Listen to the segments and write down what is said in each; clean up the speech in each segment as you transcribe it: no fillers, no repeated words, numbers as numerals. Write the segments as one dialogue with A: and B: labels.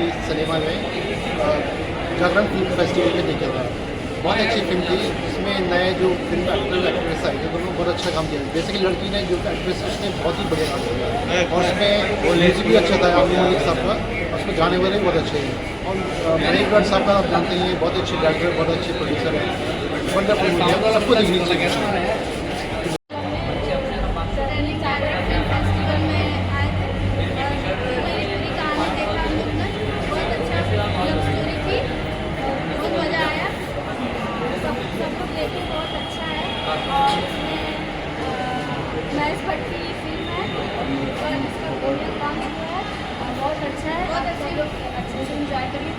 A: की सिनेमा में जागरण film festival में देखा था। बहुत अच्छी फिल्म थी। इसमें नए जो फिल्म एक्टर एक्ट्रेस आए थे दोनों बहुत अच्छा काम किया। जैसे कि लड़की ने जो एक्ट्रेस उसने बहुत ही बढ़िया काम किया और उसमें म्यूजिक भी अच्छा था अब्दुल मलिक साहब का, उसमें गाने वाले भी बहुत अच्छे हैं। और मनीष भट्ट साहब का आप जानते हैं बहुत अच्छे डायरेक्टर, बहुत अच्छे प्रोड्यूसर हैं। वंडरफुल मूवी है, सबको देखनी चाहिए।
B: महेश भट्ट की फिल्म है और इसका गोल्डन काम हुआ है, बहुत अच्छा है। बहुत अच्छे लोग अच्छे से एंजॉय करिए।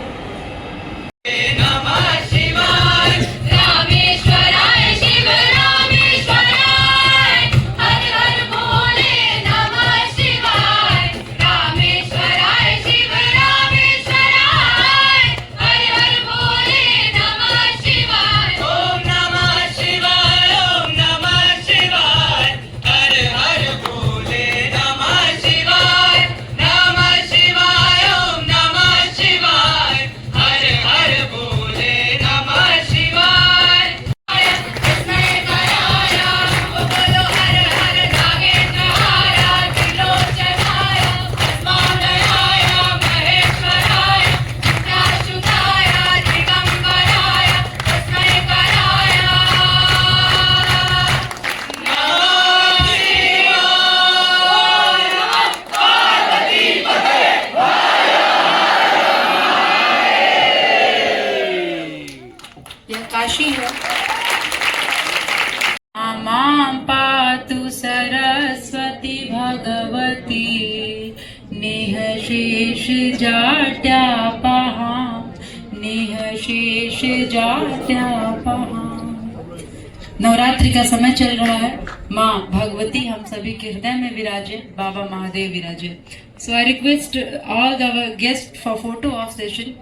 C: काशी है। मां पातु सरस्वती भगवती नेह शेष जाट्यापहा, नेह शेष जाट्यापहा। नवरात्रि का समय चल रहा है। माँ भगवती हम सभी के हृदय में विराजे, बाबा महादेव विराजे। So I request all the guest for photo of session.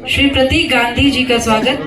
C: Shri Prateek Gandhi ji का स्वागत।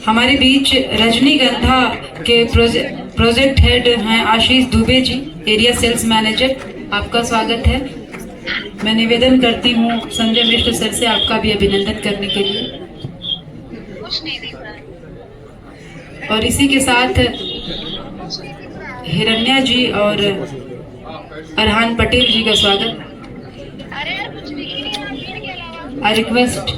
C: हमारे बीच रजनीगंधा के प्रोजेक्ट हेड हैं Ashish Dubey ji, area sales manager, आपका स्वागत है। मैं निवेदन करती हूँ संजय मिश्र सर से आपका भी अभिनंदन करने के लिए। और इसी के साथ हिरण्या जी और अरहान पटेल जी का स्वागत। आई रिक्वेस्ट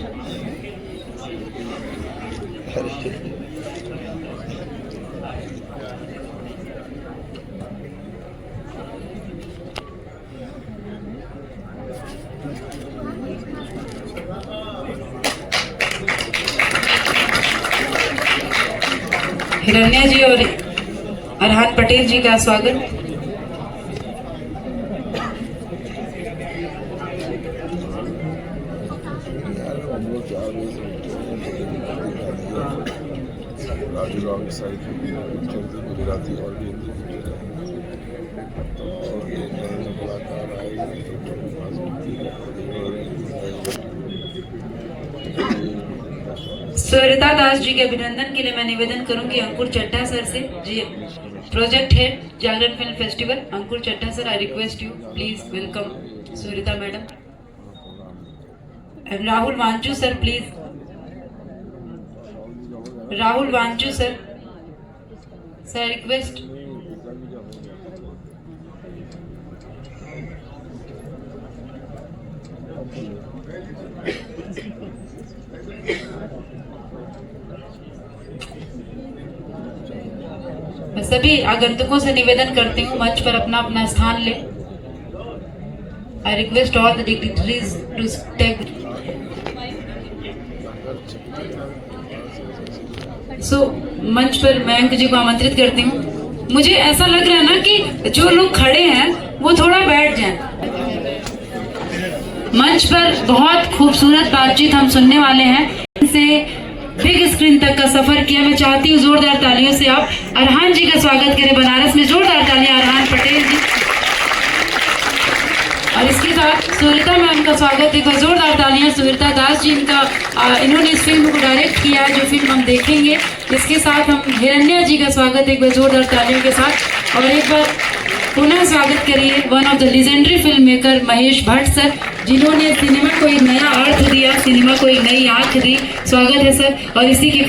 C: हिरण्या जी और अरहान पटेल जी का स्वागत।
D: गुजराती और भी
C: सुरिता दास जी के अभिनंदन के लिए मैं निवेदन करूंगी अंकुर चड्ढा सर से जी, project head Jagran film festival. Ankur Chadha sir, I request you please welcome Surita madam. And Rahul Wanchoo sir please. Rahul Wanchoo sir, sir request. मैं सभी आगंतुकों से निवेदन करती हूँ मंच पर अपना अपना स्थान ले। I request all the dignitaries to take. So मंच पर मयंक जी को आमंत्रित करती हूँ। मुझे ऐसा लग रहा है ना कि जो लोग खड़े हैं वो थोड़ा बैठ जाएं। मंच पर बहुत खूबसूरत बातचीत हम सुनने वाले हैं। इनसे बिग स्क्रीन तक का सफर किया। मैं चाहती हूँ जोरदार तालियों से आप अरहान जी का स्वागत करें। बनारस में जोरदार तालियां अरहान पटेल जी। और इसके साथ सुरिता मैम का स्वागत, एक बार जोरदार तालियां सुरिता दास जी इनका, इन्होंने इस फिल्म को डायरेक्ट किया है जो फिल्म हम देखेंगे। इसके साथ हम हिरण्या जी का स्वागत एक बार जोरदार तालियों के साथ। और एक बार पुनः स्वागत करिए one of the legendary film maker Mahesh Bhatt sir, जिन्होंने सिनेमा को एक नया अर्थ दिया, सिनेमा को एक नई आंख दी। स्वागत है सर। और इसी के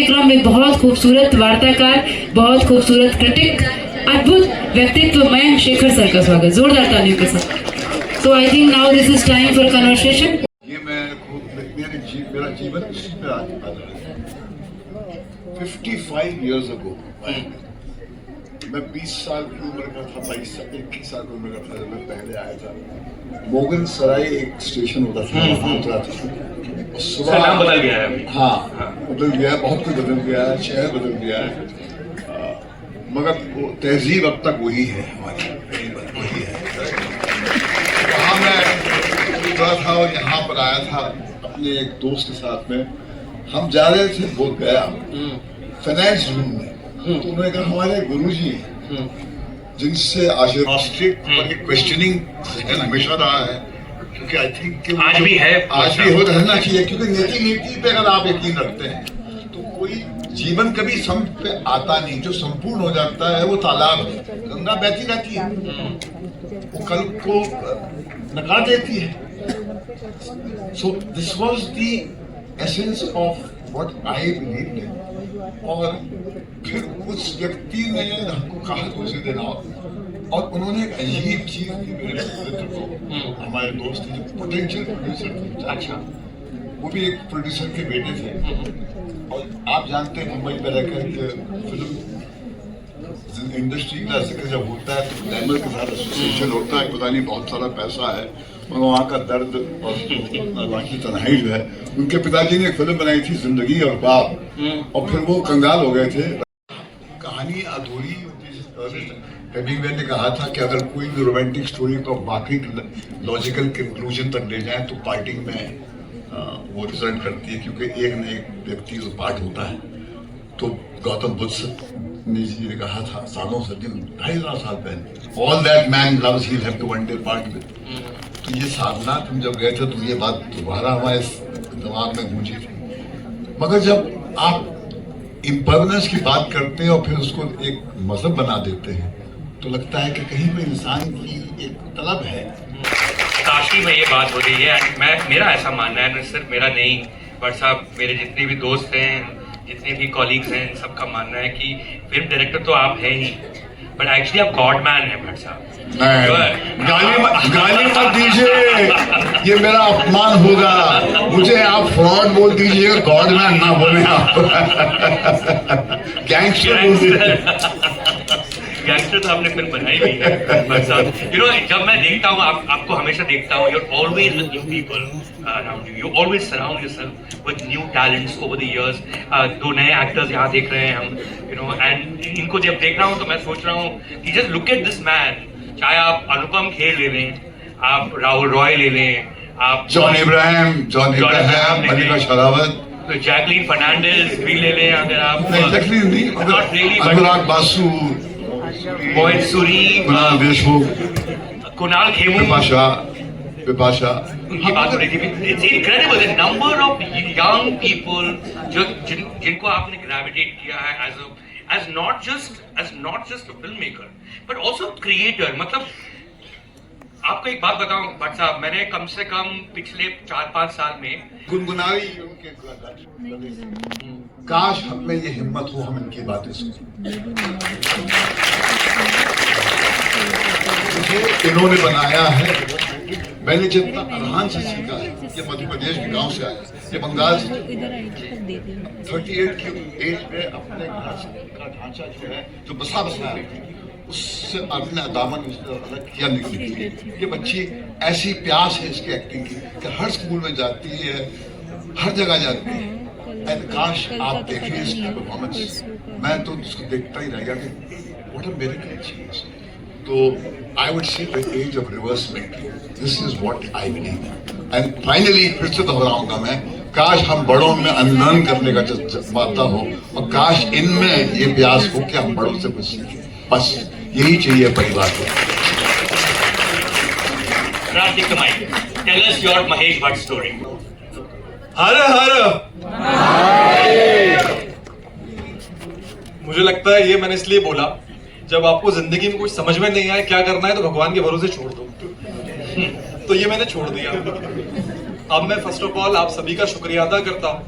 C: क्रम में बहुत खूबसूरत वार्ताकार, बहुत खूबसूरत क्रिटिक, अद्भुत व्यक्तित्वमय शेखर सर का स्वागत जोरदार तालियों के साथ। So I think now this is time for conversation.
E: ये मेरा जीवन इसी पे आधारित है। 55 years ago मैं 20 साल की उम्र का था, 21 साल की उम्र का था जब मैं पहले आया था। मोगन सराय एक स्टेशन होता था, वहाँ उतरा था। सुबह नाम बदल गया है अभी। हाँ, बदल गया है, बहुत कुछ बदल गया है, शहर बदल गया है, मगर वो तहजीब अब तक वही है, हमारी वही है। वहाँ मैं उतरा था और यहाँ पर आया था अपने एक दोस्त के साथ में। हम जा रहे थे बोध गया फाइनेंस रूम में, तो उन्होंने कहा हमारे गुरुजी हैं जिनसे आशीर्वाद और एक क्वेश्चनिंग हमेशा रहा है, क्योंकि आई थिंक आज भी हो रहना चाहिए, क्योंकि नीति पे अगर आप यकीन रखते हैं तो कोई जीवन कभी सम पे आता नहीं। जो संपूर्ण हो जाता है वो तालाब है, गंगा बहती रहती है, वो कल को नकार देती है। So this was the essence of what I believe in. और फिर उस व्यक्ति ने हमको कहा उस दिन आओ, और उन्होंने एक अजीब चीज की मेरे मित्र को, हमारे दोस्त थे पोटेंशियल प्रोड्यूसर थे, अच्छा वो भी एक प्रोड्यूसर के बेटे थे। और आप जानते हैं मुंबई में रहकर फिल्म इंडस्ट्री का जिक्र जब होता है तो ग्लैमर के साथ एसोसिएशन होता है, पता नहीं बहुत सारा पैसा है, और वहाँ का दर्द और बाकी तन्हाई जो है। उनके पिताजी ने एक फिल्म बनाई थी जिंदगी और बाप, और फिर वो कंगाल हो गए थे। कहानी अधूरी होती। हेमिंगवे ने कहा था कि अगर कोई भी रोमांटिक स्टोरी को बाकी लॉजिकल कंक्लूजन तक ले जाए तो पार्टिंग में वो रिजल्ट करती है, क्योंकि एक न एक व्यक्ति जो पार्ट होता है। तो गौतम बुद्ध ने जी ने कहा था सालों से, 2,500 साल पहले, all that man loves he have to one day part with. तो ये सारनाथ हम जब गए थे तो ये बात दोबारा हमारे दिमाग में गूंजी थी। मगर जब आप इम्पर्मनेंस की बात करते हैं और फिर उसको एक मजहब बना देते हैं तो लगता है कि कहीं पे इंसान की एक तलब है।
F: काशी में ये बात हो रही है, मेरा ऐसा मानना है, सिर्फ मेरा नहीं बट साहब मेरे जितने भी दोस्त हैं, जितने भी कॉलीग्स हैं, सबका मानना है कि फिल्म डायरेक्टर तो आप हैं ही, बट एक्चुअली आप गॉड मैन हैं भट्ट साहब।
E: गाली मत दीजिए, ये मेरा अपमान होगा। मुझे आप फ्रॉड बोल दीजिएगा, गॉड मैन ना बोले आप। गैंगस्टर बोल दीजिए।
F: गैंगस्टर तो आपने फिल्म बनाई भी है भट्ट साहब। यू नो, जब मैं देखता हूँ आपको हमेशा देखता हूँ, you're always with new people around you. You always surround yourself with new talents over the years. 2 नए एक्टर्स यहाँ देख रहे हैं हम, you know, and इनको जब देख रहा हूँ तो मैं सोच रहा हूँ कि just look at this man. चाहे आप अनुपम खेर ले लें, आप राहुल रॉय ले लें, आप
E: जॉन इब्राहिम, मलिका शेरावत,
F: जैकलीन फर्नांडिस भी ले लें, अगर आप
E: अनुराग बासु,
F: मोहित सूरी,
E: कुणाल देशमुख,
F: कुणाल खेमू,
E: विपाशा,
F: उनकी बात हो रही थी। It's incredible the number of young people जिनको आपने ग्रेविटेट किया है as not just a filmmaker but also creator। मतलब आपको एक बात बताऊं भट्ट साहब, मैंने कम से कम पिछले 4-5 साल में
E: गुनगुनाई उनके काश हम में ये हिम्मत हो, हम इनकी बातें सुनें। इन्होंने बनाया है, मैंने जितना अरहान से सीखा है, ये मध्य प्रदेश के गांव से आया, ये बंगाल से 38 की एज में अपने घर का ढांचा जो है जो बसाया उससे अपने दामन अलग किया निकली थी। ये बच्ची ऐसी प्यास है इसकी एक्टिंग की कि हर स्कूल में जाती है, हर जगह जाती है। काश आप देखें इसकी परफॉर्मेंस, मैं तो उसको देखता ही रह गया कि what a miracle she is. तो I would say the age of reversement, this is what I believe. And finally फिर से दोहराऊंगा मैं, काश हम बड़ों में अनलर्न करने का जज्बाता हो, और काश इनमें ये प्रयास हो कि हम बड़ों से कुछ सीखें। बस यही चाहिए परिवार को।
F: Kartik Kamai, tell us your Mahesh Bhatt story.
G: हर मुझे लगता है ये मैंने इसलिए बोला, जब आपको जिंदगी में कुछ समझ में नहीं आए क्या करना है तो भगवान के भरोसे छोड़ दो। तो ये मैंने छोड़ दिया। अब मैं फर्स्ट ऑफ ऑल आप सभी का शुक्रिया अदा करता हूँ।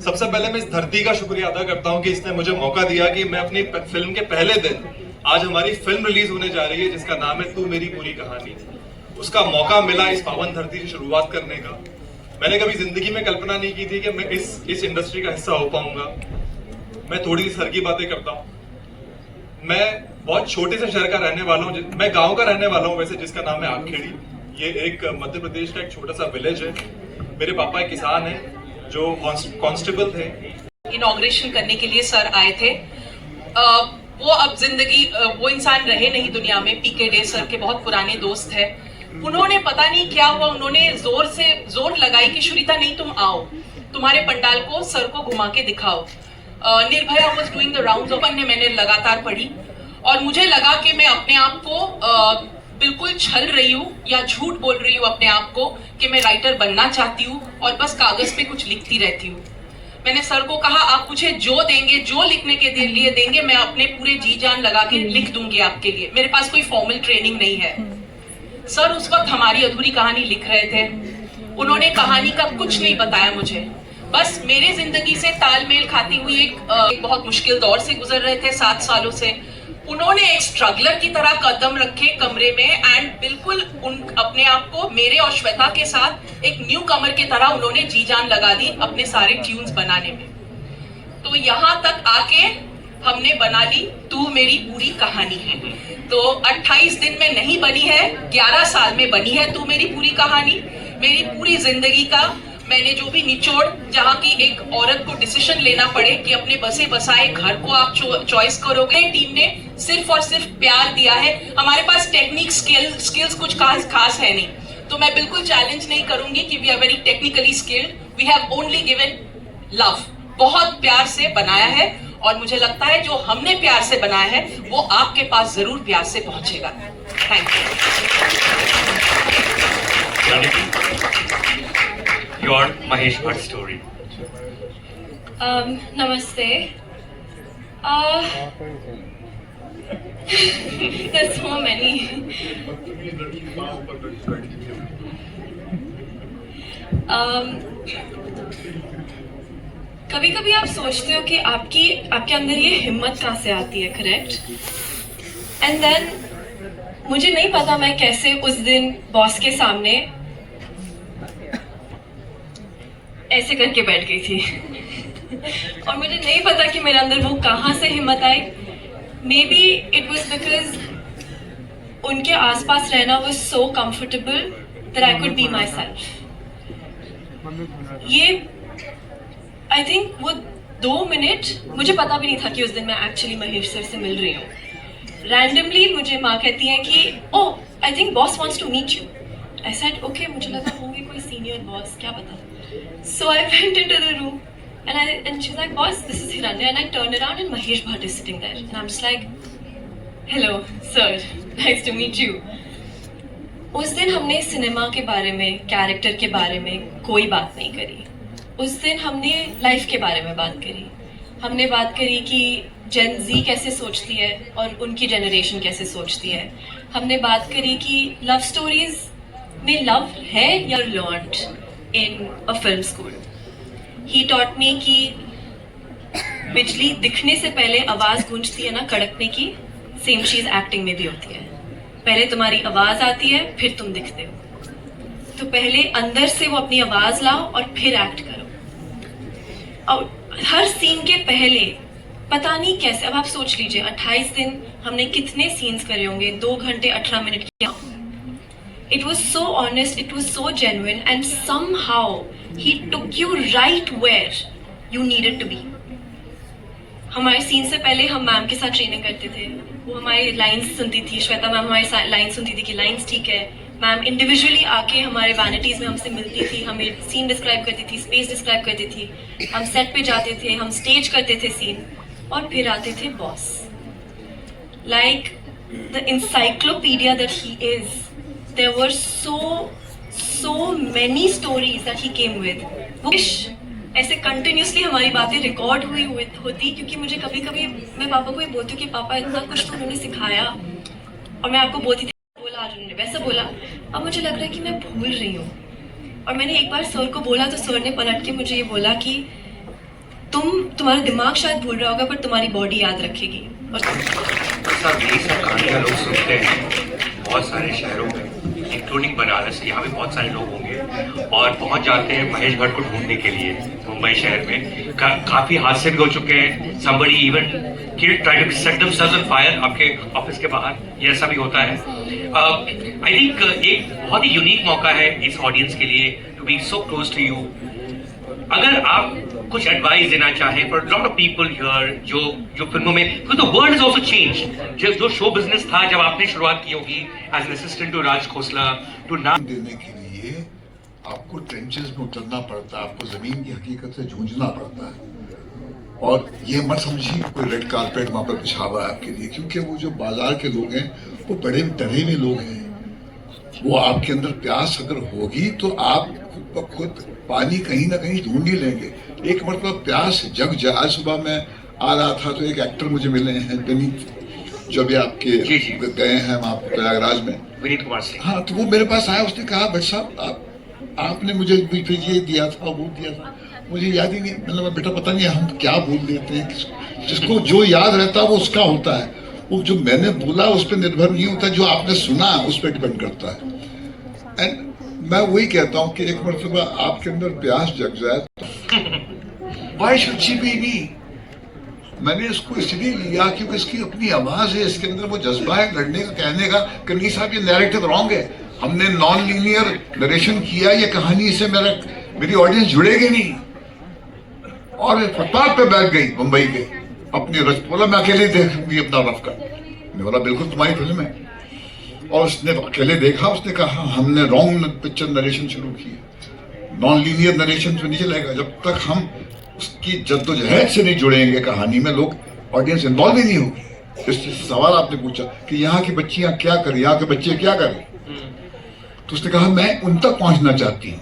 G: सबसे पहले मैं इस धरती का शुक्रिया अदा करता हूँ कि इसने मुझे मौका दिया कि मैं अपनी फिल्म के पहले दिन, आज हमारी फिल्म रिलीज होने जा रही है जिसका नाम है तू मेरी पूरी कहानी, उसका मौका मिला इस पावन धरती से शुरुआत करने का। मैंने कभी जिंदगी में कल्पना नहीं की थी कि मैं इस इंडस्ट्री का हिस्सा हो पाऊंगा। मैं थोड़ी सी सर की बातें करता हूँ। मैं बहुत छोटे से शहर का रहने वाला हूँ, मैं गांव का रहने वाला हूँ वैसे, जिसका नाम है आखेड़ी। ये एक मध्य प्रदेश का एक छोटा सा विलेज है। मेरे पापा एक किसान हैं जो कांस्टेबल थे।
H: इनॉग्रेशन करने के लिए सर आए थे। वो अब जिंदगी वो इंसान रहे नहीं दुनिया में। पीके डे सर के बहुत पुराने दोस्त है। उन्होंने पता नहीं क्या हुआ, उन्होंने जोर लगाई कि श्रीता नहीं तुम आओ, तुम्हारे पंडाल को सर को घुमा के दिखाओ। Nirbhaya was doing the rounds of, मैंने लगातार पढ़ी और मुझे लगा कि मैं अपने आप को बिल्कुल छल रही हूँ या झूठ बोल रही हूँ अपने आप को कि मैं राइटर बनना चाहती हूँ और बस कागज पे कुछ लिखती रहती हूँ। मैंने सर को कहा आप मुझे जो देंगे, जो लिखने के लिए देंगे, मैं अपने पूरे जी जान लगा के लिख दूंगी आपके लिए। मेरे पास कोई फॉर्मल ट्रेनिंग नहीं है। सर उस वक्त हमारी अधूरी कहानी लिख रहे थे। उन्होंने कहानी का कुछ नहीं बताया मुझे, बस मेरे जिंदगी से तालमेल खाती हुई एक बहुत मुश्किल दौर से गुजर रहे थे 7 सालों से। उन्होंने एक स्ट्रगलर की तरह कदम रखे कमरे में एंड बिल्कुल अपने आप को मेरे और श्वेता के साथ एक न्यू कमर की तरह उन्होंने जी जान लगा दी अपने सारे ट्यून्स बनाने में। तो यहाँ तक आके हमने बना ली तू मेरी पूरी कहानी है। तो 28 दिन में नहीं बनी है, 11 साल में बनी है तू मेरी पूरी कहानी। मेरी पूरी जिंदगी का मैंने जो भी निचोड़, जहाँ की एक औरत को डिसीजन लेना पड़े कि अपने बसे बसाए घर को आप चॉइस करोगे, टीम ने सिर्फ और सिर्फ प्यार दिया है। हमारे पास टेक्निक स्किल्स कुछ खास है नहीं, तो मैं बिल्कुल चैलेंज नहीं करूंगी कि we are very technically skilled. We have only given love, बहुत प्यार से बनाया है और मुझे लगता है जो हमने प्यार से बनाया है वो आपके पास जरूर प्यार से पहुंचेगा। Thank
F: you. Your Mahesh Bhatt story.
B: Namaste. There's so many. कभी कभी आप सोचते हो कि आपके अंदर ये हिम्मत कहाँ से आती है, करेक्ट? एंड देन मुझे नहीं पता मैं कैसे उस दिन बॉस के सामने ऐसे करके बैठ गई थी और मुझे नहीं पता कि मेरे अंदर वो कहाँ से हिम्मत आई। May be it was because उनके आसपास रहना was so comfortable that I could be myself. ये आई थिंक वो 2 मिनट मुझे पता भी नहीं था कि उस दिन मैं एक्चुअली महेश सर से मिल रही हूँ। रैंडमली मुझे माँ कहती है कि oh I think boss wants to meet you. I said okay, मुझे लगा होंगे कोई सीनियर बॉस, क्या पता। So I went into the room and she's like, boss, this is Hiranya. And I turned around and Mahesh Bhatt is sitting there. And I'm just like, hello, sir, nice to meet you. उस दिन हमने cinema के बारे में, character के बारे में कोई बात नहीं करी। उस दिन हमने लाइफ के बारे में बात करी। हमने बात करी कि जेन जी कैसे सोचती है और उनकी जनरेशन कैसे सोचती है। हमने बात करी कि लव स्टोरीज में लव है या learned in a film school. He taught me कि बिजली दिखने से पहले आवाज गूंजती है ना कड़कने की, सेम चीज एक्टिंग में भी होती है। पहले तुम्हारी आवाज आती है फिर तुम दिखते हो, तो पहले अंदर से वो अपनी आवाज लाओ और फिर एक्ट करो। और हर सीन के पहले पता नहीं कैसे, अब आप सोच लीजिए 28 दिन हमने कितने सीन्स करे होंगे, 2 घंटे 18 मिनट किया। It was so honest, it was so genuine, and somehow he took you right where you needed to be. हमारे सीन से पहले हम मैम के साथ ट्रेनिंग करते थे, वो हमारी लाइंस सुनती थी, श्वेता मैम हमारी लाइंस सुनती थी कि लाइंस ठीक है। मैम इंडिविजुअली आके हमारे वैनिटीज़ में हमसे मिलती थी, हमें सीन डिस्क्राइब करती थी, स्पेस डिस्क्राइब करती थी, हम सेट पे जाते थे, हम स्टेज करते थे सीन, और फिर आते थे boss. Like the encyclopedia that he is, there were so many stories that he came with. Wish ऐसे कंटिन्यूसली हमारी बातें रिकॉर्ड होती, क्योंकि मुझे कभी कभी मैं पापा को ये बोलती हूँ कि पापा इतना कुछ तो उन्होंने सिखाया, और मैं आपको बोलती थी बोला आज उन्होंने वैसा बोला, अब मुझे लग रहा है कि मैं भूल रही हूँ। और मैंने एक बार सर को बोला तो सर ने पलट के मुझे ये बोला कि तुम्हारा दिमाग शायद भूल रहा होगा पर तुम्हारी बॉडी याद रखेगी। और
F: सर यही सब कहानियाँ लोग सुनते हैं बहुत सारे शहरों में, इंक्लूडिंग बनारस। यहाँ भी बहुत सारे लोग होंगे और पहुँच जाते हैं महेश भट्ट को ढूंढने के लिए मुंबई शहर में। काफ़ी हादसे भी हो चुके हैं, somebody even try to set themselves on fire आपके ऑफिस के बाहर, ये ऐसा भी होता है। आई थिंक एक बहुत ही यूनिक मौका है इस ऑडियंस के लिए to be so close to you. अगर आप कुछ एडवाइस देना चाहें for lot of people here जो फिल्मों में, because the world is also changed, जो शो बिजनेस था जब आपने शुरुआत की होगी as an assistant to Raj Khosla to now,
E: देने के लिए आपको ट्रेंचेस में उतरना पड़ता है, आपको जमीन की हकीकत से जूझना पड़ता है। और ये मत समझिए कोई रेड कारपेट वहां पर बिछा हुआ है आपके लिए, क्योंकि वो जो बाजार के लोग हैं वो बड़े डरे हुए लोग हैं। वो आपके अंदर प्यास अगर होगी तो आप खुद पानी कहीं ना कहीं ढूंढ ही लेंगे। एक मतलब प्यास जग जाए। आज सुबह मैं आ रहा था तो एक एक्टर मुझे मिले हैं विनीत, जो भी आपके गए हैं वहाँ प्रयागराज में,
F: विनीत कुमार सिंह।
E: हाँ, तो वो मेरे पास आया, उसने कहा भाई साहब आपने मुझे ये दिया था वो दिया था, मुझे याद ही नहीं। मतलब बेटा पता नहीं हम क्या बोल देते हैं, जिसको जो याद रहता है वो उसका होता है, वो जो मैंने बोला उस पर निर्भर नहीं होता, जो आपने सुना उस पर डिपेंड करता है। एंड मैं वही कहता हूँ कि एक मरतबा आपके अंदर प्यास जग जाए तो वाई शुड शी बी मी। मैंने इसको इसलिए लिया क्योंकि इसकी अपनी आवाज है, इसके अंदर वो जज्बा है लड़ने का, कहने का कि नहीं साहब ये नैरेटिव रॉन्ग है, हमने नॉन लीनियर नरेशन किया, ये कहानी से मेरी ऑडियंस जुड़ेगी नहीं। और फुटपाथ पे बैठ गई मुंबई के अपनी रच, बोला मैं अकेले देखूंगी अपना रफ का। मैंने बोला बिल्कुल तुम्हारी फिल्म है। और उसने अकेले देखा, उसने कहा हमने रॉन्ग पिक्चर नरेशन शुरू की है, नॉन लीनियर नरेशन पे नहीं चलेगा जब तक हम उसकी जद्दोजहद से नहीं जुड़ेंगे कहानी में, लोग ऑडियंस इन्वॉल्व ही नहीं होगी। इस सवाल आपने पूछा कि यहाँ की बच्चियां क्या करें, यहाँ के बच्चे क्या करें, तो उसने कहा मैं उन तक पहुंचना चाहती हूँ,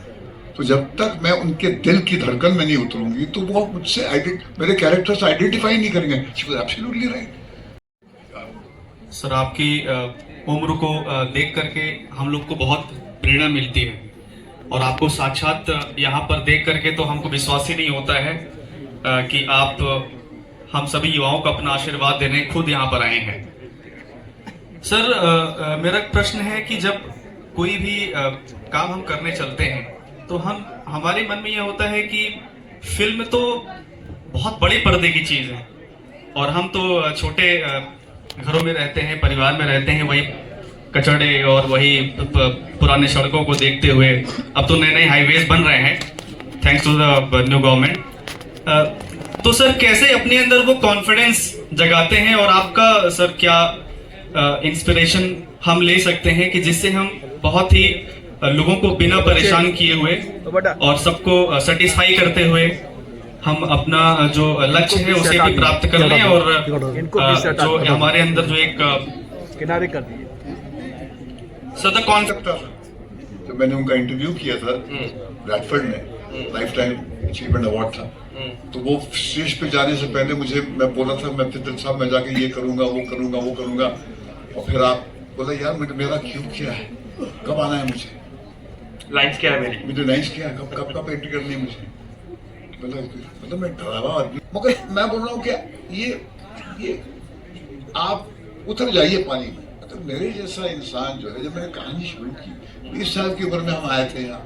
E: तो जब तक मैं उनके दिल की धड़कन में नहीं उतरूंगी तो वो मुझसे मेरे कैरेक्टर से आइडेंटिफाई नहीं करेंगे। She was absolutely right.
I: Sir आपकी उम्र को देख करके हम लोग को बहुत प्रेरणा मिलती है, और आपको साक्षात यहाँ पर देख करके तो हमको विश्वास ही नहीं होता है कि आप हम सभी युवाओं को अपना आशीर्वाद देने खुद यहाँ पर आए हैं। सर मेरा प्रश्न है कि जब कोई भी काम हम करने चलते हैं तो हमारे मन में यह होता है कि फिल्म तो बहुत बड़े पर्दे की चीज है, और हम तो छोटे घरों में रहते हैं, परिवार में रहते हैं, वही कचड़े और वही पुराने सड़कों को देखते हुए। अब तो नए नए हाईवेज बन रहे हैं thanks to the new government. तो सर कैसे अपने अंदर वो कॉन्फिडेंस जगाते हैं, और आपका सर क्या इंस्पिरेशन हम ले सकते हैं कि जिससे हम बहुत ही लोगों को बिना परेशान किए हुए और सबको सेटिस्फाई करते हुए हम अपना जो लक्ष्य है उसे भी प्राप्त कर लें, और जो हमारे अंदर जो एक
A: किनारे कर दिए।
I: सर कॉन्सेप्ट
E: तो मैंने उनका इंटरव्यू किया था ब्रैडफोर्ड में, लाइफ टाइम अचीवमेंट अवार्ड था, तो वो स्टेज पे जाने से पहले मैं बोला था मैं फितर साहब मैं जाके ये करूंगा वो करूंगा वो करूंगा, और फिर आप बोला यार मेरा क्यों क्या है, कब आना है मुझे,
F: लाइन्स क्या है
E: मुझे लाइन्स क्या है, कब एंट्री करनी है मुझे। मतलब मैं डरावा आदमी, मगर मैं बोल रहा हूँ क्या ये आप उतर जाइए पानी में। तो मेरे जैसा इंसान जो है, जब मैंने कहानी शुरू की 20 साल की उम्र में हम आए थे यहाँ,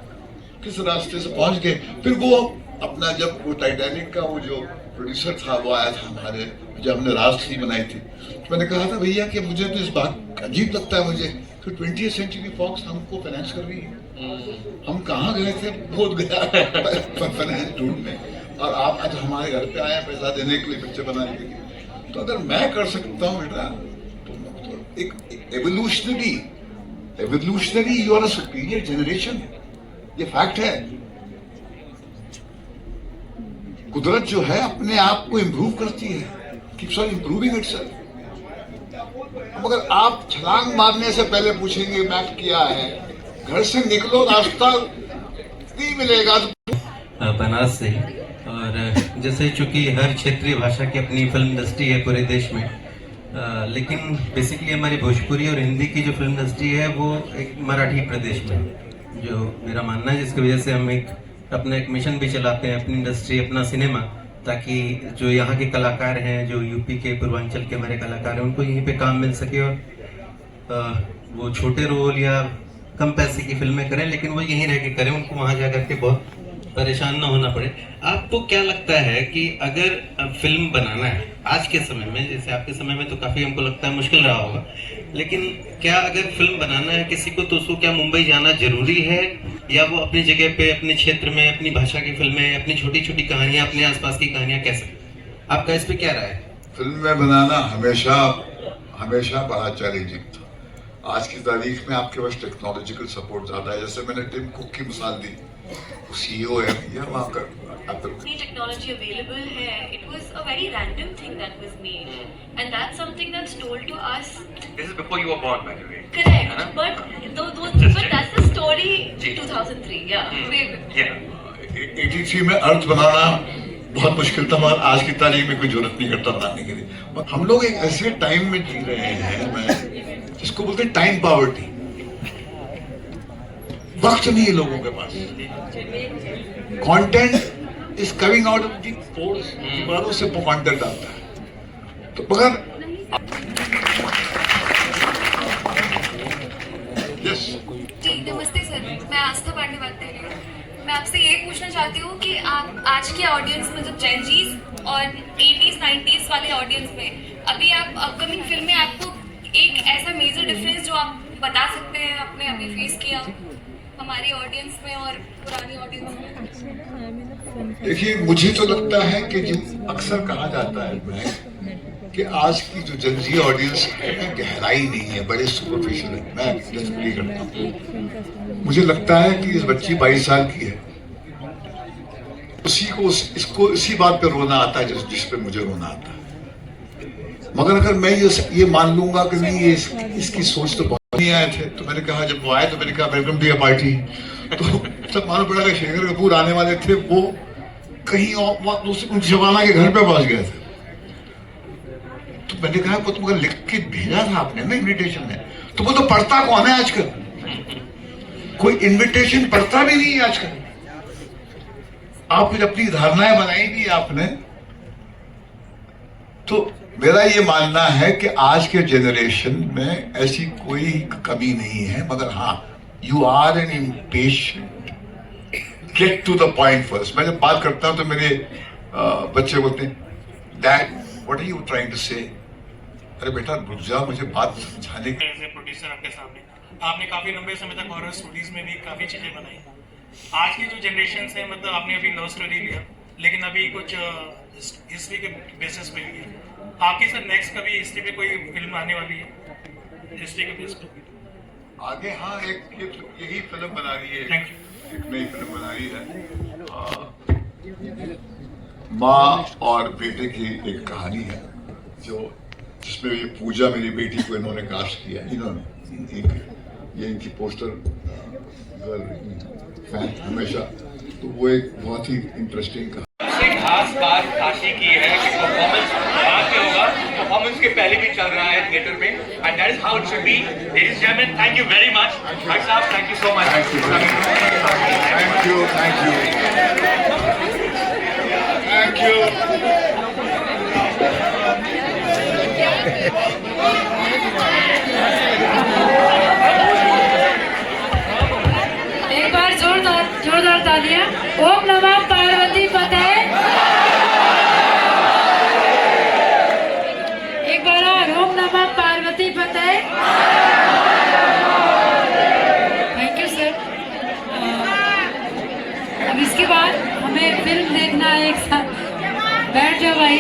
E: किस रास्ते से पहुंच गए। फिर वो अपना जब वो टाइटैनिक का वो जो प्रोड्यूसर था वो आया था हमारे, जब हमने राष्ट्र बनाई थी, तो मैंने कहा था भैया कि मुझे तो इस बात अजीब लगता है मुझे कि 20th सेंचुरी फॉक्स हमको फाइनेंस कर रही है, हम कहाँ गए थे, बोध गया फाइनेंस ढूंढने, और आप आज हमारे घर पे आए पैसा देने के लिए, पिक्चर बनाने के लिए। तो अगर मैं कर सकता हूँ बेटा, तो एक evolutionary you are a superior generation, ये फैक्ट है। कुदरत जो है अपने आप को इंप्रूव करती है, कीप्स ऑन इंप्रूविंग इटसेल्फ। अब अगर आप छलांग मारने से पहले पूछेंगे मैप किया है, घर से निकलो रास्ता नहीं मिलेगा।
J: बनारस से, और जैसे चूंकि हर क्षेत्रीय भाषा की अपनी फिल्म इंडस्ट्री है पूरे देश में, लेकिन बेसिकली हमारी भोजपुरी और हिंदी की जो फिल्म इंडस्ट्री है वो एक मराठी प्रदेश में, जो मेरा मानना है, जिसकी वजह से हम अपना एक मिशन भी चलाते हैं, अपनी इंडस्ट्री, अपना सिनेमा, ताकि जो यहाँ के कलाकार हैं, जो यूपी के पूर्वांचल के हमारे कलाकार हैं, उनको यहीं पे काम मिल सके और वो छोटे रोल या कम पैसे की फिल्में करें, लेकिन वो यहीं रह के करें, उनको वहाँ जा करके बहुत परेशान ना होना पड़े। आपको क्या लगता है कि अगर फिल्म बनाना है आज के समय में, जैसे आपके समय में तो काफी हमको लगता है मुश्किल रहा होगा, लेकिन क्या अगर फिल्म बनाना है किसी को, तो उसको क्या मुंबई जाना जरूरी है, या वो अपनी जगह पे, अपने क्षेत्र में, अपनी भाषा की फिल्में, अपनी छोटी छोटी कहानियां, अपने आसपास की कहानियां कैसे? आपका इस पे क्या राय है?
E: फिल्म में बनाना हमेशा बड़ा चैलेंजिंग था। आज की तारीख में आपके पास टेक्नोलॉजिकल सपोर्ट ज्यादा है। जैसे मैंने टिम कुक की मिसाल दी, वो सीईओ है या वहाँ कर
B: इतनी टेक्नोलॉजी अवेलेबल है, it was a very random thing that was made, and that's something that's told to us.
F: This is before you were born, by the way.
B: Correct, but that's the story. 2003, yeah.
F: Yeah.
E: 83 में अर्थ बनाना बहुत मुश्किल था, मगर आज की तारीख में कोई जरूरत नहीं करता बनाने के लिए। हम लोग एक ऐसे टाइम में जी रहे हैं, जिसको बोलते हैं टाइम पावर्टी। वक्त नहीं है लोगों के पास। Content is coming out of the pores, दीवारों से कंटेंट आता है। तो मगर यस
K: जी नमस्ते सर, मैं आस्था पांडे बात कर रही हूँ। मैं आपसे ये पूछना चाहती हूँ कि आप आज के ऑडियंस में, जो जेनजीज और 80s 90s वाले ऑडियंस में, अभी आप अपकमिंग फिल्म में आपको एक ऐसा मेजर डिफरेंस जो आप बता सकते हैं आपने अभी फेस किया हमारी ऑडियंस में और पुरानी ऑडियंस में?
E: देखिए, मुझे तो लगता है कि जो अक्सर कहा जाता है कि आज की जो जनजी ऑडियंस है गहराई नहीं है, बड़े सुपरफिशियल है। मैं डिसएग्री करता हूँ। मुझे लगता है कि इस बच्ची 22 साल की है, इसको इसी बात पे रोना आता है जिस पे मुझे रोना आता है। मगर अगर मैं ये मान लूंगा कि नहीं, ये इसकी सोच तो बहुत नहीं आए थे, तो मैंने कहा, जब वो आए तो मैंने कहा वेलकम टू योर पार्टी। तो सब मालूम पड़ा कि शेखर कपूर आने वाले थे, वो कहीं और उन जमाना के घर पे पहुंच गए थे। तो मैंने कहा, वो तुमको लिख के भेजा था आपने ना इन्विटेशन में, तो वो तो पढ़ता कौन है आजकल? कोई इन्विटेशन पढ़ता भी नहीं है आजकल। आप कुछ अपनी धारणाएं बनाई भी आपने। तो मेरा ये मानना है कि आज के जनरेशन में ऐसी कोई कमी नहीं है, मगर हाँ, you are an impatient. Get to the point first. मैं जब बात करता हूं तो मेरे बच्चे बोलते हैं, dad what are you trying to say? अरे बेटा रुक जा, मुझे बात समझाने के।
L: प्रोड्यूसर आपके सामने, आपने काफी लंबे समय तक हॉरर स्टोरीज में भी काफी चीजें बनाई। आज की जो जनरेशन है, मतलब आपने अभी लव स्टोरी लिया, लेकिन अभी कुछ हिस्ट्री के बेसिस पे लिया। आपकी सर नेक्स्ट कभी हिस्ट्री पे कोई फिल्म आने वाली है हिस्ट्री के बेस पे?
E: आगे हाँ, एक यही फिल्म बना रही है, एक नई फिल्म बना रही है, माँ और बेटे की एक कहानी है, जिसमें ये पूजा मेरी बेटी को इन्होंने कास्ट किया। इन्होंने ये इनकी पोस्टर गर्ल फैन हमेशा, तो वो एक बहुत ही इंटरेस्टिंग कहानी।
F: सबसे खास बात काशी की है कि परफॉर्मेंस बाद में होगा, परफॉर्मेंस के पहले भी चल रहा है थिएटर में, and that is how it should be. Ladies and gentleman, thank you very much. भाई साहब, thank you so much.
E: Thank you
C: एक बार जोरदार तालियां। ओम नमः पार्वती पते। एक बार और, ओम नमः पार्वती पते। Thank you sir. अब इसके बाद हमें फिल्म देखना है एक साथ। बैठ जाओ भाई।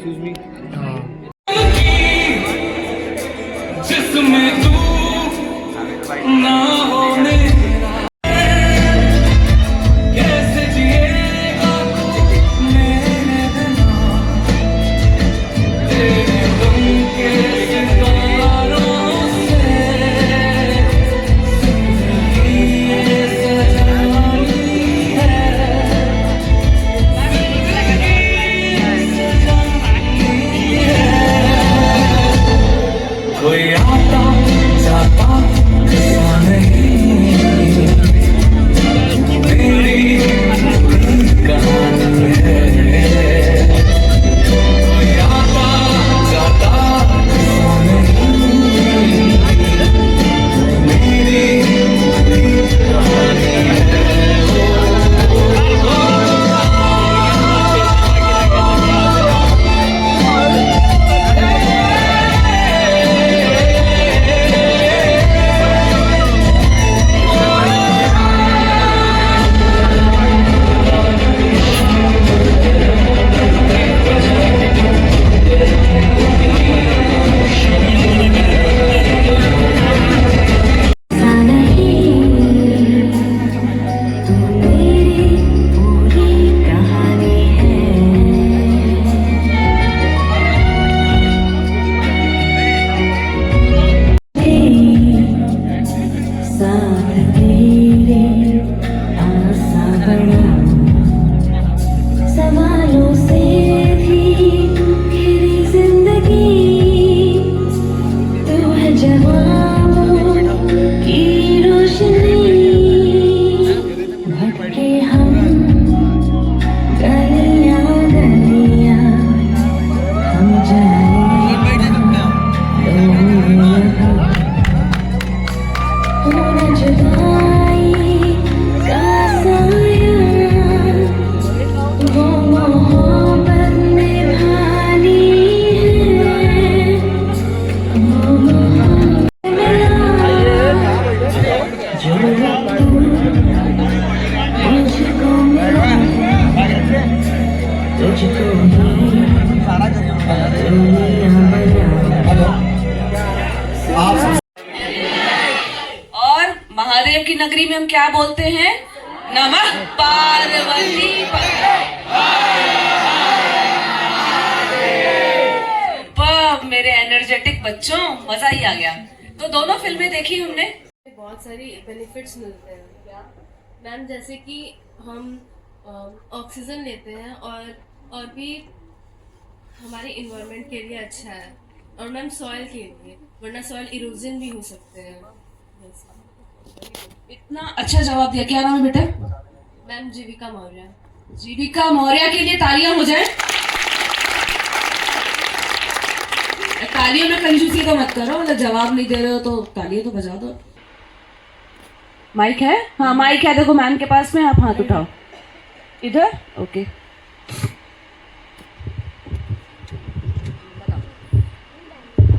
A: एक्सक्यूज मी
M: जिसमें तू ना हो मेरा कैसे जिएगा मेरे बिना तेरे गम के सितारों से जिंदगी ये सजानी है कोई आता जाता ऐसा नहीं मेरी कहानी है कोई आता जाता ऐसा नहीं मेरी कहानी
K: सवालों से भी घिरी जिंदगी तू है जवाबों की रोशनी भटके हम गलियां गलियां हम जाने पूरा जुदाई का साया वो मोहब्बत निभानी है वो मोहब्बत जो मुझको मिला तुझको ही दुनिया बना
H: और महादेव की नगरी में हम क्या बोलते हैं? नमः पार्वती मेरे एनर्जेटिक बच्चों, मजा ही आ गया। तो दोनों फिल्में देखी हमने।
B: बहुत सारी बेनिफिट्स मिलते हैं मैम, जैसे कि हम ऑक्सीजन लेते हैं और भी हमारे इन्वायरमेंट के लिए अच्छा है, और मैम सॉइल के लिए, वरना सॉइल इरोजन भी हो सकते हैं।
H: इतना अच्छा जवाब दिया। क्या नाम है बेटा?
B: मैम जीविका मौर्य।
H: जीविका मौर्य के लिए तालियां हो जाए। तालियों में कंजूसी तो मत करो, मतलब जवाब नहीं दे रहे हो तो तालियां तो बजा दो। माइक है? हाँ माइक है, देखो मैम के पास में, आप हाथ उठाओ इधर। ओके,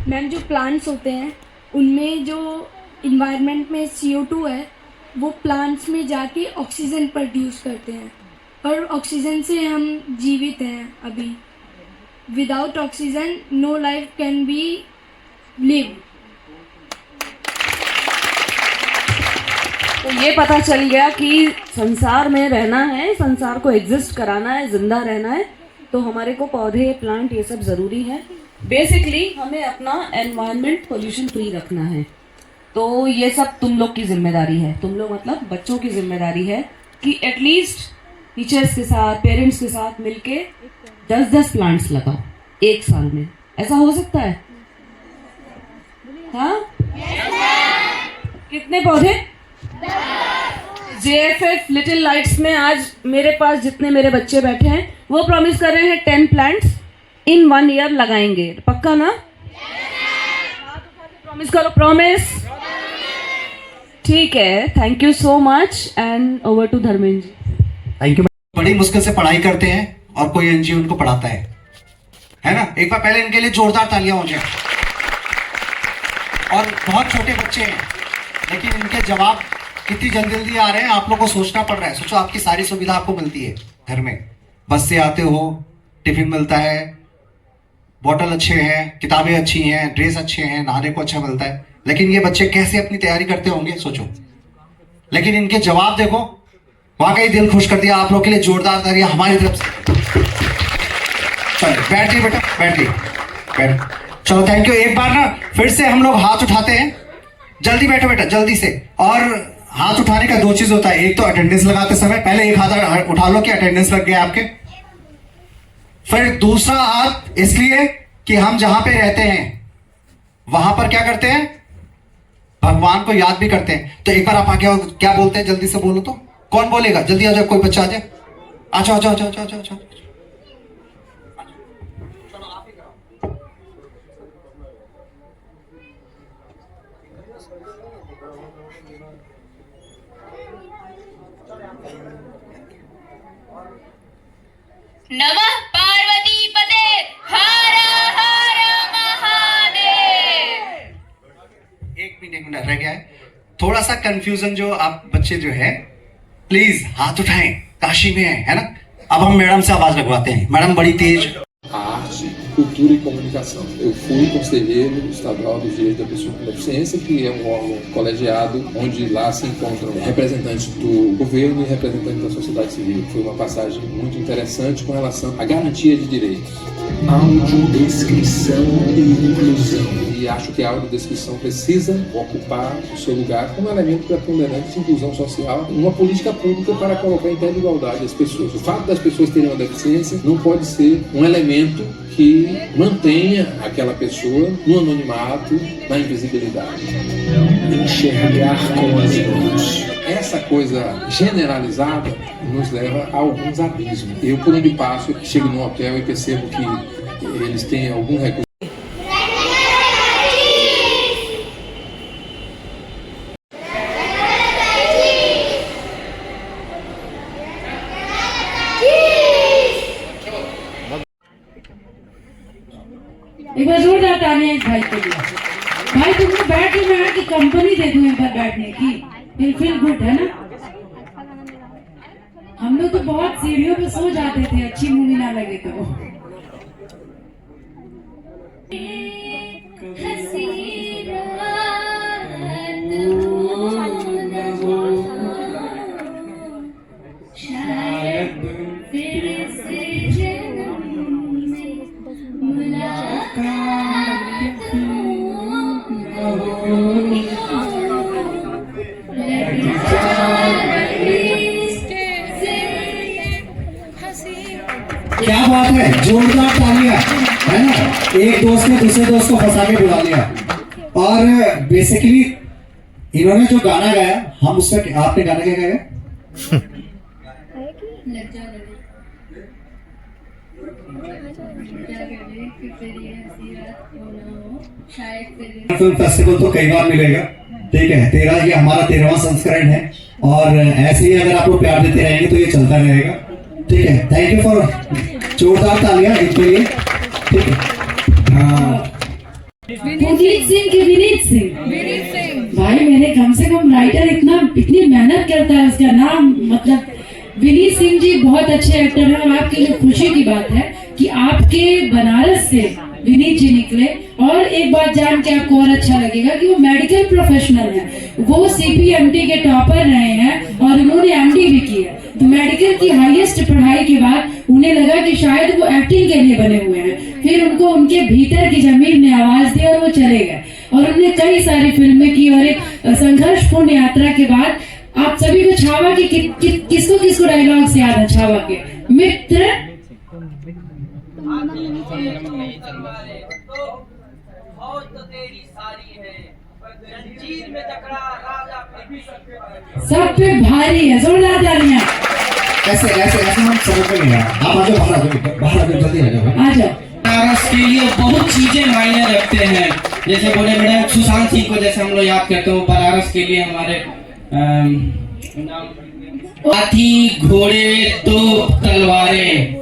K: मैम जो प्लांट्स होते हैं उनमें जो इन्वायरमेंट में CO2 है वो प्लांट्स में जाके ऑक्सीजन प्रोड्यूस करते हैं, और ऑक्सीजन से हम जीवित हैं अभी। Without oxygen no life can be live.
H: तो ये पता चल गया कि संसार में रहना है, संसार को एग्जिस्ट कराना है, जिंदा रहना है, तो हमारे को पौधे, प्लांट, ये सब ज़रूरी है। बेसिकली हमें अपना एनवायरनमेंट पोल्यूशन फ्री रखना है। तो ये सब तुम लोग की जिम्मेदारी है, तुम लोग मतलब बच्चों की जिम्मेदारी है कि एटलीस्ट टीचर्स के साथ, पेरेंट्स के साथ मिलके 10-10 प्लांट्स लगाओ एक साल में। ऐसा हो सकता है? हाँ, कितने पौधे? JFF लिटिल लाइट्स में आज मेरे पास जितने मेरे बच्चे बैठे हैं वो प्रॉमिस कर रहे हैं 10 प्लांट्स इन 1 ईयर लगाएंगे। पक्का ना? प्रॉमिस करो, प्रॉमिस। ठीक है, thank you so much and over to Dharmendra ji.
N: Thank you. बड़ी मुश्किल से पढ़ाई करते हैं और कोई एनजीओ उनको पढ़ाता है ना? एक बार पहले इनके लिए जोरदार तालियां हो जाए। और बहुत छोटे बच्चे हैं लेकिन इनके जवाब कितनी जल्दी जल्दी आ रहे हैं, आप लोग को सोचना पड़ रहा है। सोचो आपकी सारी सुविधा आपको मिलती है घर में, बस से आते हो, टिफिन मिलता है, बॉटल अच्छे हैं, किताबें अच्छी हैं, ड्रेस अच्छे हैं, नहाने को अच्छा मिलता है, लेकिन ये बच्चे कैसे अपनी तैयारी करते होंगे सोचो। लेकिन इनके जवाब देखो, वाकई दिल खुश कर दिया। आप लोग के लिए जोरदार तालियां हमारी तरफ से। चलो बैठ गई बेटा, बैठ गई, बैठ। चलो थैंक यू। एक बार ना फिर से हम लोग हाथ उठाते हैं, जल्दी बैठो बेटा, जल्दी से। और हाथ उठाने का दो चीज होता है, एक तो अटेंडेंस लगाते समय पहले एक हाथ उठा लो कि अटेंडेंस लग गया आपके, फिर दूसरा हाथ इसलिए कि हम जहां पे रहते हैं वहां पर क्या करते हैं, भगवान को याद भी करते हैं। तो एक बार आप आगे क्या बोलते हैं, जल्दी से बोलो तो। कौन बोलेगा, जल्दी आ जाओ, कोई बच्चा आ जाए। आ जाओ, जाओ जाओ जाओ जाओ जाओ।
K: नमः पार्वती पते हर हर महादेव।
N: एक मिनट रह गया है, थोड़ा सा कंफ्यूजन जो आप बच्चे जो है प्लीज हाथ उठाएं, काशी में है ना। अब हम मैडम से आवाज लगवाते हैं, मैडम बड़ी तेज।
D: A arte, cultura e comunicação. Eu fui conselheiro estadual dos direitos da pessoa com deficiência, que é um órgão colegiado, onde lá se encontram representantes do governo e representantes da sociedade civil. Foi uma passagem muito interessante com relação à garantia de direitos. Audiodescrição e inclusão. E acho que a audiodescrição precisa ocupar o seu lugar como elemento preponderante de inclusão social, uma política pública para colocar em pé de igualdade as pessoas. O fato das pessoas terem uma deficiência não pode ser um elemento que mantenha aquela pessoa no anonimato, na invisibilidade. Enxergar com as mãos. Essa coisa generalizada nos leva a alguns abismos. Eu, por onde passo, chego num hotel e percebo que eles têm algum recurso.
C: एक बार जोरदार तालियां इस भाई के लिए। भाई तुमको बैठ के मैं की कंपनी दे दूं एक बार बैठने की, फिर फील गुड है ना। हम लोग तो बहुत सीढ़ियों पे सो जाते थे, अच्छी मूवी ना लगे तो।
N: क्या बात है, जोरदार तालियां, है ना। एक दोस्त ने दूसरे दोस्त को फंसा के बुला लिया। और बेसिकली इन्होंने जो गाना गाया, हम उसमें, आपने गाना क्या गाया? फिल्म फेस्टिवल तो कई बार मिलेगा, ठीक है। तेरा ये हमारा 13वां संस्करण है, और ऐसे ही अगर आप लोग प्यार देते रहेंगे तो ये चलता रहेगा, ठीक है। थैंक यू फॉर, जोरदार तालियां इसके लिए, ठीक है।
C: पुनीत सिंह के विनीत सिंह भाई, मेरे कम से कम राइटर इतनी मेहनत करता है, उसका नाम मतलब विनीत सिंह जी बहुत अच्छे एक्टर हैं। और आपके लिए खुशी की बात है कि आपके बनारस से विनीत जी निकले। और एक बात जान के आपको और अच्छा लगेगा कि वो मेडिकल प्रोफेशनल है, वो CPMT के टॉपर रहे हैं और उन्होंने MD भी की है। तो मेडिकल की हाईएस्ट पढ़ाई के बाद उन्हें लगा कि शायद वो एक्टिंग के लिए बने हुए हैं, फिर उनको उनके भीतर की जमीन ने आवाज दी और वो चले गए। और उन्होंने कई सारी फिल्में की, और एक संघर्षपूर्ण यात्रा के बाद आप सभी को छावा के किसको किसको डायलॉग्स याद है छावा के? मित्र सब पे भारी है, जोरदार तालियां।
N: ऐसे ऐसे ऐसे हम समझ में नहीं आया। आप आ जाओ, बाहर आ जाओ, बाहर आ जाओ, जल्दी आ जाओ,
C: आ जाओ।
O: बनारस के लिए बहुत चीजें मायने रखते हैं। जैसे बोले मैडम सुशांत सिंह को जैसे हम लोग याद करते हो, बनारस के लिए हमारे हाथी घोड़े तोप तलवारें,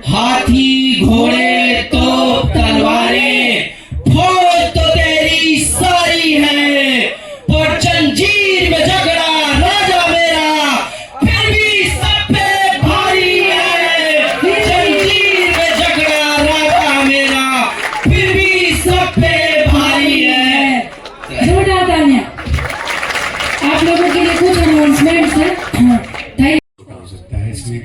O: हाथी घोड़े तोप तलवारें, फौज तो तेरी सारी है, पर जंजीर में झगड़ा राजा मेरा, फिर भी सब पे भारी है। जंजीर में झगड़ा राजा मेरा,
C: सर थैंक
P: हो सकता है इसमें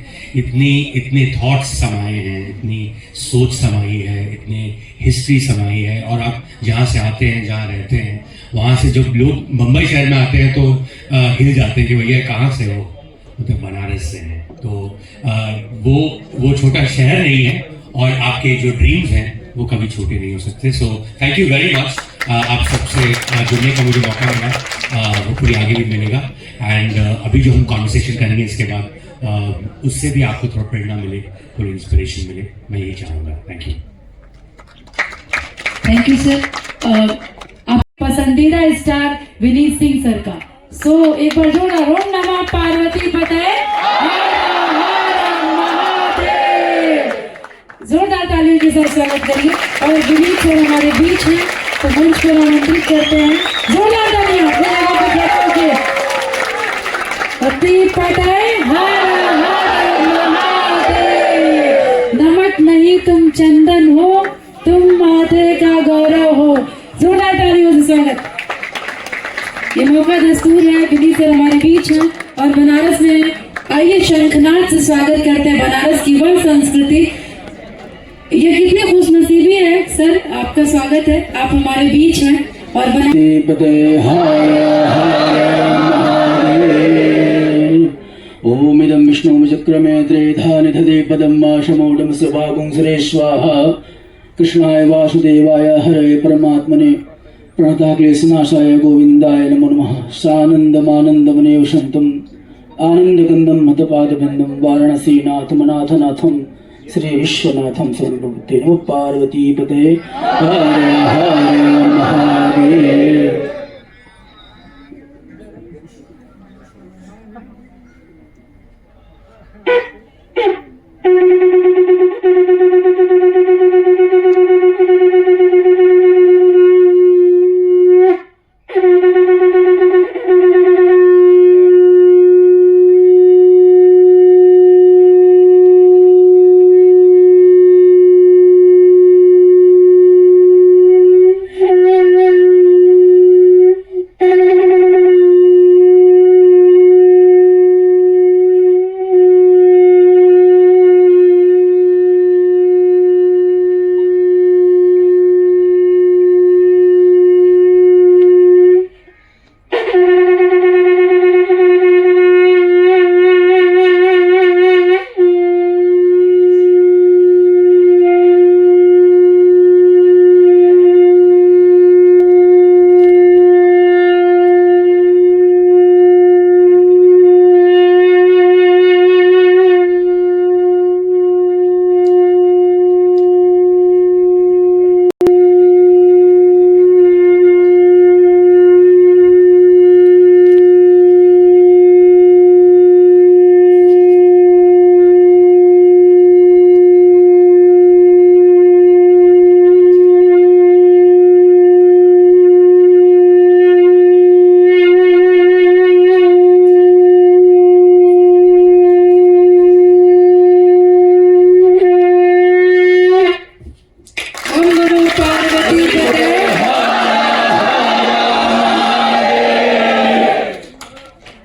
P: इतने थॉट्स समाये हैं, इतनी सोच समाई है, इतनी हिस्ट्री समाई है। और आप जहाँ से आते हैं, जहाँ रहते हैं, वहाँ से जब लोग मुंबई शहर में आते हैं तो हिल जाते हैं कि भैया कहाँ से हो, तो बनारस से हैं। तो वो छोटा शहर नहीं है और आपके जो ड्रीम्स हैं वो कभी छोटे नहीं हो सकते। So thank you very much. आप सबसे जुड़ने का मुझे मौका मिला, वो पूरी आगे भी मिलेगा। एंड अभी जो हम कॉन्वर्सेशन करेंगे इसके बाद, उससे भी आपको थोड़ा प्रेरणा मिले, थोड़ी इंस्पिरेशन मिले, मैं यही चाहूँगा। Thank you
C: sir. आप पसंदीदा स्टार विनीत सिंह सर का, सो एक बार जोड़ा रोम नमः पार्वती पते, जोरदार तालियों के साथ स्वागत करिए। और विनीत सर हमारे बीच हैं तो मंच पर आमंत्रित करते हैं, जोरदार तालियां पति पटाए। नमक नहीं तुम चंदन हो, तुम माथे का गौरव हो। जोरदार तालियों से स्वागत। ये मौका दस्तूर है, विनीत सर हमारे बीच हैं और बनारस में आइए शंखनाद से स्वागत करते हैं बनारस की वह संस्कृति। ये कितनी खुशनसीबी है सर, आपका स्वागत है, आप हमारे बीच हैं। और
Q: ओमिदं विष्णु चक्रमे त्रेधा निधते पदं माशमोडं स्वभागुं सुरे स्वाहा। कृष्णाय वासुदेवाय हरे परमात्मने प्रणतः क्लेशनाशाय गोविंदाय नमो नमः। सानन्दमानन्दमनेव शन्तम् आनन्दकन्दं मतपादबन्धं वाराणसीनाथमनाथनाथं श्री विश्वनाथम सर्वभूते नमः। पार्वती पते हर हर महादेव।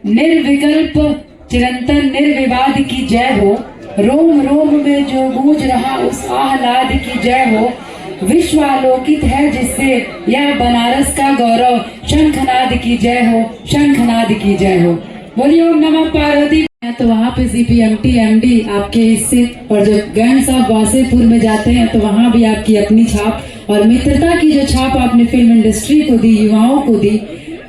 C: निर्विकल्प चिरंतन निर्विवाद की जय हो। रोम रोम में जो गूंज रहा उस आह्लाद की जय हो। विश्वालोकित है जिससे यह बनारस का गौरव। शंखनाद की जय हो, शंखनाद की जय हो। बोलिए ओम नमः पार्वती। तो वहाँ पे CPMT MD आपके हिस्से, और जब गैंग्स ऑफ वासेपुर में जाते हैं तो वहाँ भी आपकी अपनी छाप और मित्रता की जो छाप आपने फिल्म इंडस्ट्री को दी, युवाओं को दी,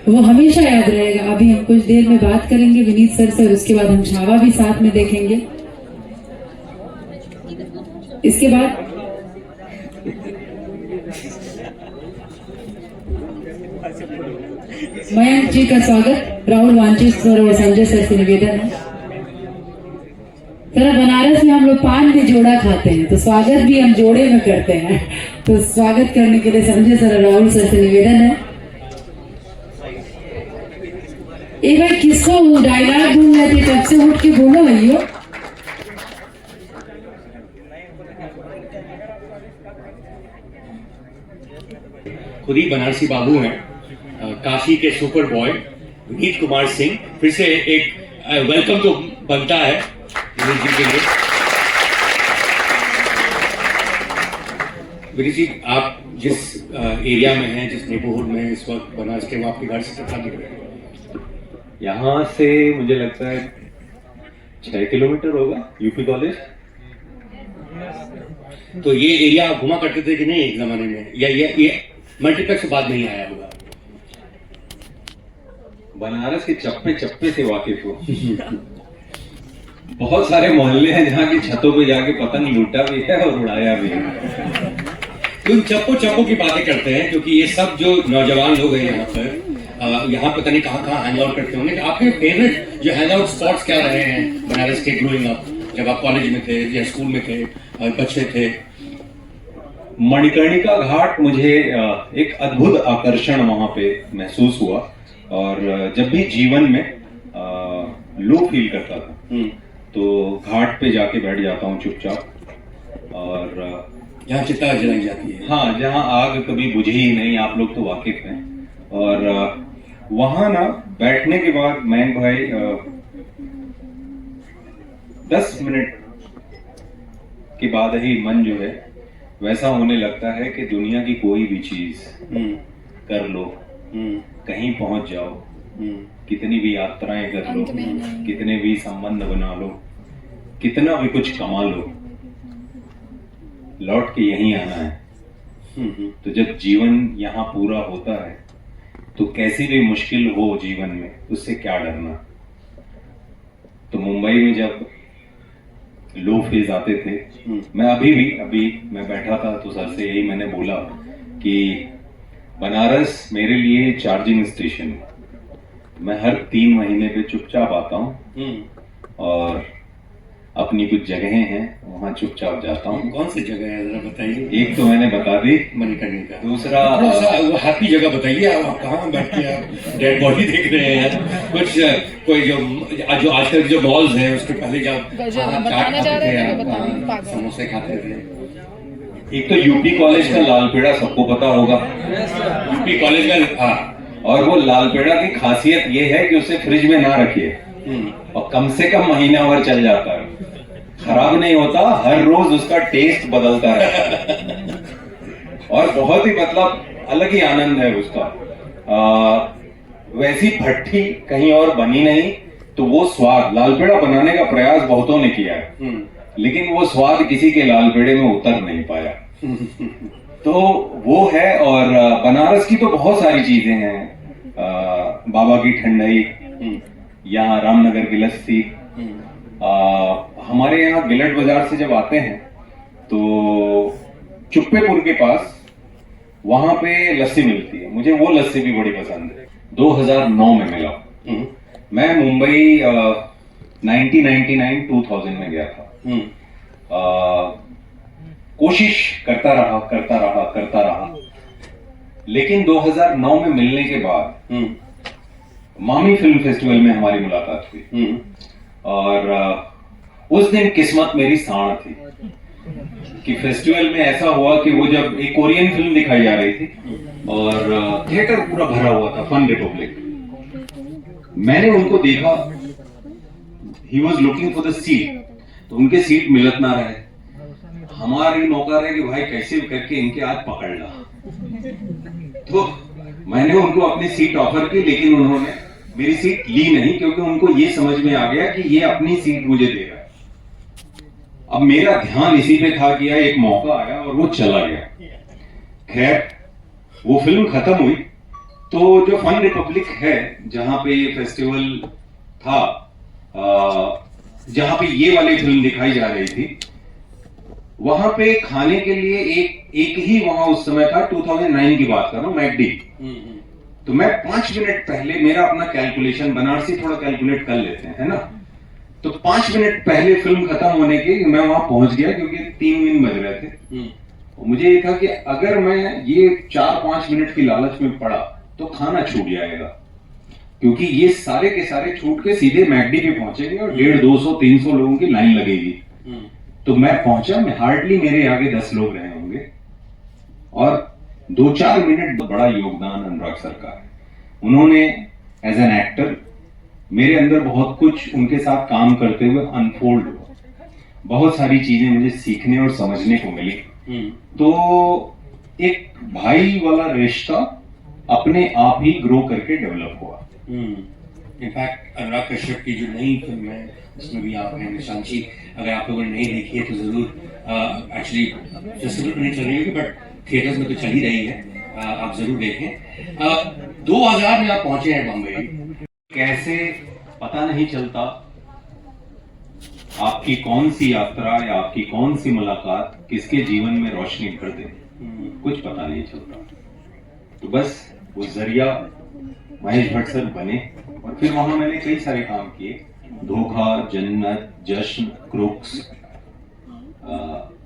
C: वो हमेशा याद रहेगा। अभी हम कुछ देर में बात करेंगे विनीत सर से, उसके बाद हम छावा भी साथ में देखेंगे। इसके बाद मयंक जी का स्वागत राहुल वांचित सर और संजय सर से निवेदन है। सर बनारस में हम लोग पान भी जोड़ा खाते हैं, तो स्वागत भी हम जोड़े में करते हैं। तो स्वागत करने के लिए संजय सर और राहुल सर से निवेदन है। एक बार किसको डायलॉग बोल रहे थे, कब से उठ के बोलो भैया।
P: खुद ही बनारसी बाबू हैं, काशी के सुपर बॉय विनीत कुमार सिंह फिर से एक वेलकम तो बनता है विनीत जी के लिए। विनीत जी, आप जिस एरिया में हैं, जिस नेबरहुड में इस वक्त बनारस के, वो आपके घर से कितना दूर है?
R: यहाँ से मुझे लगता है 6 किलोमीटर होगा, यूपी कॉलेज।
P: तो ये एरिया आप घुमा करते थे कि नहीं एक जमाने में, या ये मल्टीप्लेक्स से बाद नहीं आया होगा?
R: बनारस के चप्पे चप्पे से वाकिफ हो। बहुत सारे मोहल्ले हैं जहाँ की छतों पे जाके पतंग लूटा भी है और उड़ाया भी है।
P: तुम चप्पो की बातें करते हैं, क्योंकि ये सब जो नौजवान लोग हैं यहाँ पर, यहाँ पता नहीं कहाँ हैंग आउट करते होंगे। आपके फेवरेट जो हैंग आउट स्पॉट्स क्या रहे हैं बनारस के ग्रोइंग अप, जब आप कॉलेज में थे या स्कूल में थे और बच्चे थे?
R: मणिकर्णिका घाट मुझे एक अद्भुत आकर्षण वहां पे महसूस हुआ, और जब भी जीवन में लो फील करता था तो घाट पे जाके बैठ जाता हूँ चुपचाप, और
P: जहाँ चिता जलाई जाती है।
R: हाँ, जहाँ आग कभी बुझी ही नहीं, आप लोग तो वाकिफ हैं। और वहां ना बैठने के बाद मैं भाई 10 मिनट के बाद ही मन जो है वैसा होने लगता है कि दुनिया की कोई भी चीज कर लो, कहीं पहुंच जाओ, कितनी भी यात्राएं कर लो, कितने भी संबंध बना लो, कितना भी कुछ कमा लो, लौट के यहीं आना है। तो जब जीवन यहाँ पूरा होता है तो कैसी भी मुश्किल हो जीवन में, उससे क्या डरना। तो मुंबई में जब लो फेज आते थे, मैं अभी मैं बैठा था तो सर से यही मैंने बोला कि बनारस मेरे लिए चार्जिंग स्टेशन है। मैं हर 3 महीने पे चुपचाप आता हूँ और अपनी कुछ जगहें हैं वहाँ चुपचाप जाता हूँ।
P: कौन सी जगह है जरा बताइए?
R: एक तो मैंने बता दी,
P: मणिकर्णिका।
R: दूसरा
P: वो हैप्पी जगह बताइए। आप कहाँ बैठ के आप डेड बॉडी देख रहे हैं? कुछ कोई जो आजकल के जो मॉल्स हैं उसके पहले जब चाट खाते थे, समोसे खाते थे।
R: एक तो यूपी कॉलेज का लाल पेड़ा सबको पता होगा।
P: यूपी कॉलेज का, हाँ।
R: और वो लाल पेड़ा की खासियत ये है कि उसे फ्रिज में ना रखिए और कम से कम महीना भर चल जाता है, खराब नहीं होता, हर रोज उसका टेस्ट बदलता है और बहुत ही मतलब अलग ही आनंद है उसका। वैसी भट्टी कहीं और बनी नहीं, तो वो स्वाद, लाल पेड़ा बनाने का प्रयास बहुतों ने किया है लेकिन वो स्वाद किसी के लाल पेड़े में उतर नहीं पाया। तो वो है। और बनारस की तो बहुत सारी चीजें हैं, बाबा की ठंडाई, यहाँ रामनगर की लस्सी। हमारे यहाँ गिलट बाजार से जब आते हैं तो चुप्पेपुर के पास वहां पे लस्सी मिलती है, मुझे वो लस्सी भी बड़ी पसंद है। 2009 में मिला। मैं मुंबई 1999-2000 में गया था। कोशिश करता रहा लेकिन 2009 में मिलने के बाद मामी फिल्म फेस्टिवल में हमारी मुलाकात हुई और उस दिन किस्मत मेरी साण थी कि फेस्टिवल में ऐसा हुआ कि वो जब एक कोरियन फिल्म दिखाई जा रही थी और थिएटर पूरा भरा हुआ था, फन रिपब्लिक। मैंने उनको देखा, he was looking for the seat, तो उनके सीट मिलत ना रहे। हमारी नौकर है कि भाई कैसे करके इनके हाथ पकड़ ला। तो मैंने उनको अपनी सीट ऑफर की, लेकिन उन्होंने मेरी सीट ली नहीं क्योंकि उनको ये समझ में आ गया कि ये अपनी सीट मुझे दे रहा है। अब मेरा ध्यान इसी पे था कि यार एक मौका आया और वो चला गया। खैर वो फिल्म खत्म हुई तो जो फन रिपब्लिक है जहां पे ये फेस्टिवल था, जहां पे ये वाली फिल्म दिखाई जा रही थी, वहां पे खाने के लिए एक ही वहां उस समय था, 2009 की बात कर रहा हूं, मैकडी। तो मैं 5 मिनट पहले, मेरा अपना कैलकुलेशन, बनारसी थोड़ा कैलकुलेट कर लेते हैं, है ना, तो 5 मिनट पहले फिल्म खत्म होने के मैं वहां पहुंच गया क्योंकि 3 दिन बज रहे थे। मुझे ये था कि अगर मैं ये 4-5 मिनट की लालच में पड़ा तो खाना छूट जाएगा, क्योंकि ये सारे के सारे छूट के सीधे मैकडी पे पहुंचेंगे और 150, 200-300 लोगों की लाइन लगेगी। तो मैं पहुंचा, मैं हार्डली मेरे आगे 10 लोग रहे होंगे और 2-4 मिनट बड़ा योगदान अनुराग सर का है। उन्होंने एज एन एक्टर मेरे अंदर बहुत कुछ उनके साथ काम करते हुए अनफोल्ड हुआ, बहुत सारी चीजें मुझे सीखने और समझने को मिली। तो एक भाई वाला रिश्ता अपने आप ही ग्रो करके डेवलप हुआ।
P: इनफैक्ट अनुराग कश्यप की जो नई फिल्म है उसमें भी आप हैं निशांत जी, अगर आप लोगों ने नहीं देखी है तो जरूर, एक्चुअली फेस्टिवल पर नहीं चल रही होगी बट थिएटर्स में तो चल ही रही है, आप जरूर देखें। 2000 में आप पहुंचे हैं बम्बई,
R: कैसे पता नहीं चलता आपकी कौन सी यात्रा या आपकी कौन सी मुलाकात किसके जीवन में रोशनी भर दे, कुछ पता नहीं चलता। तो बस वो जरिया महेश भट्ट सर बने और फिर वहां मैंने कई सारे काम किए, धोखा, जन्नत, जश्न, क्रूक्स।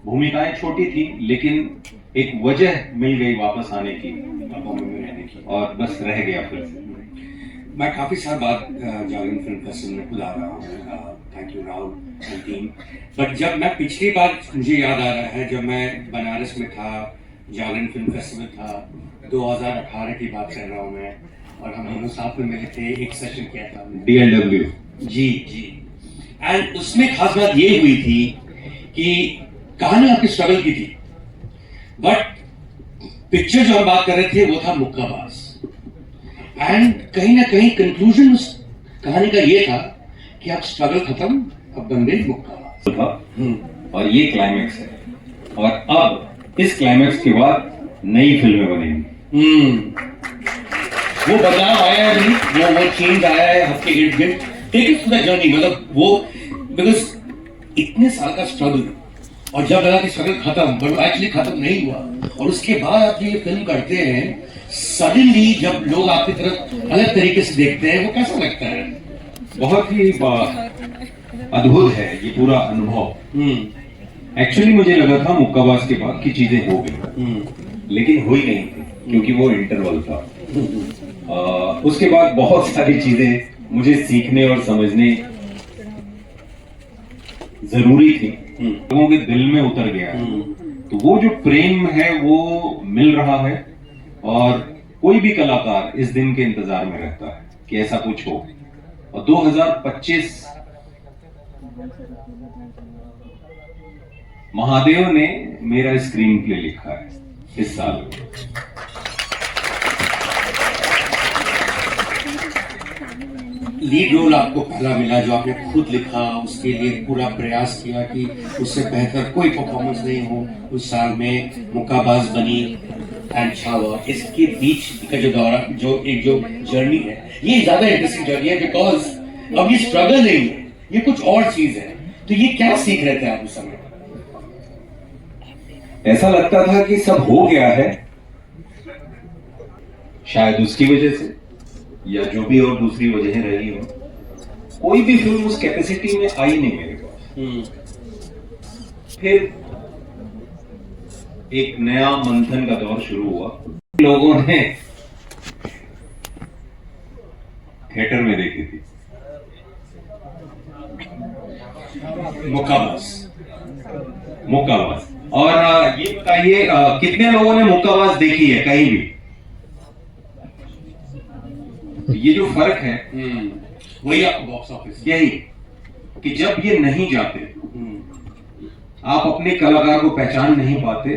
R: भूमिकाएं छोटी थी लेकिन एक वजह मिल गई वापस आने की, बॉम्बे में रहने की, और बस रह गया फिर से।
P: मैं काफी साल बाद जागरण फिल्म फेस्टिवल में खुद आ रहा हूँ, thank you Rahul and team. But जब मैं पिछली बार, मुझे याद आ रहा है जब मैं बनारस में था, जागरण फिल्म फेस्टिवल था, 2018 की बात कर रहा हूँ मैं, और हम दोनों साथ में मिले थे, एक सेशन किया था
R: DLW।
P: Ji ji. एंड उसमें खास बात ये हुई थी कि कहानी आपकी स्ट्रगल की थी, बट पिक्चर जो हम बात कर रहे थे वो था मुक्काबाज। एंड कहीं ना कहीं कंक्लूजन उस कहानी का ये था कि अब स्ट्रगल खत्म, अब बंदे मुक्काबाज
R: था। और ये क्लाइमेक्स है, और अब इस क्लाइमेक्स के बाद नई फिल्में बनेंगी।
P: वो बदलाव आया है नहीं, वो चेंज आया है आपके इर्द गिर्द। Take it to the journey, मतलब वो बिकॉज इतने साल का स्ट्रगल, और जब लगा कि स्ट्रगल खत्म, बट एक्चुअली खत्म नहीं हुआ, और उसके बाद आप ये फिल्म करते हैं, सडनली जब लोग आपकी तरफ अलग तरीके से देखते हैं, वो कैसा लगता है?
R: बहुत ही अद्भुत है ये पूरा अनुभव। एक्चुअली मुझे लगा था मुक्काबाज के बाद की चीजें हो गई, लेकिन हुई नहीं थी क्योंकि वो इंटरवल था। उसके बाद बहुत सारी चीजें मुझे सीखने और समझने जरूरी थी, लोगों के दिल में उतर गया है। तो वो जो प्रेम है वो मिल रहा है, और कोई भी कलाकार इस दिन के इंतजार में रहता है कि ऐसा कुछ हो। और 2025 महादेव ने मेरा स्क्रीन प्ले लिखा है इस साल।
P: लीड रोल आपको पहला मिला जो आपने खुद लिखा, उसके लिए पूरा प्रयास किया कि उससे बेहतर कोई परफॉर्मेंस नहीं हो उस साल में, मुक्काबाज बनी एंड छावा। इसके बीच का जो दौरान जो जर्नी है, ये ज्यादा इंटरेस्टिंग जर्नी है बिकॉज अब ये स्ट्रगल नहीं है, ये कुछ और चीज है। तो ये क्या सीख रहे थे आप उस समय?
R: ऐसा लगता था कि सब हो गया है, शायद उसकी वजह से या जो भी और दूसरी वजह रही हो, कोई भी फिल्म उस कैपेसिटी में आई नहीं मेरे पास। फिर एक नया मंथन का दौर शुरू हुआ, लोगों ने थिएटर में देखी थी मुक्काबाज। और ये बताइए कितने लोगों ने मुक्काबाज देखी है कहीं भी? ये जो फर्क है
P: वही आपको बॉक्स ऑफिस,
R: यही कि जब ये नहीं जाते, आप अपने कलाकार को पहचान नहीं पाते,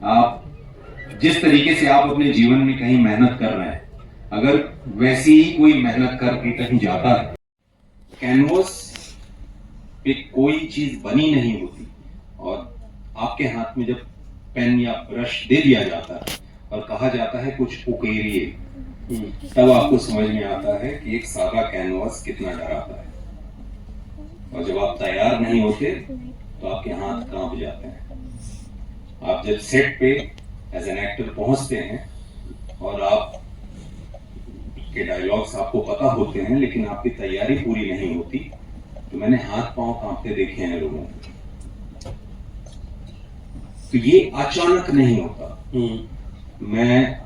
R: आप जिस तरीके से आप अपने जीवन में कहीं मेहनत कर रहे हैं, अगर वैसी ही कोई मेहनत करके कहीं जाता है, कैनवस पे कोई चीज बनी नहीं होती, और आपके हाथ में जब पेन या ब्रश दे दिया जाता है और कहा जाता है कुछ उकेरिए, तब आपको समझ में आता है कि एक सादा कैनवास कितना डराता है। और जब आप तैयार नहीं होते तो आपके हाथ कांप जाते हैं। आप जब सेट पे एज एन एक्टर पहुंचते हैं और आप के डायलॉग्स आपको पता होते हैं लेकिन आपकी तैयारी पूरी नहीं होती, तो मैंने हाथ पांव कांपते देखे हैं लोगों को। तो ये अचानक नहीं होता। मैं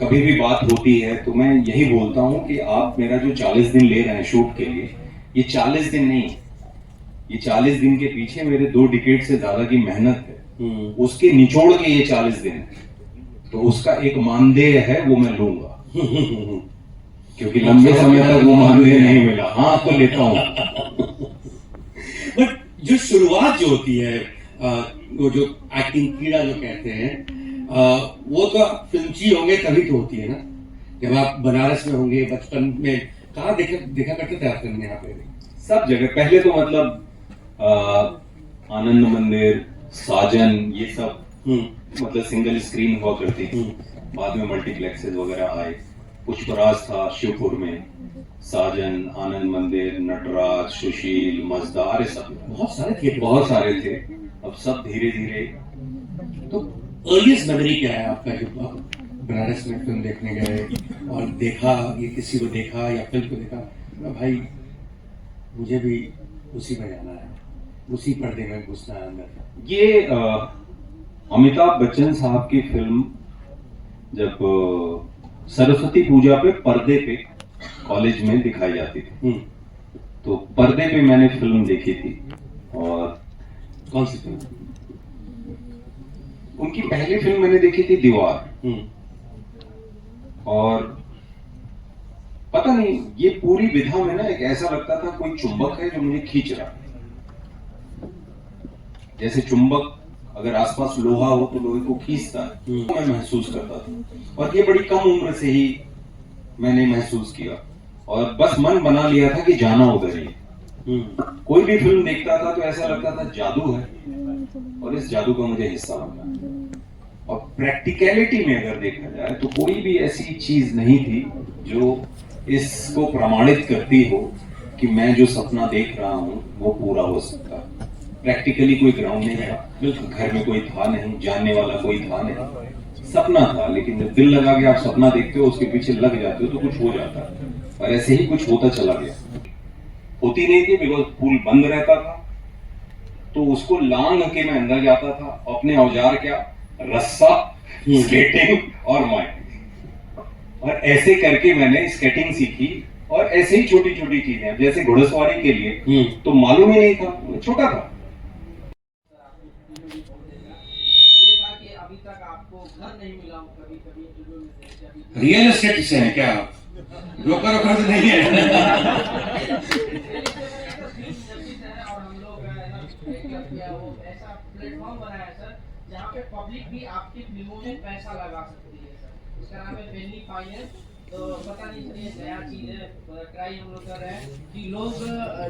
R: कभी भी बात होती है तो मैं यही बोलता हूं कि आप मेरा जो 40 दिन ले रहे हैं शूट के लिए, ये 40 दिन नहीं, ये 40 दिन के पीछे मेरे 2 डिकेड से ज्यादा की मेहनत है, उसके निचोड़ के ये 40 दिन है, तो उसका एक मानदेय है, वो मैं लूंगा। क्योंकि लंबे समय तक वो मानदेय नहीं मिला। हाँ तो लेता हूँ।
P: बट जो शुरुआत जो होती है वो जो एक्टिंग कीड़ा जो कहते हैं वो तो फिल्मची होंगे तभी तो होती है ना। जब आप बनारस में होंगे बचपन में कहाँ देखा करते थे आप फिल्म यहाँ पे?
R: सब जगह। पहले तो मतलब आनंद मंदिर, साजन, ये सब मतलब सिंगल स्क्रीन हुआ करती थी। बाद में मल्टीप्लेक्सेस वगैरह आए। पुष्पराज था शिवपुर में, साजन, आनंद मंदिर, नटराज, सुशील, मजदार, सब बहुत सारे थे। अब सब धीरे धीरे।
P: तो अर्लीस्ट मेमोरी क्या है आपका जब आप बनारस में फिल्म देखने गए और देखा, ये किसी को देखा या फिल्म को देखा, भाई मुझे भी उसी में जाना है, उसी पर्दे में घुसना है अंदर?
R: ये अमिताभ बच्चन साहब की फिल्म जब सरस्वती पूजा पे पर्दे पे कॉलेज में दिखाई जाती थी, तो पर्दे पे मैंने फिल्म देखी थी। और
P: कौन सी फिल्म?
R: उनकी पहली फिल्म मैंने देखी थी दीवार। और पता नहीं, ये पूरी विधा में ना एक ऐसा लगता था कोई चुंबक है जो मुझे खींच रहा है। जैसे चुंबक अगर आसपास लोहा हो तो लोहे को खींचता है, तो मैं महसूस करता था। और ये बड़ी कम उम्र से ही मैंने महसूस किया और बस मन बना लिया था कि जाना उधर ही। कोई भी फिल्म देखता था तो ऐसा लगता था जादू है और इस जादू का मुझे हिस्सा बनना है। और प्रैक्टिकलिटी में अगर देखा जाए तो कोई भी ऐसी चीज नहीं थी जो इसको प्रमाणित करती हो कि मैं जो सपना देख रहा हूं वो पूरा हो सकता है। प्रैक्टिकली कोई ग्राउंड नहीं था, घर में कोई था नहीं, जानने वाला कोई था नहीं, सपना था। लेकिन जब दिल लगा के आप सपना देखते हो, उसके पीछे लग जाते हो तो कुछ हो जाता है। और ऐसे ही कुछ होता चला गया। होती नहीं थी बिकॉज पुल बंद रहता था, तो उसको लांग के मैं अंदर जाता था। अपने औजार क्या, रस्सा, स्केटिंग और माइक। और ऐसे करके मैंने स्केटिंग सीखी। और ऐसे ही छोटी छोटी चीजें, जैसे घुड़सवारी के लिए तो मालूम ही नहीं था, छोटा था।
P: रियल एस्टेट से है क्या? ब्रोकर वोकर तो नहीं है?
O: ऐसा प्लेटफॉर्म बनाया सर जहाँ पे पब्लिक भी आपकी फिल्मों में पैसा लगा सकती है सर। उसका नाम है फेनली फाइनेंस। तो पता नहीं सर ये नया चीज है, ट्राई हम लोग कर रहे हैं कि लोग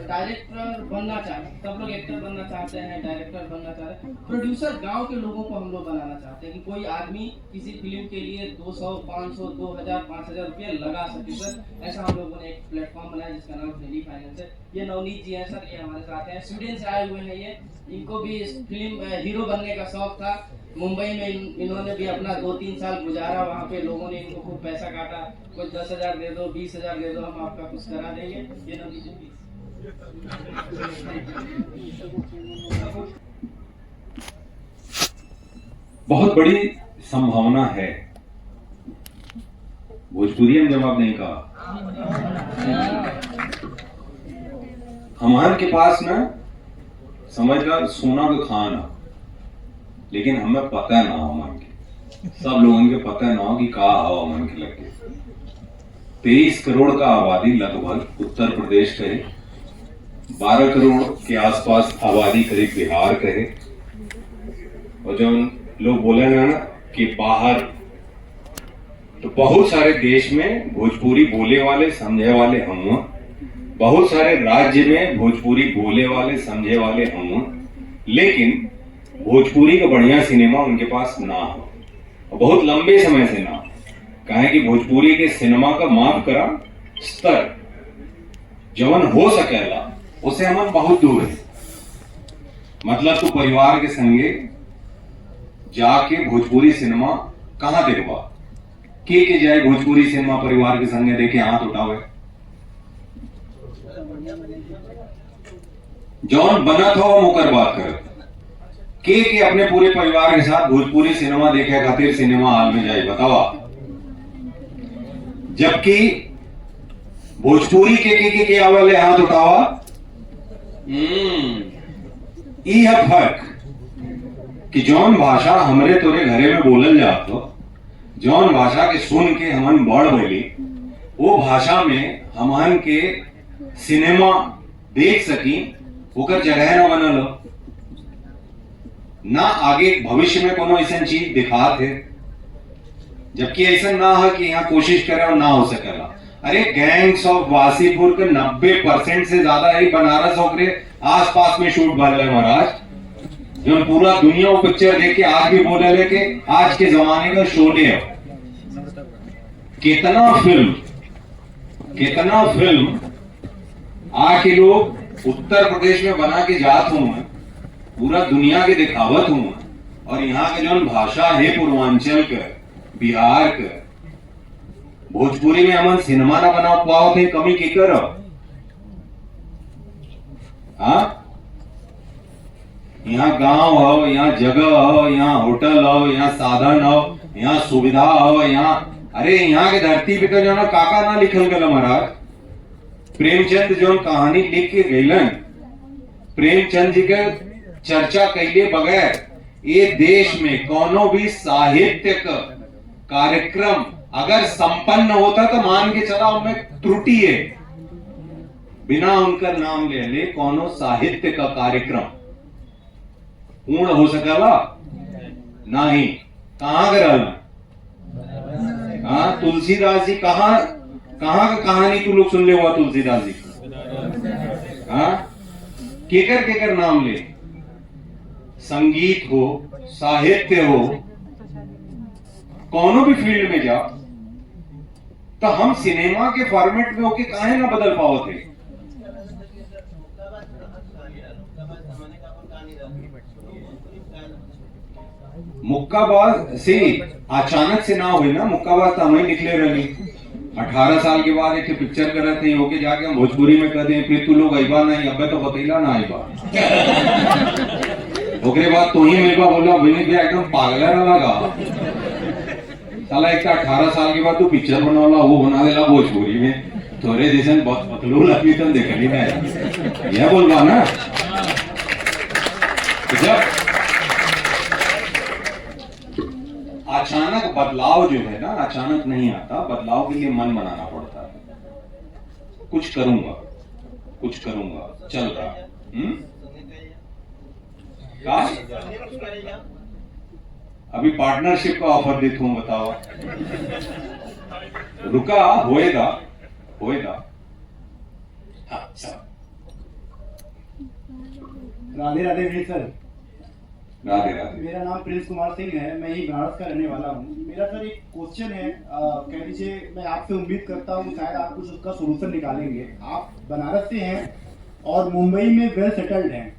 O: डायरेक्टर बनना चाहते हैं, सब लोग एक्टर बनना चाहते हैं, डायरेक्टर बनना चाहते हैं, प्रोड्यूसर गांव के लोगों को हम लोग बनाना चाहते हैं कि कोई आदमी किसी फिल्म के लिए 200, 500, 2000, 5000 रुपया लगा सके सर। ऐसा हम लोगों ने एक प्लेटफॉर्म बनाया जिसका नाम फेनली फाइनेंस है। ये नवनीत जी हैं सर, ये हमारे साथ हैं, स्वीडन से आए हुए हैं ये। इनको भी फिल्म हीरो बनने का शौक था। मुंबई में इन्होंने भी अपना 2-3 साल गुजारा, वहाँ पे लोगों ने इनको खूब पैसा काटा, कोई 10,000 दे दो, 20,000 दे दो, हम आपका कुछ करा देंगे। ये नवनीत जी
R: बहुत बड़ी संभावना है। भोजपुरी में जवाब नहीं कहा। हमारे के पास ना समझदार सोना का खाना, लेकिन हमें पता ना हो मन के, सब लोगों के पता ना हो कि कहा हवा मन के लगे। 23 करोड़ का आबादी लगभग उत्तर प्रदेश कहे, 12 करोड़ के आसपास आबादी करीब बिहार कहे। और जब लोग बोले ना कि बाहर, तो बहुत सारे देश में भोजपुरी बोले वाले समझे वाले हम, बहुत सारे राज्य में भोजपुरी बोले वाले समझे वाले हम, लेकिन भोजपुरी का बढ़िया सिनेमा उनके पास ना हो, और बहुत लंबे समय से ना हो। कहें कि भोजपुरी के सिनेमा का माफ करा स्तर जवन हो सकेला उसे हम बहुत दूर है। मतलब तो परिवार के संगे जाके भोजपुरी सिनेमा कहां देखवा, के जाए भोजपुरी सिनेमा परिवार के संगे देखे, हाथ उठावे। जौन बना था वो मुकर बात कर के अपने पूरे परिवार के साथ भोजपुरी सिनेमा देखे खातिर सिनेमा हॉल में जाए, बतावा। जबकि भोजपुरी के आवाले हाथ उठावा। यह फर्क कि जौन भाषा हमरे तोरे घरे में बोलल जात हो, जौन भाषा के सुन के हमन बड़ बोली, वो भाषा में हमहन के सिनेमा देख सकी ओकर जगह न बनल हो, ना आगे भविष्य में कोनो ऐसा चीज दिखा थे, जबकि ऐसा ना है कि यहाँ कोशिश करे और ना हो सकेला। अरे गैंग्स ऑफ वासीपुर के 90% से ज्यादा ही बनारस होकरे आसपास में शूट भर रहे महाराज, जो पूरा दुनिया वो पिक्चर देख के आज भी बोले ले कि आज के जमाने का शोले है। कितना फिल्म आके लोग उत्तर प्रदेश में बना के जात हूं, पूरा दुनिया के दिखावत हूं, और यहाँ के जो भाषा है पूर्वांचल का, बिहार का, भोजपुरी में हमन सिनेमा ना बना पाओ थे, कमी की करो। हाँ, यहाँ गांव हो, यहाँ जगह हो, यहाँ होटल हो, यहाँ साधन हो, यहाँ सुविधा हो, यहाँ अरे यहाँ के धरती पे तो जो ना काका ना लिखल गया महाराज। प्रेमचंद जो कहानी लिख के गईलन, प्रेमचंद जी के चर्चा कैले बगैर ये देश में कोनो भी साहित्यिक कार्यक्रम अगर संपन्न होता तो मान के चला उनमें त्रुटि है, बिना उनका नाम ले ले कोनो साहित्य का कार्यक्रम पूर्ण हो सकेला नहीं। कहां कर हाँ, तुलसीदास जी कहां का कहानी तू लोग सुन ले हुआ तुलसीदास जी का? हाँ, केकर नाम ले, संगीत हो, साहित्य हो, कोनो भी फील्ड में जा, तो हम सिनेमा के फॉर्मेट में होके काहे ना बदल पाओ थे। मुक्काबाज से अचानक से ना हुई ना, मुक्काबाज तो हमें निकले रही 18 साल के बाद एक पिक्चर कर रहे थे, होके जाके हम भोजपुरी में कर दें, फिर तू लोग अइबा नहीं, अब तो बतैला ना अइबा। ओकरे बाद तो ही मेरे बोला विनीत भैया एकदम पागल ना लगा साला, एक 18 साल के बाद तू पिक्चर बनवाला, वो बना देला भोजपुरी में, थोड़े जैसे पतलू लगी तो देखली ना, यह बोलवा ना। जब अचानक बदलाव जो है ना, अचानक नहीं आता, बदलाव के लिए मन बनाना पड़ता है। कुछ करूंगा चल रहा का? अभी पार्टनरशिप का ऑफर देता हूं, बताओ। रुका, होएगा। हाँ,
S: राधे राधे विनीत सर।
R: राधे राधे।
S: मेरा नाम प्रिंस कुमार सिंह है, मैं ही बनारस का रहने वाला हूँ। मेरा सर एक क्वेश्चन है, कह लीजिए, मैं आपसे उम्मीद करता हूँ शायद आप कुछ उसका सोल्यूशन निकालेंगे। आप बनारस से हैं और मुंबई में वेल सेटल्ड हैं,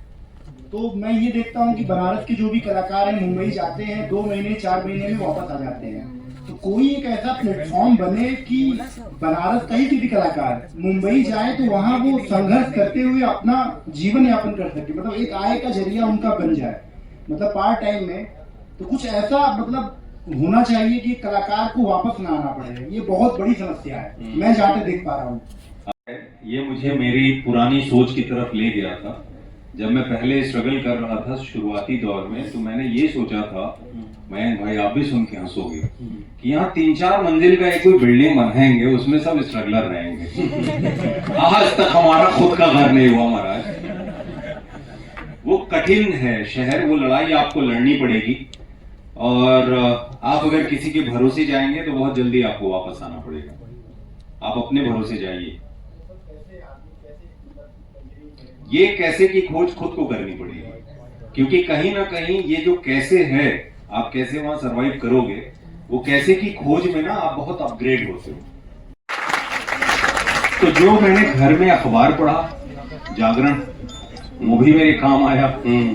S: तो मैं ये देखता हूँ कि बनारस के जो भी कलाकार हैं मुंबई जाते हैं, 2 महीने 4 महीने में वापस आ जाते हैं। तो कोई एक ऐसा प्लेटफॉर्म बने कि बनारस कहीं के भी कलाकार मुंबई जाए तो वहाँ वो संघर्ष करते हुए अपना जीवन यापन कर सके, मतलब एक आय का जरिया उनका बन जाए, मतलब पार्ट टाइम में। तो कुछ ऐसा मतलब होना चाहिए कि कलाकार को वापस ना आना पड़े। ये बहुत बड़ी समस्या है, मैं जाते देख पा रहा हूँ।
R: ये मुझे मेरी पुरानी सोच की तरफ ले गया था। जब मैं पहले स्ट्रगल कर रहा था शुरुआती दौर में, तो मैंने ये सोचा था, मयंक भाई आप भी सुन के हंसोगे, कि यहाँ 3-4 मंजिल का एक कोई बिल्डिंग बनाएंगे, उसमें सब स्ट्रगलर रहेंगे। आज तक हमारा खुद का घर नहीं हुआ महाराज। वो कठिन है शहर, वो लड़ाई आपको लड़नी पड़ेगी, और आप अगर किसी के भरोसे जाएंगे तो बहुत जल्दी आपको वापस आना पड़ेगा। आप अपने भरोसे जाइए। ये कैसे की खोज खुद को करनी पड़ेगी, क्योंकि कहीं ना कहीं ये जो कैसे है, आप कैसे वहां सरवाइव करोगे, वो कैसे की खोज में ना आप बहुत अपग्रेड होते हो। तो जो मैंने घर में अखबार पढ़ा, जागरण, वो भी मेरे काम आया,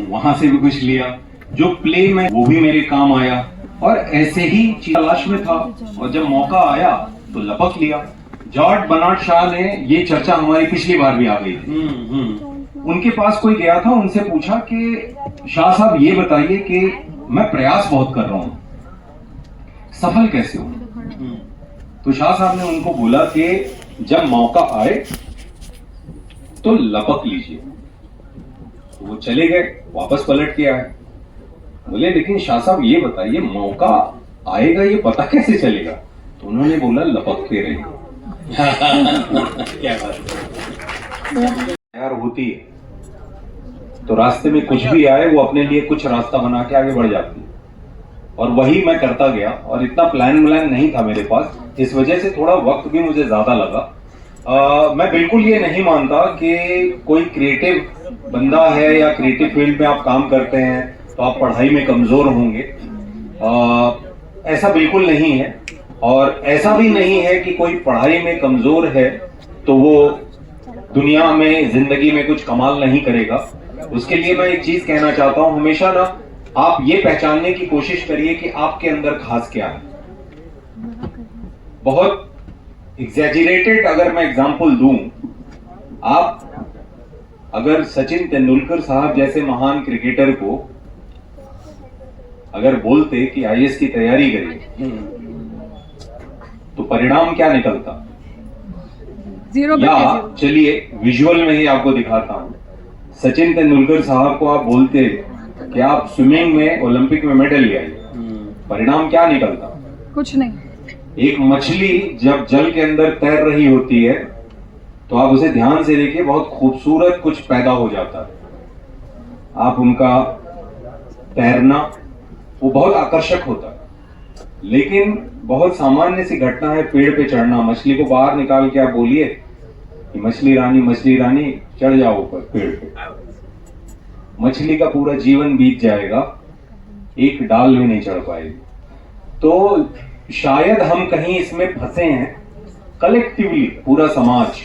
R: वहां से भी कुछ लिया। जो प्ले में, वो भी मेरे काम आया, और ऐसे ही तलाश में था, और जब मौका आया तो लपक लिया। जॉर्ज बर्नार्ड शॉ ने, ये चर्चा हमारी पिछली बार भी आ गई थी, उनके पास कोई गया था, उनसे पूछा कि शाह साहब ये बताइए कि मैं प्रयास बहुत कर रहा हूं, सफल कैसे हूं? तो शाह साहब ने उनको बोला कि जब मौका आए तो लपक लीजिए। तो वो चले गए, वापस पलट के आए, बोले लेकिन शाह साहब ये बताइए मौका आएगा ये पता कैसे चलेगा? तो उन्होंने बोला लपकते रहिए। क्या बात यार होती है तो रास्ते में कुछ भी आए वो अपने लिए कुछ रास्ता बना के आगे बढ़ जाती है, और वही मैं करता गया। और इतना प्लान नहीं था मेरे पास, इस वजह से थोड़ा वक्त भी मुझे ज्यादा लगा। मैं बिल्कुल ये नहीं मानता कि कोई क्रिएटिव बंदा है या क्रिएटिव फील्ड में आप काम करते हैं तो आप पढ़ाई में कमजोर होंगे, ऐसा बिल्कुल नहीं है। और ऐसा भी नहीं है कि कोई पढ़ाई में कमजोर है तो वो दुनिया में जिंदगी में कुछ कमाल नहीं करेगा। उसके लिए मैं एक चीज कहना चाहता हूं, हमेशा ना आप ये पहचानने की कोशिश करिए कि आपके अंदर खास क्या है। बहुत एग्जैजरेटेड अगर मैं एग्जांपल दूं, आप अगर सचिन तेंदुलकर साहब जैसे महान क्रिकेटर को अगर बोलते कि आईएएस की तैयारी करिए तो परिणाम क्या निकलता? या चलिए विजुअल में ही आपको दिखाता हूं, सचिन तेंदुलकर साहब को आप बोलते कि आप स्विमिंग में ओलंपिक में मेडल ले आइए, परिणाम क्या निकलता?
T: कुछ नहीं।
R: एक मछली जब जल के अंदर तैर रही होती है तो आप उसे ध्यान से देखिए, बहुत खूबसूरत कुछ पैदा हो जाता है। आप उनका तैरना वो बहुत आकर्षक होता है, लेकिन बहुत सामान्य सी घटना है पेड़ पे चढ़ना। मछली को बाहर निकाल के आप बोलिए कि मछली रानी चढ़ जाओ ऊपर पेड़ पे, मछली का पूरा जीवन बीत जाएगा, एक डाल भी नहीं चढ़ पाएगी। तो शायद हम कहीं इसमें फंसे हैं कलेक्टिवली, पूरा समाज,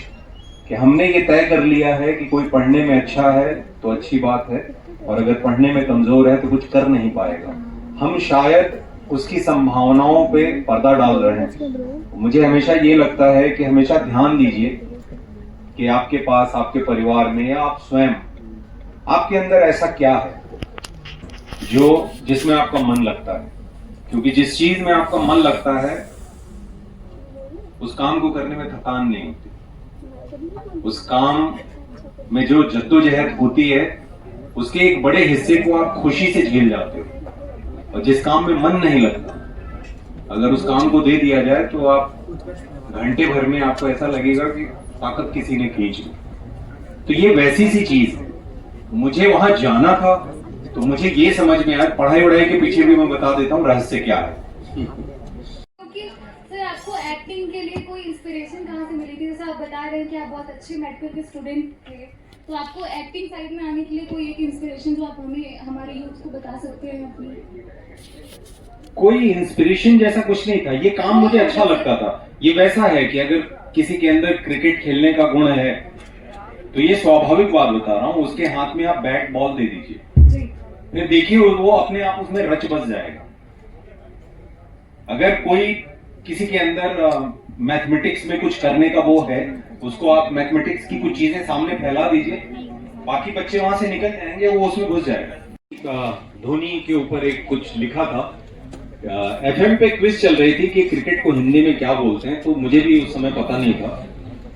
R: कि हमने ये तय कर लिया है कि कोई पढ़ने में अच्छा है तो अच्छी बात है, और अगर पढ़ने में कमजोर है तो कुछ कर नहीं पाएगा। हम शायद उसकी संभावनाओं पे पर्दा डाल रहे हैं। मुझे हमेशा ये लगता है कि हमेशा ध्यान दीजिए कि आपके पास, आपके परिवार में या आप स्वयं, आपके अंदर ऐसा क्या है जिसमें आपका मन लगता है। क्योंकि जिस चीज में आपका मन लगता है उस काम को करने में थकान नहीं होती, उस काम में जो जद्दोजहद होती है उसके एक बड़े हिस्से को आप खुशी से झेल जाते हो। और जिस काम में मन नहीं लगता, अगर उस काम को दे दिया जाए तो आप घंटे भर में आपको ऐसा लगेगा कि ताकत किसी ने खींच ली। तो ये वैसी सी चीज है। मुझे वहां जाना था तो मुझे ये समझ में आया, पढ़ाई वढ़ाई के पीछे भी मैं बता देता हूँ रहस्य क्या है।
K: सर आपको एक्टिंग के लिए कोई इंस्पिरेशन कहाँ से मिली थी? जैसे आप बता रहे हैं कि आप बहुत अच्छे मेडिकल के स्टूडेंट थे, तो आपको एक्टिंग साइड में आने के लिए कोई एक इंस्पिरेशन जो आप हमें, हमारे यूथ को बता सकते हैं अपनी?
R: कोई इंस्पिरेशन जैसा कुछ नहीं था, ये काम मुझे अच्छा लगता था। ये वैसा है कि अगर किसी के अंदर क्रिकेट खेलने का गुण है तो ये स्वाभाविक बात बता रहा हूँ, उसके हाथ में आप बैट बॉल दे दीजिए, फिर देखिए वो अपने आप उसमें रच बस जाएगा। अगर कोई किसी के अंदर मैथमेटिक्स में कुछ करने का वो है, उसको आप मैथमेटिक्स की कुछ चीजें सामने फैला दीजिए, बाकी बच्चे वहां से निकल जाएंगे, वो उसमें घुस जाएगा। धोनी के ऊपर एक कुछ लिखा था, एफएम पे क्विज चल रही थी कि क्रिकेट को हिंदी में क्या बोलते हैं, तो मुझे भी उस समय पता नहीं था।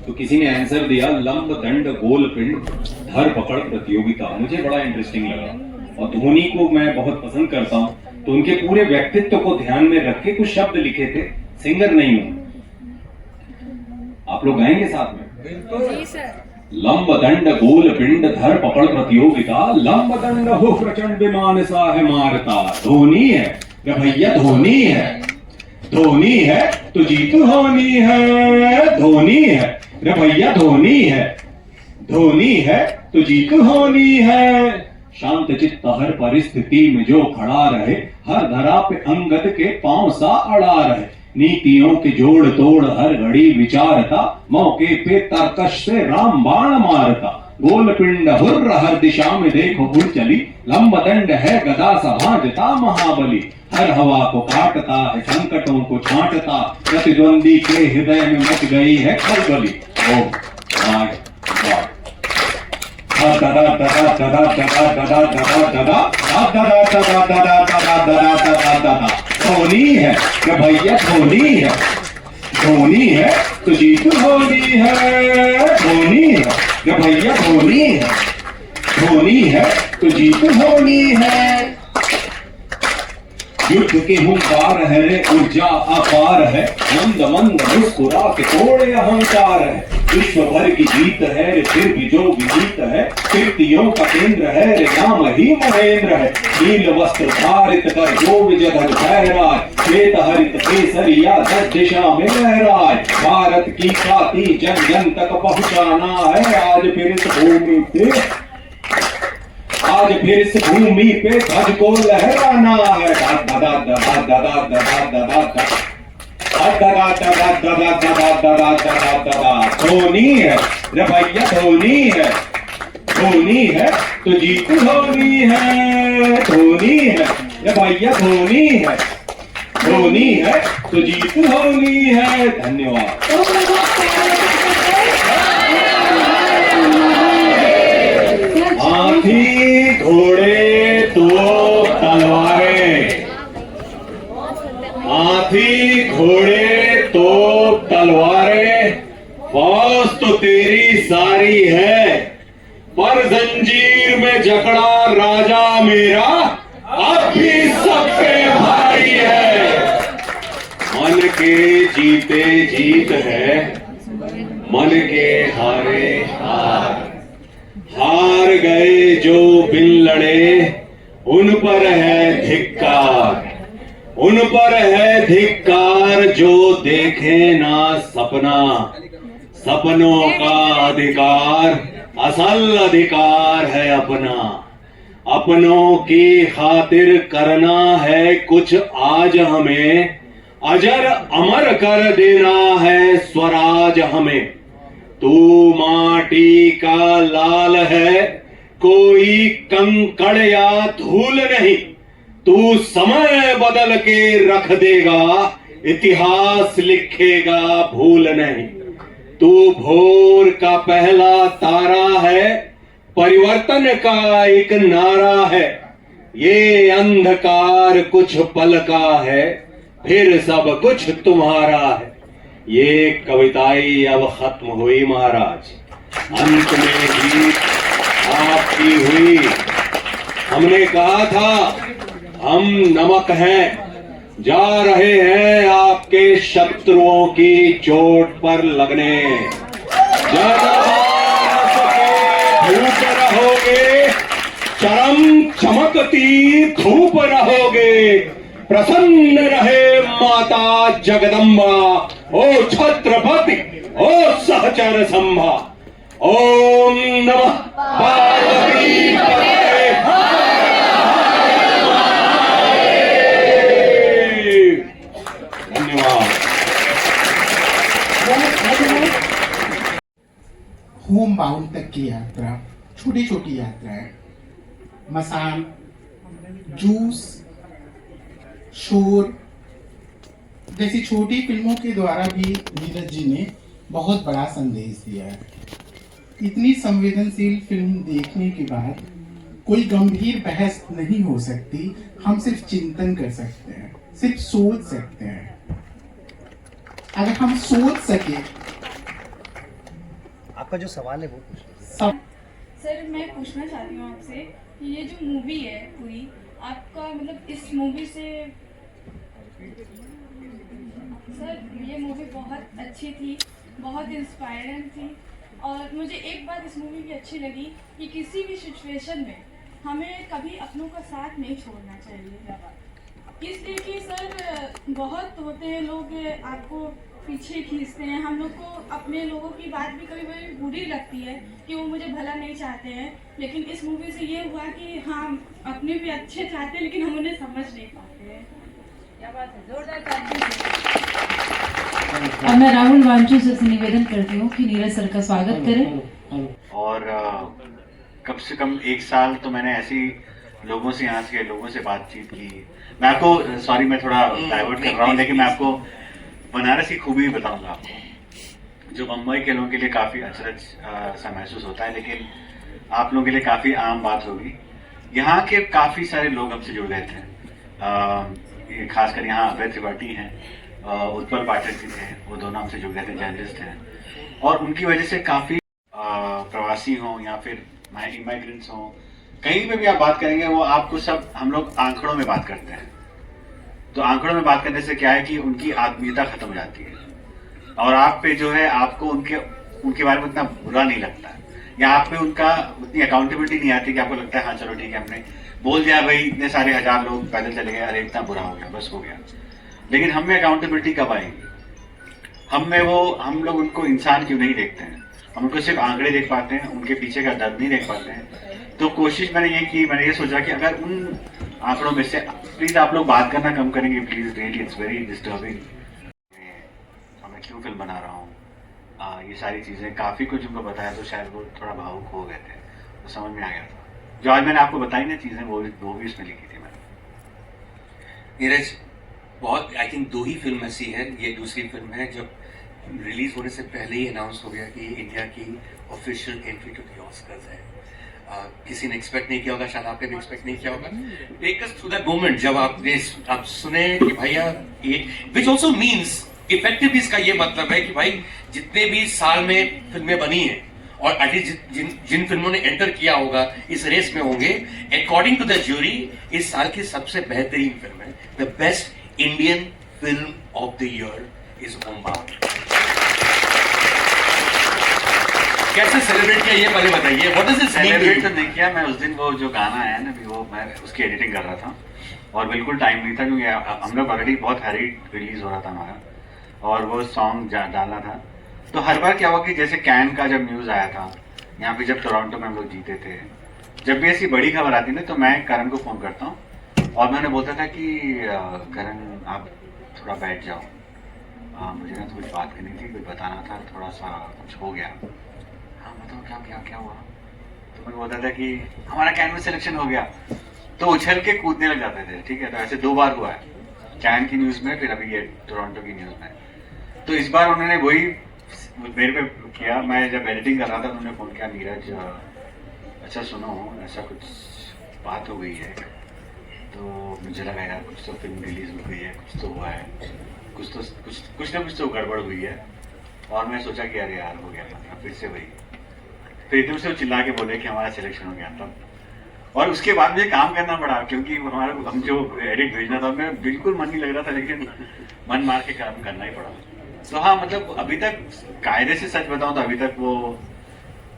R: तो किसी ने आंसर दिया लंब दंड गोल पिंड धर पकड़ प्रतियोगिता। मुझे बड़ा इंटरेस्टिंग लगा, और धोनी को मैं बहुत पसंद करता हूँ, तो उनके पूरे व्यक्तित्व को ध्यान में रख के कुछ शब्द लिखे थे। सिंगर नहीं हूं, आप लोग गाएंगे साथ में?
T: जी सर।
R: लंब दंड गोल पिंड धर पकड़ प्रतियोगिता, लंब दंड हो प्रचंड विमान सा है मारता। धोनी है रे भैया, धोनी है, धोनी है तो जीत होनी है, धोनी है रे भैया, धोनी है, धोनी है तो जीत होनी है। शांत चित्त हर परिस्थिति में जो खड़ा रहे, हर धरा पे अंगद के पांव सा अड़ा रहे। नीतियों के जोड़ तोड़ हर घड़ी विचारता, मौके पे तर्कश से राम बाण मारता। गोल पिंड हुर्र हर दिशा में देखो उड़ चली, लंब दंड है गदा समाजता महाबली। हर हवा को काटता है, संकटों को छांटता, प्रतिद्वंदी के हृदय में मच गई है खलबली। Oh my God. धोनी है कि भैया, धोनी है, धोनी है तो जीत होनी है, धोनी है कि भैया, धोनी है, धोनी है तो जीत होनी है। युद्ध के हुंकार है रे ऊर्जा अपार है, मंद मंद मुस्कुरा के तोड़े अहंकार है। विश्व भर की जीत है रे फिर भी जो विजीत है, कीर्तियों का केंद्र है रे नाम ही महेंद्र है। नील वस्त्र धारित कर जो विजय ध्वज फहराए, श्वेत हरित केसरिया 10 दिशा में लहराए। भारत की ख्याति जन जन तक पहुंचाना है, आज फिर इस भूमि पे ध्वज को लहराना है। धोनी है रे भैया, धोनी है, धोनी है तो जीत धोनी है, धोनी है रे भैया, धोनी है, धोनी है तो जीत धोनी है। धन्यवाद। हाथी घोड़े तो तलवारें, हाथी घोड़े तो तलवारें, फौज तो तेरी सारी है, पर जंजीर में जकड़ा राजा मेरा अब भी सब पे भारी है। मन के जीते जीत है, मन के हारे हार, हार गए जो बिन लड़े उन पर है धिक्कार, उन पर है धिक्कार जो देखे ना सपना। सपनों का अधिकार असल अधिकार है अपना, अपनों की खातिर करना है कुछ आज हमें, अजर अमर कर देना है स्वराज हमें। तू माटी का लाल है, कोई कंकड़ या धूल नहीं, तू समय बदल के रख देगा, इतिहास लिखेगा भूल नहीं। तू भोर का पहला तारा है, परिवर्तन का एक नारा है, ये अंधकार कुछ पल का है, फिर सब कुछ तुम्हारा है। ये कविताई अब खत्म हुई महाराज, अंत में जीत आपकी हुई। हमने कहा था हम नमक हैं, जा रहे हैं आपके शत्रुओं की चोट पर लगने। धूप रहोगे, चरम चमकती धूप रहोगे, प्रसन्न रहे माता जगदम्बा, ओ छत्रपति ओ सहचर संभा। ओम नमः पार्वती पतये। धन्यवाद।
T: होम बाउंड तक की यात्रा, छोटी छोटी यात्राएं, मसान, जूस, शोर जैसी छोटी फिल्मों के द्वारा भी नीरज जी ने बहुत बड़ा संदेश दिया है। इतनी संवेदनशील फिल्म देखने के बाद कोई गंभीर बहस नहीं हो सकती, हम सिर्फ चिंतन कर सकते हैं, सिर्फ सोच सकते हैं। अगर हम सोच सके।
U: आपका जो सवाल है वो
V: सर, मैं पूछना चाहती हूँ आपसे, ये जो मूवी है पूरी, आपका मतलब इस मूवी से सर, ये मूवी बहुत अच्छी थी, बहुत इंस्पायरिंग थी, और मुझे एक बात इस मूवी की अच्छी लगी कि किसी भी सिचुएशन में हमें कभी अपनों का साथ नहीं छोड़ना चाहिए। इसलिए कि सर बहुत होते हैं लोग आपको पीछे खींचते हैं, हम लोग को अपने लोगों की बात भी कभी कभी बुरी लगती है कि वो मुझे भला नहीं चाहते हैं, लेकिन इस मूवी से ये हुआ कि हाँ, अपने भी अच्छे चाहते हैं लेकिन हम उन्हें समझ नहीं पाते हैं। क्या बात है, जोरदार।
C: अब मैं राहुल वांचू से निवेदन करती हूँ कि नीरज सर का स्वागत करें।
W: और कम से कम 1 साल तो मैंने ऐसे ही लोगों से, यहाँ के लोगों से बातचीत की। मैं आपको, सॉरी मैं थोड़ा डाइवर्ट कर रहा हूँ, लेकिन मैं आपको बनारस की खूबी बताऊंगा आपको, जो मुंबई के लोगों के लिए काफ़ी अचरज सा महसूस होता है, लेकिन आप लोगों के लिए काफ़ी आम बात होगी। यहाँ के काफ़ी सारे लोग हमसे जुड़ गए थे, खासकर यहाँ अभय त्रिपाठी हैं, उत्पल पाठक जी थे, वो दोनों हमसे जुड़ गए थे, जर्नलिस्ट हैं, और उनकी वजह से काफ़ी प्रवासी हों या फिर इमाइग्रेंट्स हों, कहीं पे भी आप बात करेंगे वो आपको सब, हम लोग आंकड़ों में बात करते हैं, तो आंकड़ों में बात करने से क्या है कि उनकी आत्मीयता खत्म हो जाती है, और आप पे जो है आपको उनके बारे में उतना बुरा नहीं लगता, या आप पे उनका उतनी अकाउंटेबिलिटी नहीं आती कि आपको लगता है हाँ चलो ठीक है हमने बोल दिया भाई, इतने सारे 1000 लोग पैदल चले गए, अरे इतना बुरा हो गया, बस हो गया। लेकिन हम में अकाउंटेबिलिटी कब आएगी? हम लोग उनको इंसान क्यों नहीं देखते हैं, हम उनको सिर्फ आंकड़े देख पाते हैं, उनके पीछे का दर्द नहीं देख पाते हैं। तो कोशिश मैंने ये की, मैंने ये सोचा कि अगर उन आंकड़ों में से प्लीज आप लोग बात करना कम करेंगे please, really it's very disturbing, मैं क्यों फिल्म बना रहा हूँ, ये सारी चीजें काफी कुछ उनको बताया तो शायद वो थोड़ा भावुक हो गए थे, तो समझ में आ गया था। जो आज मैंने आपको बताई ना चीजें वो भी इसमें लिखी थी मैंने।
F: नीरज, बहुत आई थिंक 2 ही फिल्म ऐसी है, ये दूसरी फिल्म है जब रिलीज होने से पहले ही अनाउंस हो गया कि इंडिया की official entry to the Oscars है। किसी ने एक्सपेक्ट नहीं किया होगा, शायद आपने भी एक्सपेक्ट नहीं किया होगा। Take us through that moment जब आप सुने कि भैया ये, विच ऑल्सो मीन्स इफेक्टिव, इसका ये मतलब है कि भाई जितने भी साल में फिल्में बनी हैं और एटलीस्ट जिन फिल्मों ने एंटर किया होगा इस रेस में होंगे, अकॉर्डिंग टू द ज्यूरी इस साल की सबसे बेहतरीन फिल्म है। The best Indian film of the year is Homebound. कैसे सेलिब्रेट किया ये पहले बताइए, व्हाट इज दिस?
W: सेलिब्रेट तो नहीं किया मैं, उस दिन वो जो गाना है ना, वो मैं उसकी एडिटिंग कर रहा था और बिल्कुल टाइम नहीं था क्योंकि हम लोग ऑलरेडी बहुत हैरी रिलीज हो रहा था हमारा, और वो सॉन्ग डालना था। तो हर बार क्या हुआ कि जैसे कैन का जब न्यूज आया था, यहाँ पे जब टोरंटो में हम लोग जीते थे, जब भी ऐसी बड़ी खबर आती ना तो मैं करण को फोन करता हूँ और मैंने बोलता था कि करण आप थोड़ा बैठ जाओ, मुझे ना तो कुछ बात करनी थी, कुछ बताना था, थोड़ा सा कुछ हो गया। हाँ बताओ क्या क्या क्या हुआ? तो मैं बोलता था कि हमारा कैन में सिलेक्शन हो गया, तो उछल के कूदने लग जाते थे। ठीक है, तो ऐसे 2 बार हुआ है, कैन की न्यूज में, फिर अभी ये टोरंटो की न्यूज में। तो इस बार उन्होंने वही मेरे पे किया। मैं जब एडिटिंग कर रहा था तो उन्होंने फोन किया, नीरज अच्छा सुनो ऐसा कुछ बात हो गई है, तो मुझे लगा यार कुछ तो फिल्म रिलीज हो गई है, कुछ तो हुआ है, कुछ ना कुछ तो गड़बड़ हुई है। और मैं सोचा कि अरे यार हो गया, फिर से वही, फिर एकदम से वो चिल्ला के बोले कि हमारा सिलेक्शन हो गया तब। और उसके बाद मुझे काम करना पड़ा क्योंकि हम जो एडिट भेजना था मैं बिल्कुल मन नहीं लग रहा था, लेकिन मन मार के काम करना ही पड़ा। तो हाँ, मतलब अभी तक कायदे से सच बताऊं तो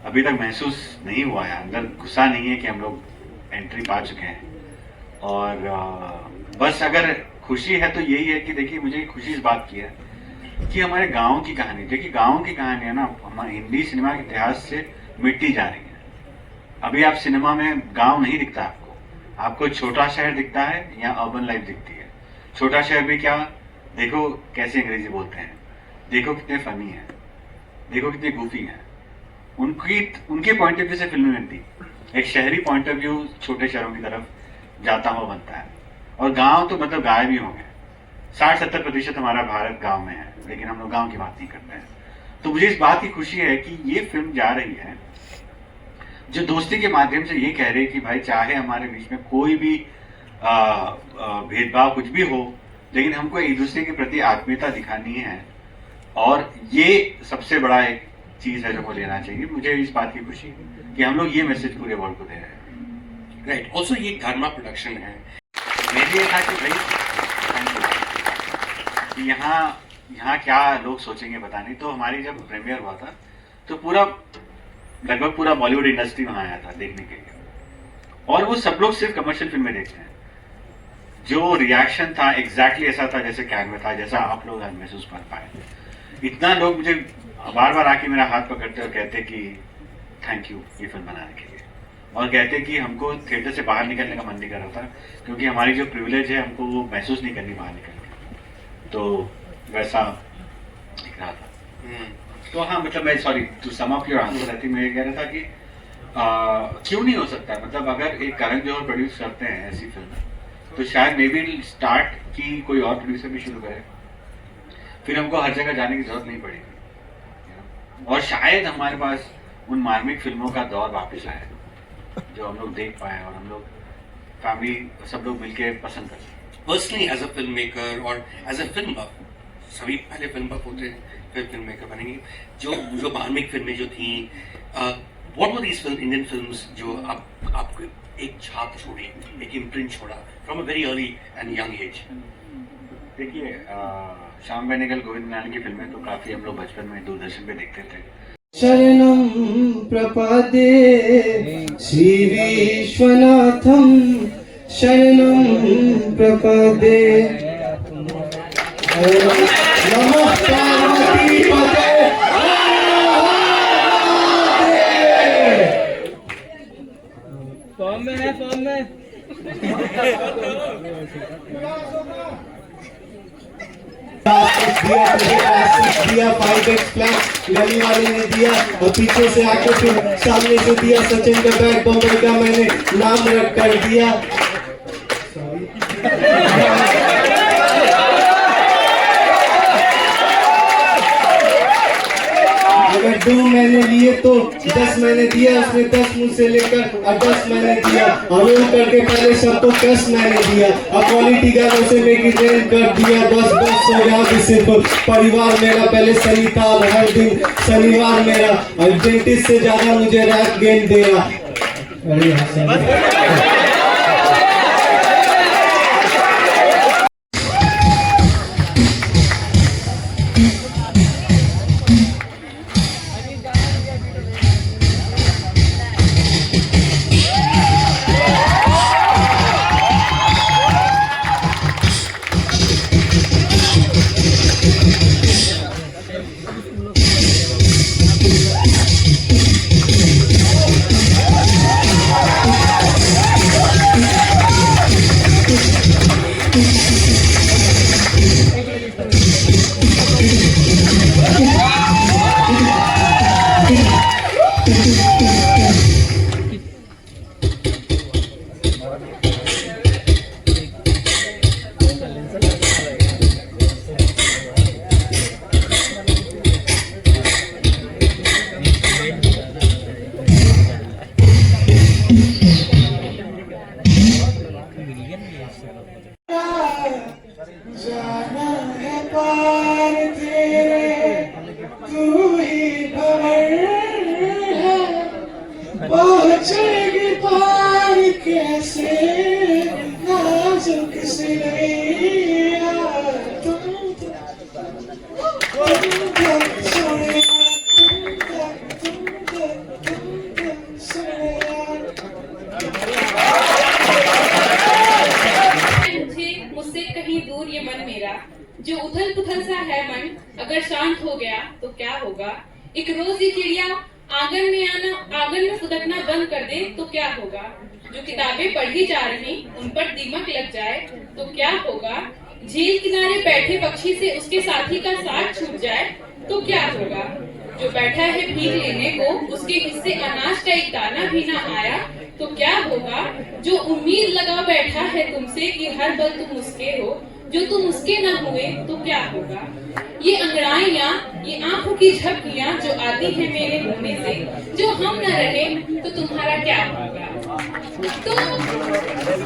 W: अभी तक महसूस नहीं हुआ है, अंदर गुस्सा नहीं है कि हम लोग एंट्री पा चुके हैं। और बस अगर खुशी है तो यही है कि देखिए मुझे खुशी इस बात की है कि हमारे गाँव की कहानी, देखिए गाँव की कहानी है ना, हमारे हिंदी सिनेमा के इतिहास से मिटती जा रही है। अभी आप सिनेमा में गांव नहीं दिखता आपको छोटा शहर दिखता है या अर्बन लाइफ दिखती है। छोटा शहर भी क्या, देखो कैसे अंग्रेजी बोलते हैं, देखो कितने फनी है, देखो कितने गुफी है, उनके पॉइंट ऑफ व्यू से फिल्में बनती। एक शहरी पॉइंट ऑफ व्यू छोटे शहरों की तरफ जाता हुआ बनता है। और गांव तो मतलब गायब ही होंगे, 60-70% हमारा भारत गांव में है, लेकिन हम लोग गांव की बात नहीं करते हैं। तो मुझे इस बात की खुशी है कि ये फिल्म जा रही है जो दोस्ती के माध्यम से ये कह रहे हैं कि भाई चाहे हमारे बीच में कोई भी भेदभाव कुछ भी हो, लेकिन हमको एक दूसरे के प्रति आत्मीयता दिखानी है। और ये सबसे बड़ा एक चीज है जो को लेना चाहिए। मुझे इस बात की खुशी है कि हम लोग ये मैसेज पूरे वर्ल्ड को दे रहे हैं।
F: राइट, ऑल्सो ये धर्मा प्रोडक्शन है।
W: मेरे ये था कि भाई यहाँ क्या लोग सोचेंगे पता नहीं। तो हमारी जब प्रीमियर हुआ था तो लगभग पूरा बॉलीवुड इंडस्ट्री वहां आया था देखने के लिए, और वो सब लोग सिर्फ कमर्शियल फिल्में देखते हैं। जो रिएक्शन था एग्जैक्टली ऐसा था जैसे कैन में था, जैसा आप लोग आज महसूस कर पाए। इतना लोग मुझे बार बार आके मेरा हाथ पकड़ते और कहते कि थैंक यू ये फिल्म बनाने के लिए, और कहते कि हमको थिएटर से बाहर निकलने का मन नहीं कर रहा था क्योंकि हमारी जो प्रिविलेज है हमको वो महसूस नहीं करनी बाहर निकल के। तो वैसा दिख रहा था। तो हाँ, मतलब मैं sorry to sum up your answer, रहती मैं ये कह रहा था कि क्यों नहीं हो सकता। मतलब अगर एक करण जौहर प्रोड्यूस करते हैं ऐसी फिल्म तो शायद मे बी स्टार्ट की कोई और प्रोड्यूसर भी शुरू करे, फिर हमको हर जगह जाने की जरूरत नहीं पड़ेगी, और शायद हमारे पास उन मार्मिक फिल्मों का दौर वापस आए जो हम लोग देख पाए और हम लोग फैमिली सब लोग मिलके पसंद कर सकें।
F: Personally as a film maker और एज अ फिल्म बफ, सभी पहले फिल्म बफ होते हैं फिर फिल्म मेकर बनेंगे। जो मार्मिक फिल्में जो थी, what were these Indian films जो आपको एक छाप छोड़ी, एक इम्प्रिंट छोड़ा from a very early and young age?
W: देखिए श्याम बेनेगल, गोविंद नारायण की फिल्में तो काफ़ी हम लोग बचपन में दूरदर्शन पे देखते थे।
O: शरणं प्रपद्ये श्री विश्वनाथं शरणं प्रपद्ये नमः पार्वती पते फॉर्म में है, फॉर्म में दिया 5x प्लान गली वाले ने दिया और पीछे से आके फिर सामने से दिया सचिन का बैट बॉम्बे का मैंने नाम रख कर दिया। अगर 2 मैंने लिए तो 10 मैंने दिया, उसने 10 मुझसे लेकर और 10 मैंने दिया और वो करके पहले सबको 10 मैंने दिया और क्वालिटी गानों से मेरी रेल कर दिया। बस हो गया सिर्फ परिवार मेरा पहले सही था, हर दिन शनिवार मेरा और डेंटिस्ट से ज्यादा मुझे रैप गेम देगा। जाना है पार तेरे तू ही भंवर है, पहुंचेगी पार कैसे नाजुक सी नैया तुम
C: मुझसे कहीं दूर ये मन मेरा जो उथल पुथल सा है मन, अगर शांत हो गया तो क्या होगा। एक रोज ये चिड़िया आंगन में फुदकना बंद कर दे तो क्या होगा। जो किताबें पढ़ी जा रही उन पर दीमक लग जाए तो क्या होगा। झील किनारे बैठे पक्षी से उसके साथी का साथ छूट जाए तो क्या होगा। जो बैठा है भीख लेने को उसके हिस्से अनाज का एक दाना भी ना आया तो क्या होगा। जो उम्मीद लगा बैठा है तुमसे कि हर पल तुम उसके हो, जो तुम उसके न हुए तो क्या होगा। ये अंगड़ाइयाँ, ये आंखों की झपकियाँ जो आती है मेरे होने से, जो हम न रहे तो तुम्हारा क्या होगा। तो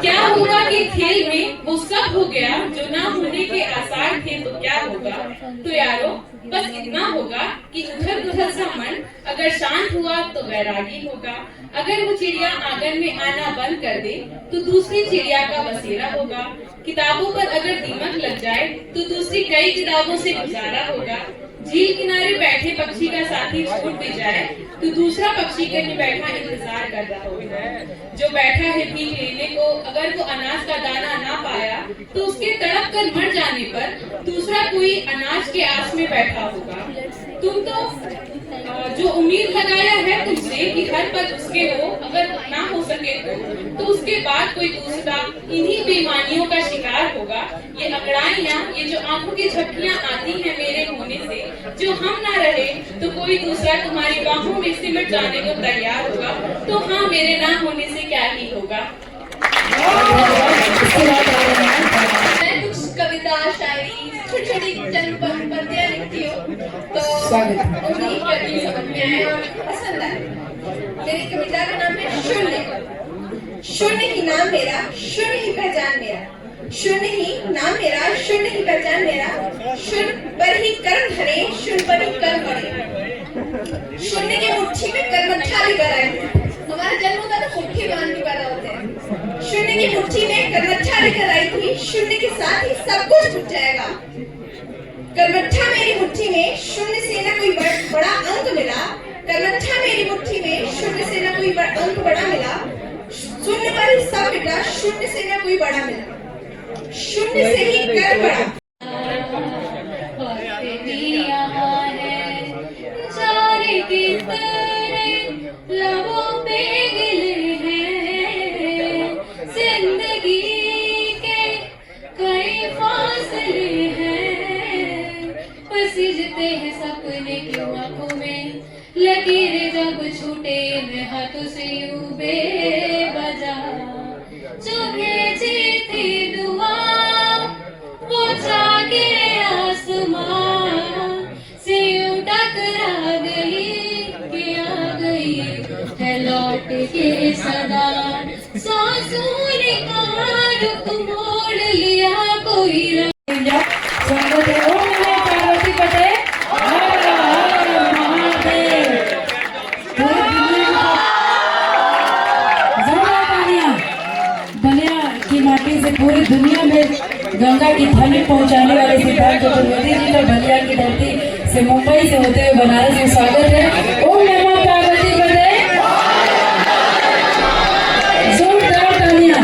C: क्या होगा कि खेल में वो सब हो गया जो ना होने के आसार थे तो क्या होगा। तो यारो बस इतना होगा कि उधर उधर सा मन अगर शांत हुआ तो वैरागी होगा। अगर वो चिड़िया आंगन में आना बंद कर दे तो दूसरी चिड़िया का बसेरा होगा। किताबों पर अगर दीमक लग जाए तो दूसरी कई किताबों से गुजारा होगा। झील किनारे बैठे पक्षी का साथी छूट भी जाए तो दूसरा पक्षी कहीं बैठा इंतजार कर रहा होगा। जो बैठा है भीख लेने को अगर वो अनाज का दाना ना पाया तो उसके तड़प कर मर जाने पर दूसरा कोई अनाज के आस में बैठा होगा। तुम तो जो उम्मीद लगाया है तुमसे कि हर पल उसके हो, अगर ना हो सके तो उसके बाद कोई दूसरा इन्हीं बेईमानियों का शिकार होगा। ये अंगड़ाइयाँ, ये जो आंखों की झपकियाँ आती हैं मेरे होने से, जो हम ना रहे तो कोई दूसरा तुम्हारी बाहों में सिमट जाने को तैयार होगा। तो हाँ, मेरे ना होने से क्या ही होगा।
K: मैं कुछ कविता, शायरी, छोटी छोटी चंद पंक्तियां लिखती हूँ तो उम्मीद करती हूँ समझ में आए और पसंद आए। मेरी कविता का नाम है शून्य। शून्य ही नाम मेरा, शून्य ही पहचान मेरा। शून्य ही नाम मेरा, शून्य ही पहचान मेरा। शून्य पर ही कर्म धरे, शून्य पर ही कर्म पड़े। शून्य के मुट्ठी में कर्म थाली भरा है। हमारा जन्म होता है तो मुट्ठी बांध के पैदा होते हैं। शून्य
G: की मुट्ठी में करवट्ठा लेकर आई थी, शून्य के साथ ही सब कुछ छूट जाएगा। करवट्ठा मेरी मुट्ठी में, शून्य से न कोई बड़ा अंक मिला। करवट्ठा मेरी मुट्ठी में, शून्य से न कोई अंक बड़ा मिला। शून्य पर ही सब मिटा, शून्य से न कोई बड़ा मिला। शून्य से ही कर बड़ा।
C: लबों पे गिले हैं, जिंदगी के कई फासले हैं, पसीजते हैं सपने की आंखों में, लकीरें जब छूटे मैं हाथों से यूं बेवजह, जो भेजी थी दुआ वो जागे आसमां से यूं टकरा गई कि आ गई है लौट के सदा। सांसों ने कहा रुख मोड़ लिया कोई स्वागत है। ओम नमः पार्वती पते महादेव। बलिया की माटी से पूरी दुनिया में गंगा की ध्वनि पहुंचाने वाले सिद्धार्थ चतुर्वेदी जी का बलिया की धरती से मुंबई से होते हुए बनारस में स्वागत है। ओम नमः पार्वती पते। जोरदार तालियां।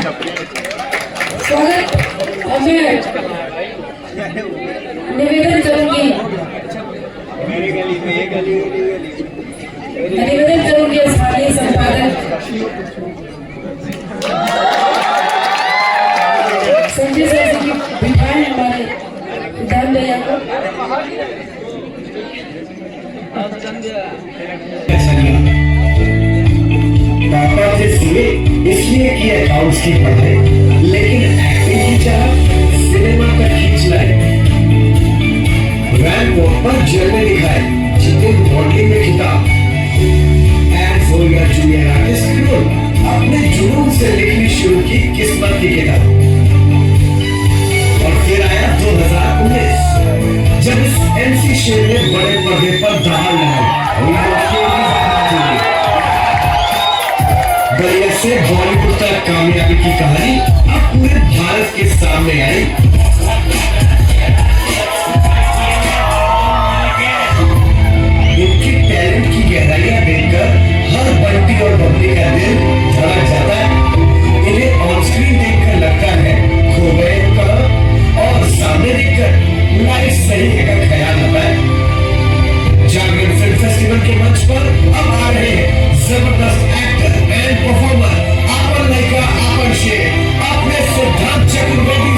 C: स्वागत। और मैं निवेदन करूंगी स्थानीय संपादक संजय सर जी की बिठाएं हमारे विधान भैया को।
M: पापा से सीए इसलिए की अकाउंट्स की पढ़ाई, लेकिन एक्टिंग की चाह सिनेमा का खींच लाए। रैंक वॉक पर जर्नी दिखाए, जीते मॉडलिंग में खिताब। And for your junior artist role, अपने जुनून से लिखनी शुरू की किस्मत की किताब। और फिर आया 2019, जब इस MC शेर ने बड़े पर्दे पर धमाल लगाई। बलिया से बॉलीवुड तक कामयाबी की कहानी अब पूरे भारत के सामने आई। इनकी टैलेंट की गहराइयां देखकर हर बंटी और बबली का दिल धड़क जाता है। इन्हें ऑन स्क्रीन देखकर लगता है खो गए कब, और सामने देखकर लाइफ सही का ख्याल आता है। जागरण फिल्म फेस्टिवल के मंच पर अब आ रहे हैं जबरदस्त एक्टर एंड परफॉर्मर आपन लड़का आपन शेर, अपने सिद्धार्थ चतुर्वेदी।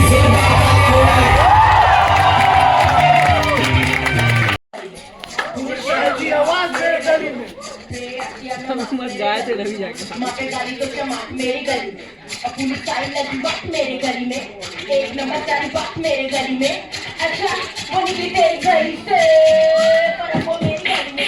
G: मेरी गली में अपनी सारी लगी वक्त मेरे गली में, एक नंबर सारी वक्त मेरे गली में। अच्छा वो निकली तेरी गली से, पर वो मेरी गली में।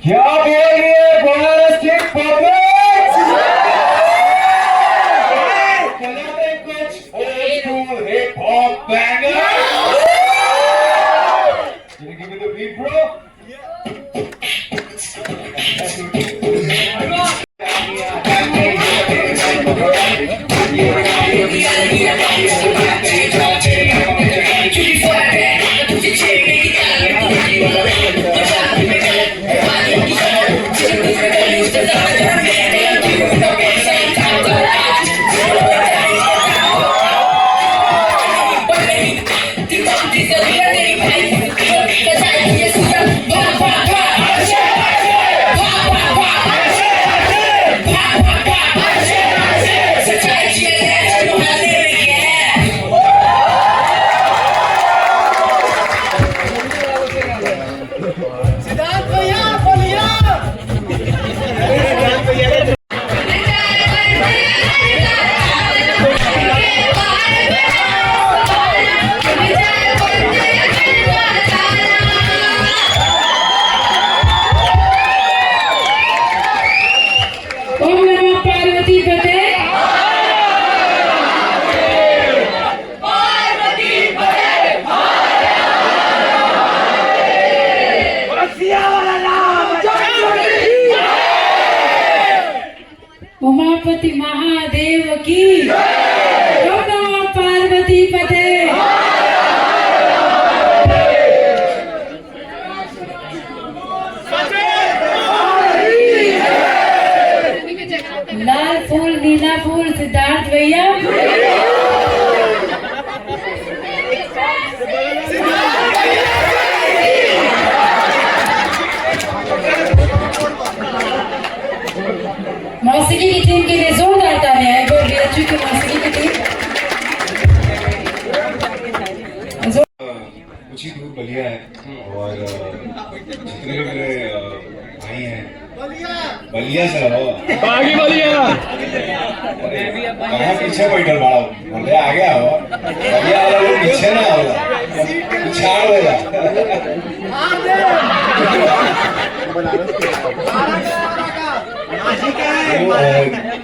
M: क्या बोल रही है बनारस की
C: उमापति महादेव की, ओम नमः पार्वती पते। लाल फूल नीला फूल सिद्धार्थ भैया। मौसीकी की टीम के लिए जोरदार तालियां हैं। BHU की मौसीकी की टीम
I: कुछ ही दूर बलिया है और जितने भी मेरे भाई हैं बलिया से हो बागी बलिया कहाँ पीछे बैठल बाड़ा बोले आगे आओ बलिया वाला लोग पीछे ना आओ पिछाड़ देगा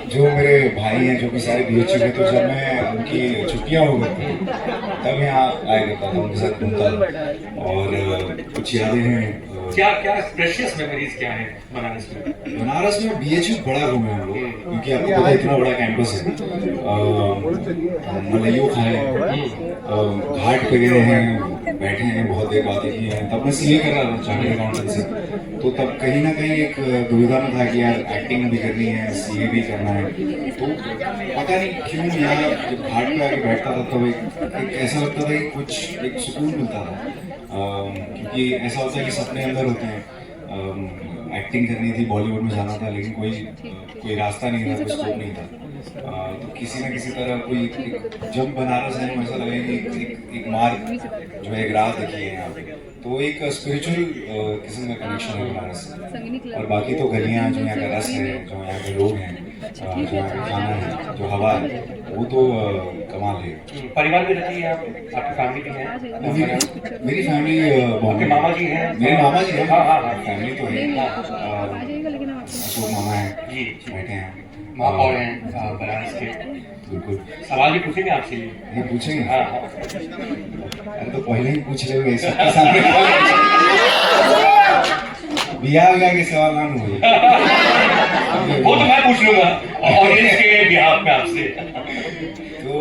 I: जो मेरे भाई हैं जो कि सारे BHU के, तो जब मैं उनकी छुट्टियां हो गई तब यहाँ आया करता था, उनके साथ घूमता था और कुछ यादें हैं।
F: क्या क्या प्रेशियस मेमोरीज क्या है बनारस में?
I: बनारस में BHU बड़ा घूमे हम लोग, क्योंकि आपको पता है इतना बड़ा कैंपस है। मलाइयों खाए, घाट पे गए हैं, बैठे हैं, बहुत देर बातें की हैं। तब मैं CA कर रहा था, चार्टर्ड अकाउंटेंट से, तो तब कहीं ना कहीं एक दुविधा में था कि यार एक्टिंग भी करनी है, CA भी करना है। तो पता नहीं क्यों यहाँ जब घाट पे आके बैठता था तब एक ऐसा लगता था कि कुछ एक सुकून मिलता था, क्योंकि ऐसा होता है कि सपने अंदर होते हैं। एक्टिंग करनी थी, बॉलीवुड में जाना था, लेकिन कोई रास्ता नहीं था, कोई स्कोप नहीं था। तो किसी न किसी तरह कोई जब बनारस है ऐसा लगा कि एक मार्ग जो है, एक राह देखी है यहाँ पे। तो एक स्पिरिचुअल किस्म का कनेक्शन है बनारस से। और बाकी तो गलियाँ, जो यहाँ का रस है, जो यहाँ के लोग हैं, जो यहाँ का खाना है, जो हवा है, वो तो कमाल है।
F: परिवार में रहती है आपकी फैमिली भी है?
I: मेरी फैमिली
F: आपके मामा जी हैं?
I: मेरे मामा जी हैं।
F: हाँ,
I: फैमिली तो है, अशोक मामा है जी, बैठे हैं।
F: माँ और हैं बनारस के।
I: बिल्कुल,
F: सवाल भी पूछेंगे आपसे?
I: ये पूछेंगे?
F: हाँ।
I: अरे तो पहले ही पूछ रहे हो सबके सामने। बिहार के सवाल ना हुए
F: वो तो मैं पूछ लूंगा ऑडियंस के बिहार में आपसे।
I: तो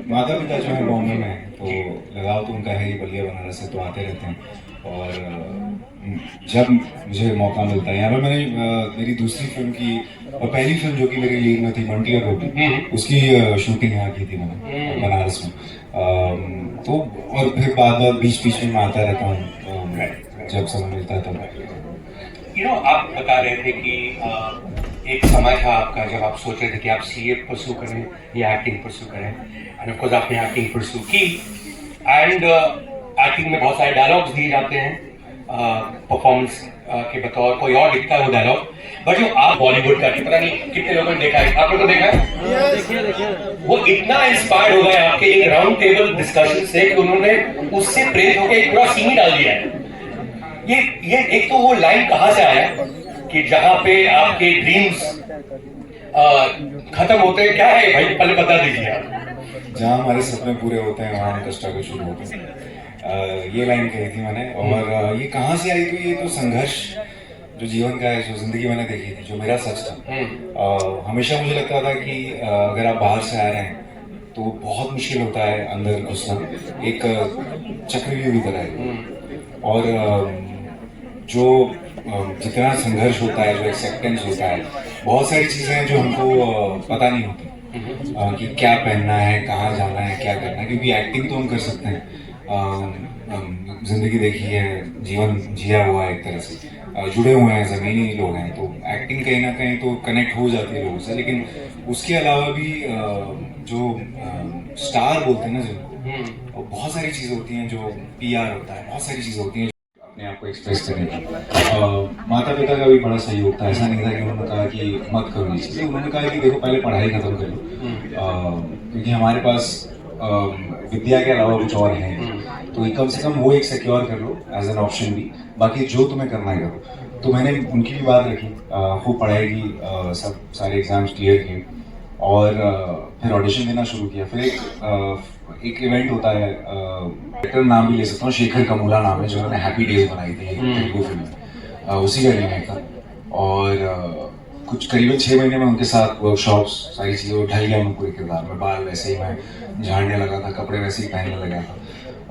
I: माता पिता जो है बॉम्बे में, तो लगाव तो उनका है ही, बलिया बनारस से, तो आते रहते हैं। और जब मुझे मौका मिलता है यहाँ पर, मैंने मेरी दूसरी फिल्म की और पहली फिल्म जो कि मेरी लीड में थी, बंटी और रोटी, उसकी शूटिंग यहाँ की थी मैंने बनारस में। तो और फिर बाद बीच में मैं आता रहता हूँ जब समय मिलता है तब।
F: आप बता रहे थे कि एक समय था आपका जब आप सोच रहे थे कि आप CA परस्यू करें या एक्टिंग परस्यू करें, एंड ऑफ कोर्स आपने एक्टिंग परस्यू की। एंड एक्टिंग में बहुत सारे डायलॉग्स दिए जाते हैं परफॉर्मेंस के बतौर, कोई और लिखता है वो डायलॉग, बट जो आप बॉलीवुड का, पता नहीं कितने लोगों ने देखा है, आप लोगों ने देखा है? वो इतना इंस्पायर्ड हो गए आपके एक राउंड टेबल डिस्कशन से कि उन्होंने उससे प्रेरित होकर एक पूरा सीन डाल दिया है। ये एक तो वो लाइन कहाँ से आया कि जहां पे आपके ड्रीम्स खत्म होते हैं, क्या है भाई, पहले बता दीजिए आप।
I: जहाँ हमारे सपने पूरे होते हैं वहाँ उनका स्ट्रगल शुरू होता है। ये लाइन कही थी मैंने। और ये कहाँ से आई? तो ये तो संघर्ष जो जीवन का है, जो जिंदगी मैंने देखी थी, जो मेरा सच था। हमेशा मुझे लगता था कि अगर आप बाहर से आ रहे हैं तो बहुत मुश्किल होता है अंदर घुसना, एक चक्रव्यूह की तरह है। और जो जितना संघर्ष होता है, जो एक्सेप्टेंस होता है, बहुत सारी चीजें हैं जो हमको पता नहीं होती कि क्या पहनना है, कहाँ जाना है, क्या करना है। क्योंकि एक्टिंग तो हम कर सकते हैं, जिंदगी देखी है, जीवन जिया हुआ है, एक तरह से जुड़े हुए हैं, जमीनी लोग हैं, तो एक्टिंग कहीं ना कहीं तो कनेक्ट हो जाती है लोगों से। लेकिन उसके अलावा भी जो स्टार बोलते हैं ना, जो बहुत सारी चीजें होती हैं, जो PR होता है, बहुत सारी चीजें होती हैं अपने आप को एक्सप्रेस करने की। माता पिता का भी बड़ा सहयोग था। ऐसा नहीं था कि उन्होंने कहा कि मत करो ये चीजें, उन्होंने कहा कि देखो पहले पढ़ाई खत्म कर लो, क्योंकि हमारे पास विद्या के अलावा कुछ और है, तो कम से कम वो एक सिक्योर कर लो एज एन ऑप्शन भी, बाकी जो तुम्हें करना है करो। तो मैंने उनकी भी बात रखी, खूब पढ़ाई की, सब सारे एग्जाम्स क्लियर किए और फिर ऑडिशन देना शुरू किया। फिर एक इवेंट होता है, एक्टर नाम भी ले सकता हूँ, शेखर कमूला नाम है, जो उन्होंने हैप्पी डेज बनाई थी तेलुगु फिल्म, उसी का रीमेक था। और कुछ करीबन 6 महीने में उनके साथ वर्कशॉप्स सारी चीज़ें उठाई गया मैं पूरे किरदार में, बाल वैसे ही मैं झाड़ने लगा था, कपड़े वैसे ही पहनने लगा था।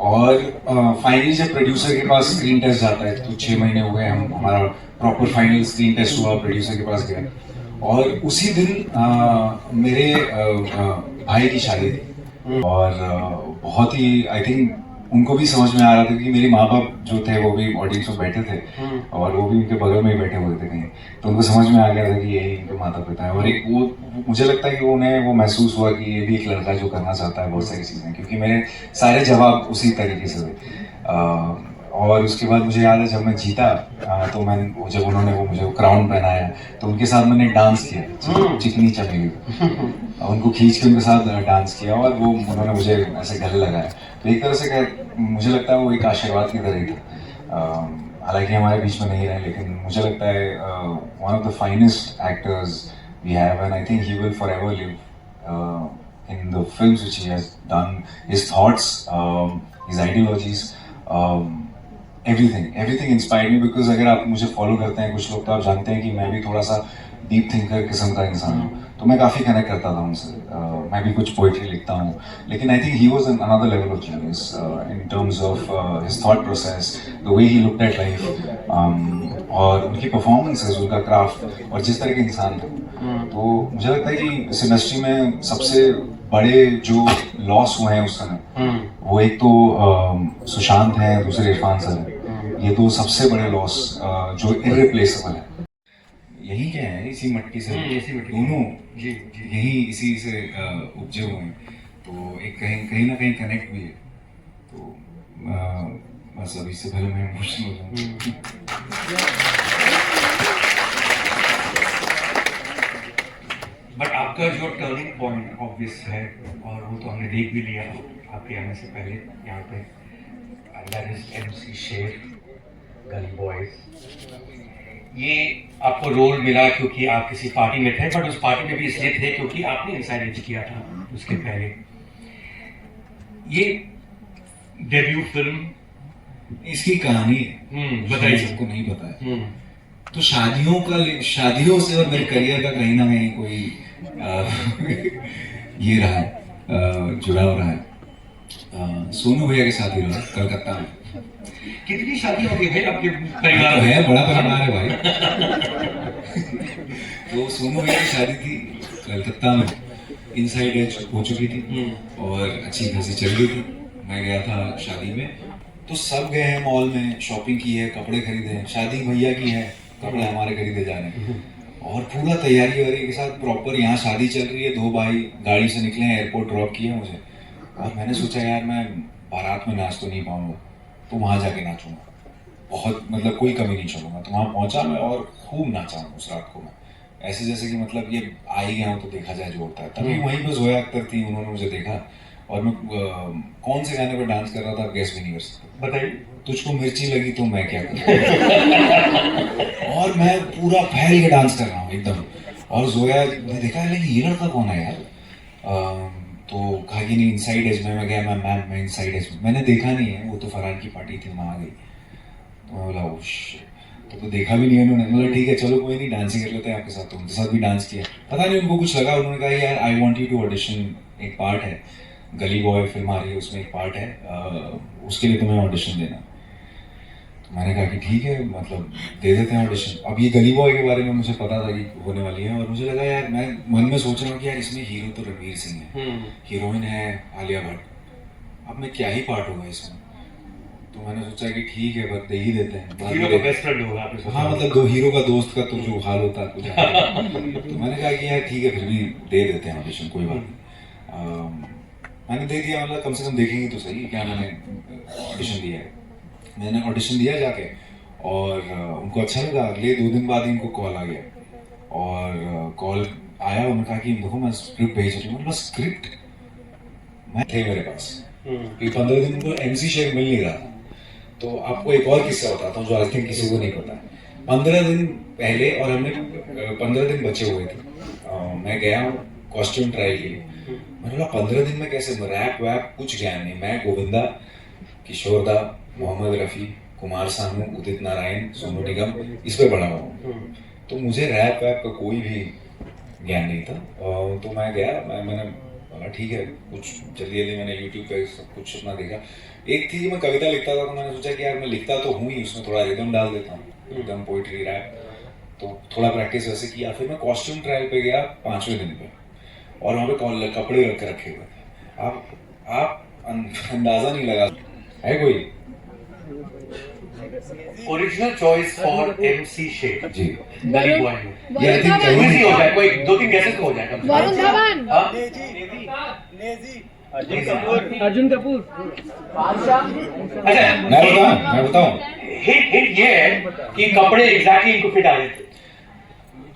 I: और फाइनली जब प्रोड्यूसर के पास स्क्रीन टेस्ट जाता है तो 6 महीने हो गए, हमारा प्रॉपर फाइनल स्क्रीन टेस्ट हुआ, प्रोड्यूसर के पास गया और उसी दिन मेरे भाई की शादी थी और बहुत ही आई थिंक उनको भी समझ में आ रहा था कि मेरे माँ बाप जो थे वो भी ऑडियंस में बैठे थे और वो भी उनके बगल में ही बैठे हुए थे कहीं, तो उनको समझ में आ गया था कि यही इनके माता पिता है। और एक वो मुझे लगता है कि उन्हें वो महसूस हुआ कि ये भी एक लड़का जो करना चाहता है बहुत सारी चीज़ें, क्योंकि मेरे सारे जवाब उसी तरीके से थे। और उसके बाद मुझे याद है जब मैं जीता तो मैं जब उन्होंने वो मुझे क्राउन पहनाया तो उनके साथ मैंने डांस किया, चिकनी चमेली, उनको खींच के उनके साथ डांस किया और वो उन्होंने मुझे ऐसे गले लगाया। तो एक तरह से मुझे लगता है वो एक आशीर्वाद की तरह ही था। हालांकि हमारे बीच में नहीं रहे, लेकिन मुझे लगता है one of the finest actors we have and I think he will forever live in the films which he has done, his thoughts, his ideologies, everything inspired me because अगर आप मुझे फॉलो करते हैं कुछ लोग तो आप जानते हैं कि मैं भी थोड़ा सा डीप थिंकर किस्म का इंसान हूँ, तो मैं काफ़ी कनेक्ट करता था उनसे। मैं भी कुछ पोइट्री लिखता हूँ, लेकिन आई think he was an another level of genius in terms of his thought process, the way he looked at life और उनकी परफॉर्मेंसेस, उनका क्राफ्ट और जिस तरह के इंसान थे। तो मुझे लगता है कि इस इंडस्ट्री में सबसे बड़े जो लॉस हुए हैं उस समय, वो एक तो सुशांत हैं, दूसरे इरफान सर हैं। ये दो सबसे बड़े लॉस जो इररिप्लेसेबल है। यही क्या है, इसी मटकी से दोनों यही इसी से उपजे हुए हैं, तो एक कहीं ना कहीं कनेक्ट भी है। तो बस अभी से पहले मैं इमोशनल हो जाऊँ।
F: बट आपका जो टर्निंग पॉइंट ऑब्वियस है और वो तो हमने देख भी लिया आपके आने से पहले यहाँ पे, दैट इज MC शेर गली बॉयज। ये आपको रोल मिला क्योंकि आप किसी पार्टी में थे, बट उस पार्टी में भी इसलिए थे क्योंकि आपने इंसाइड एज किया था उसके पहले। ये डेब्यू फिल्म,
I: इसकी कहानी
F: बताइए,
I: सबको नहीं पता है। तो शादियों से और मेरे करियर का कहीं ना कहीं कोई ये रहा है, जुड़ाव रहा है। सोनू भैया की शादी रहा कलकत्ता में।
F: कितनी शादी हो गई है आपके परिवार में?
I: है, बड़ा परिवार है भाई। तो सोनू भैया की शादी थी कलकत्ता में, इनसाइड एज हो चुकी थी और अच्छी खासी चल रही थी। मैं गया था शादी में, तो सब गए हैं मॉल में, शॉपिंग की है, कपड़े खरीदे हैं, शादी भैया की है, कपड़े हमारे खरीदे जा रहे हैं और पूरा तैयारी वारी के साथ प्रॉपर यहाँ शादी चल रही है। 2 भाई गाड़ी से निकले हैं, एयरपोर्ट ड्रॉप किया मुझे और मैंने सोचा यार मैं बारात में नाच तो नहीं पाऊंगा, तो वहाँ जाके नाचूंगा, बहुत मतलब कोई कमी नहीं छोड़ूंगा। तो वहाँ पहुँचा मैं और खूब नाचा हूँ उस रात को मैं, ऐसे जैसे कि मतलब ये आ ही गया हूँ तो देखा जाए जो होता है। तभी वहीं पर जोया अख्तर थी, उन्होंने मुझे देखा और मैं कौन से गाने पर डांस कर रहा था गैस भी नहीं कर सकता।
F: बताइए।
I: तुझको मिर्ची लगी तो मैं क्या करूँ। और मैं पूरा फैल के डांस कर रहा हूँ एकदम, और जोया ने देखा ये लड़का कौन है यार। तो कहा कि नहीं इनसाइड एज में। मैं गया, मैम मैं इनसाइड एज में, मैंने देखा नहीं है, वो तो फरहान की पार्टी थी, वहाँ आ गई। तो मैं बोला तो देखा भी नहीं है उन्होंने। मतलब ठीक है चलो कोई नहीं, डांस ही कर लेते हैं आपके साथ। तो उनके साथ भी डांस किया, पता नहीं उनको कुछ लगा, उन्होंने कहा यार I want you to audition, एक पार्ट है, गली बॉय फिल्म आ रही है उसमें एक पार्ट है, उसके लिए तुम्हें ऑडिशन देना। तो मैंने कहा कि ठीक है, मतलब दे देते हैं ऑडिशन। अब ये गली बॉय के बारे में मुझे पता था कि होने वाली है और मुझे लगा यार, मैं मन में सोच रहा हूँ कि यार इसमें हीरो तो रणवीर सिंह है, हीरोइन है आलिया भट्ट, अब मैं क्या ही पार्ट होगा इसमें। तो मैंने सोचा कि ठीक है बस दे ही देते हैं,
F: हीरो का बेस्ट फ्रेंड होगा आपने सोचा?
I: हाँ मतलब 2 हीरो का दोस्त का तो जो हाल होता है कुछ। तो मैंने कहा कि यार ठीक है फिर भी दे देते हैं ऑडिशन, कोई बात नहीं। मैंने दे दिया, मतलब कम से कम देखेंगे तो सही क्या मैंने ऑडिशन दिया है। मैंने ऑडिशन दिया जाके और उनको अच्छा लगा। अगले 2 दिन बाद ही उनको कॉल आ गया और कॉल आया, उन्होंने कहा कि देखो मैं स्क्रिप्ट भेज रही हूँ। मतलब स्क्रिप्ट मैं थे मेरे पास, 15 दिन उनको MC शेर मिल नहीं रहा था। तो आपको एक और किस्सा बताता हूँ जो आई थिंक किसी को नहीं पता। 15 दिन पहले और हमने 15 दिन बचे हुए थे। मैं गया हूँ कॉस्ट्यूम ट्रायल के लिए। मैंने बोला 15 दिन में कैसे, रैप वैप कुछ ज्ञान नहीं। मैं गोविंदा, किशोर दा, मोहम्मद रफ़ी, कुमार सानू, उदित नारायण, सोनू निगम, इस पे बड़ा हुआ। तो मुझे रैप वैप का कोई भी ज्ञान नहीं था। तो मैं गया, मैंने बोला ठीक है, कुछ जल्दी मैंने यूट्यूब पे सब कुछ अपना देखा। एक थी कि मैं कविता लिखता था, तो मैंने सोचा कि यार मैं लिखता तो हूँ ही, उसमें थोड़ा रिदम डाल देता हूँ, रिदम, पोइट्री, रैप। तो थोड़ा प्रैक्टिस वैसे किया। फिर मैं कॉस्ट्यूम ट्रायल पे गया 5वें दिन पे, और वहाँ पे कपड़े रख के रखे हुए थे। आप अंदाजा नहीं लगा है कोई
F: original choice for MC Sheikh
I: ji,
F: Gully Boy में। ये आई थिंक कहीं नहीं हो जाए, कोई 2-3 गैसेस तो हो जाए।
O: वरुण धवन, अर्जुन कपूर।
F: अच्छा
I: मैं बताऊं
F: हिंट ये है कि कपड़े एग्जैक्टली इनको फिट आ रहे थे,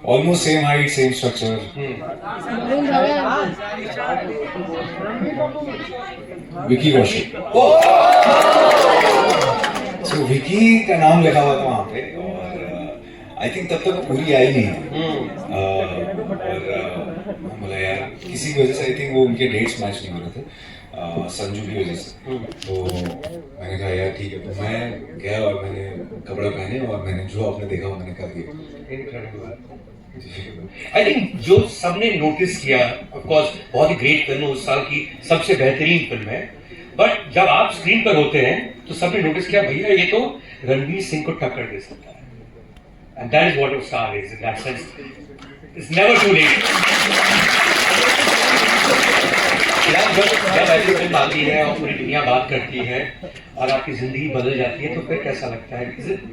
I: almost same height, same structure. Vicky Kaushal. So Vicky का नाम लिखा हुआ था वहाँ पे, और आई थिंक तब तक पूरी आई नहीं है। और बोला यार किसी की वजह से, आई थिंक वो उनके डेट्स मैच नहीं हो रहे थे, संजू की वजह से। तो मैंने कहा यार ठीक है, तो मैं गया और मैंने कपड़े पहने और मैंने जो आपने देखा वो मैंने कर दिया।
F: आई थिंक जो सबने नोटिस किया, ऑफ कोर्स बहुत ही ग्रेट फिल्म, उस साल की सबसे बेहतरीन फिल्म है, बट जब आप स्क्रीन पर होते हैं तो सबने नोटिस किया भैया ये तो रणवीर सिंह को टक्कर दे सकता है, and that is what a star is in that sense. It's never too late. जब ऐसी फिल्म आती है और पूरी दुनिया बात करती है और आपकी जिंदगी बदल जाती है, तो फिर कैसा लगता है?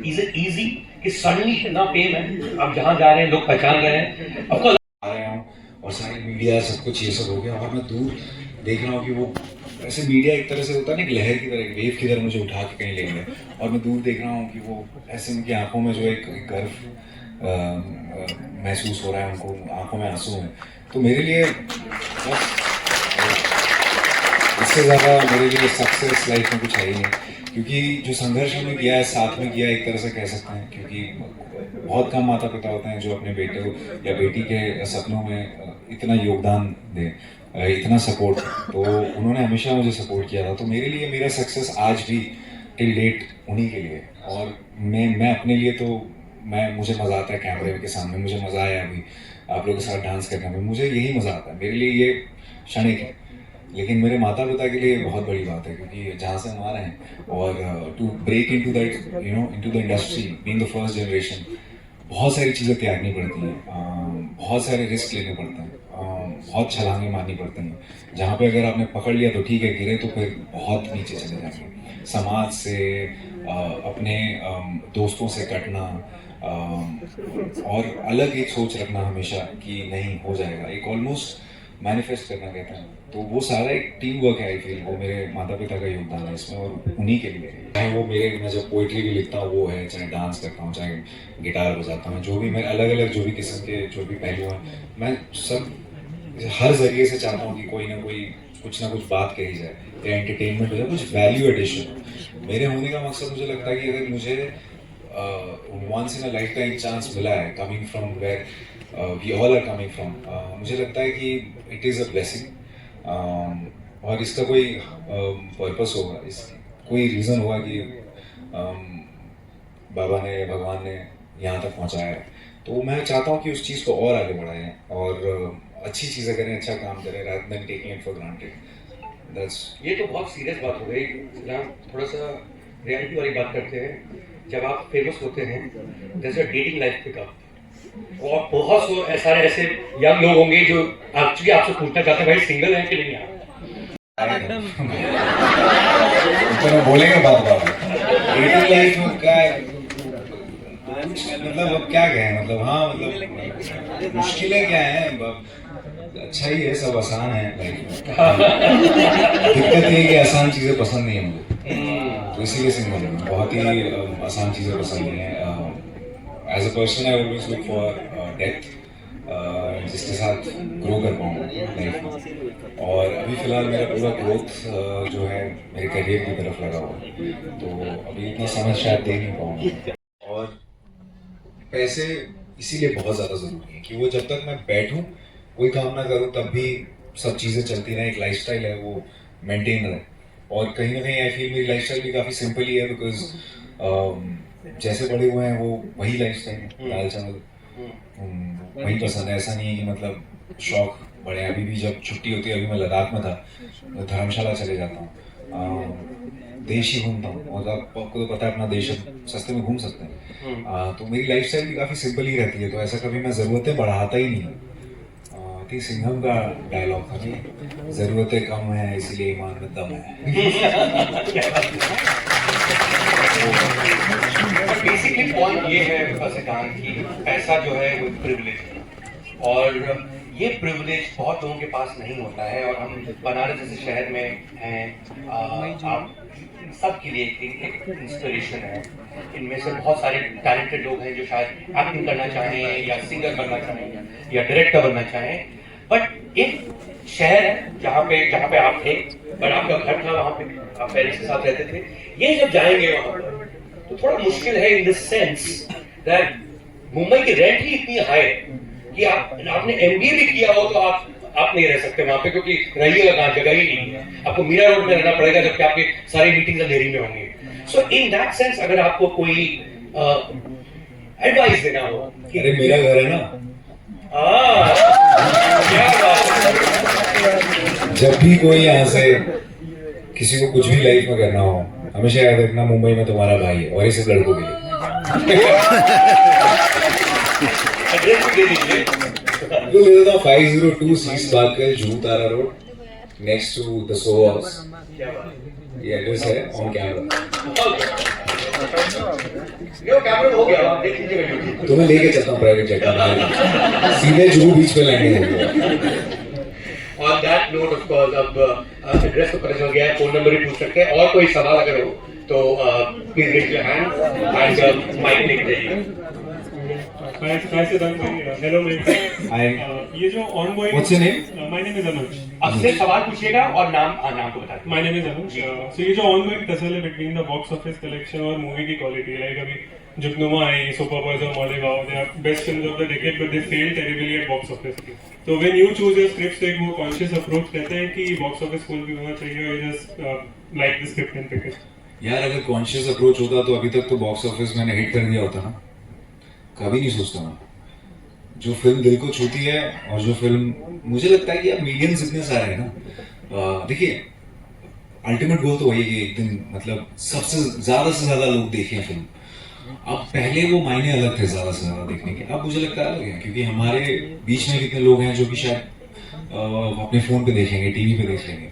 F: इज इट इजी कि सडनली ना फेम है, आप जहां जा रहे हैं लोग पहचान रहे हैं, ऑफ कोर्स
I: आ रहे हूँ और सारी मीडिया सब कुछ ये सब हो गया, और मैं दूर देख रहा हूँ कि वो ऐसे मीडिया एक तरह से होता है ना, एक लहर की तरह, एक वेव की तरह मुझे उठा के कहीं ले गया, और मैं दूर देख रहा हूँ कि वो ऐसे उनकी आंखों में जो एक गर्व महसूस हो रहा है, उनको आंखों में आंसू हैं। तो मेरे लिए बस इससे ज़्यादा मेरे लिए सक्सेस लाइफ में कुछ है ही नहीं, क्योंकि जो संघर्ष हमने किया है, साथ में किया, एक तरह से कह सकते हैं, क्योंकि बहुत कम माता पिता होते हैं जो अपने बेटे या बेटी के सपनों में इतना योगदान दें, इतना सपोर्ट। तो उन्होंने हमेशा मुझे सपोर्ट किया था। तो मेरे लिए मेरा सक्सेस आज भी टिल डेट उन्हीं के लिए। और मैं अपने लिए तो मुझे मज़ा आता है कैमरे के सामने, मुझे मज़ा आया अभी आप लोगों के साथ डांस करने में, मुझे यही मज़ा आता है। मेरे लिए ये क्षणिक है, लेकिन मेरे माता पिता के लिए बहुत बड़ी बात है, क्योंकि जहाँ से हम आ रहे हैं और to break into that into the industry, being the first generation, बहुत सारी चीज़ें त्यागनी पड़ती हैं, बहुत सारे रिस्क लेने पड़ते हैं, बहुत छलांगे मारनी पड़ती हैं। जहाँ पे अगर आपने पकड़ लिया तो ठीक है, गिरे तो फिर बहुत नीचे चले जाएंगे। समाज से, अपने दोस्तों से कटना, और अलग एक सोच रखना हमेशा कि नहीं हो जाएगा, एक ऑलमोस्ट मैनिफेस्ट करना कहते हैं। तो वो सारा एक टीम वर्क है। आई फील वो मेरे माता पिता का योगदान है इसमें, और उन्हीं के लिए चाहे वो मैं जब पोइट्री भी लिखता हूँ वो है, चाहे डांस करता हूँ, चाहे गिटार बजाता हूँ, जो भी मैं अलग अलग जो भी किस्म के जो भी पहलू हैं, मैं सब हर जरिए से चाहता हूँ कि कोई ना कुछ बात कही जाए, या एंटरटेनमेंट हो जाए, कुछ वैल्यू एडिशन। मेरे होने का मकसद मुझे लगता है कि अगर मुझे once in a life time chance मिला है, coming from where we all are coming from, मुझे लगता है कि इट इज़ अ ब्लेसिंग, और इसका कोई पर्पस होगा, कोई रीज़न होगा कि बाबा ने, भगवान ने यहाँ तक पहुँचाया है। तो मैं चाहता हूँ कि उस चीज़ को और आगे बढ़ाएं और अच्छी चीज़ें करें, अच्छा काम करें, rather than taking it for granted।
F: ये तो बहुत सीरियस बात हो गई। जहाँ थोड़ा सा रियलिटी वाली बात करते हैं, जब आप फेमस होते हैं, जैसे डेटिंग लाइफ पिकअप, और बहुत सारे ऐसे यंग लोग होंगे जो एक्चुअली आपसे पूछना चाहते हैं भाई सिंगल है कि नहीं आप?
I: तो बोलेंगे बात डेटिंग लाइफ में क्या मतलब, अब क्या कहें, मतलब हाँ, मतलब मुश्किलें क्या हैं, अच्छा ही है, सब आसान है लाइफ में। दिक्कत ये है कि आसान चीजें पसंद नहीं है मुझे, तो इसीलिए सिंगल हूँ। बहुत ही आसान चीजें पसंद नहीं है। As a person I always look for depth, जिसके साथ ग्रो कर पाऊँ लाइफ में। और अभी फिलहाल मेरा पूरा ग्रोथ जो है मेरे करियर की तरफ लगा हुआ है, तो अभी इतना समझ शायद दे नहीं पाऊँगा। और पैसे इसीलिए बहुत ज़्यादा ज़रूरी है कि वो जब तक मैं बैठूं, कोई काम ना करूं, तब भी सब चीज़ें चलती रहें, एक लाइफस्टाइल है वो मेंटेन रहे। और कहीं ना कहीं आई फील मेरी लाइफस्टाइल भी काफ़ी सिंपल ही है, बिकॉज जैसे बड़े हुए हैं वो वही लाइफस्टाइल है, दाल चावल वही पसंद है। ऐसा नहीं है कि मतलब शौक बड़े हैं। अभी भी जब छुट्टी होती है, अभी मैं लद्दाख में था, मैं धर्मशाला चले जाता हूँ, देश ही घूमता हूँ। और आपको तो पता है अपना देश सस्ते में घूम सकते हैं। तो मेरी लाइफस्टाइल भी काफ़ी सिंपल ही रहती है, तो ऐसा कभी मैं ज़रूरतें बढ़ाता ही नहीं हूँ। थी सिंघम का डायलॉग था नहीं, ज़रूरतें कम है इसलिए ईमान में दम है।
F: बेसिकली पॉइंट ये है सिद्धांत की पैसा जो है वो प्रिविलेज है, और ये प्रिविलेज बहुत लोगों के पास नहीं होता है। और हम बनारस जैसे शहर में हैं, आप सबके लिए एक इंस्पिरेशन है। इनमें से बहुत सारे टैलेंटेड लोग हैं जो शायद एक्टिंग करना चाहें या सिंगर बनना चाहें या डायरेक्टर बनना चाहें, बट एक शहर है जहाँ पे आप थे, बट आपका घर था, वहाँ पे आप पेरेंट्स के साथ रहते थे। ये जब जाएंगे वहाँ पर तो थोड़ा मुश्किल है, in the sense that Mumbai की रेंट ही इतनी हाई है कि आपने MBA भी किया हो तो आप नहीं रह सकते वहां पे, क्योंकि रहिएगा कहाँ, जगह ही नहीं है। आपको मीरा रोड में रहना पड़ेगा, जबकि आपके सारी मीटिंग्स अंधेरी में होंगी। सो इन दैट सेंस अगर आपको कोई एडवाइस देना हो कि
I: अरे मेरा घर है ना,
F: क्या बात है।
I: जब भी कोई यहाँ से किसी को कुछ भी लाइफ में करना हो, हमेशा याद रखना मुंबई में तुम्हारा भाई है, और ये सिर्फ लड़कों के लिए। तो ले देता हूँ 502 C Bagal, Juhu Tara road, next to the Soho. House address है ऑन कैमरा।
F: हो गया, आप देख लीजिएगा।
I: तो मैं लेके चलता हूँ प्राइवेट जेट में, सीधे जुहू बीच पे लैंडिंग होगी।
F: On that note, of course, अब एड्रेस तो पता चल गया है, फोन नंबर भी पूछ सकते हैं, और कोई सवाल अगर हो तो please raise your hand and mike लेके जाइए।
J: हेलो ये जो ongoing,
I: What's your name?
J: My name is Anuj.
F: अब सिर्फ सवाल पूछिएगा और नाम को बता दीजिए।
J: My name is Anuj. So ये जो ऑनगोइंग टसल है between the box office collection और मूवी की क्वालिटी, लाइक अभी जुगनुमा आई, सुपर बॉयज और Malegaon, they are best films of the decade, but they failed terribly eight box office. तो when you choose your scripts, एक वो conscious approach कहते हैं कि बॉक्स ऑफिस फुल भी होना चाहिए, और just like the script and pick it.
I: यार अगर कॉन्शियस अप्रोच होता तो अभी तक तो बॉक्स ऑफिस मैंने हिट कर दिया होता ना। कभी नहीं सोचता मैं। जो फिल्म दिल को छूती है, और जो फिल्म मुझे लगता है कि अब मीडियम्स इतने सारे हैं ना, देखिए अल्टीमेट गोल तो वही है कि एक दिन मतलब सबसे ज्यादा से ज्यादा लोग देखें फिल्म। अब पहले वो मायने अलग थे ज्यादा से ज्यादा देखने के, अब मुझे लगता है अलग है, क्योंकि हमारे बीच में कितने लोग हैं जो कि शायद अपने फोन पे देखेंगे, टीवी पे देख लेंगे।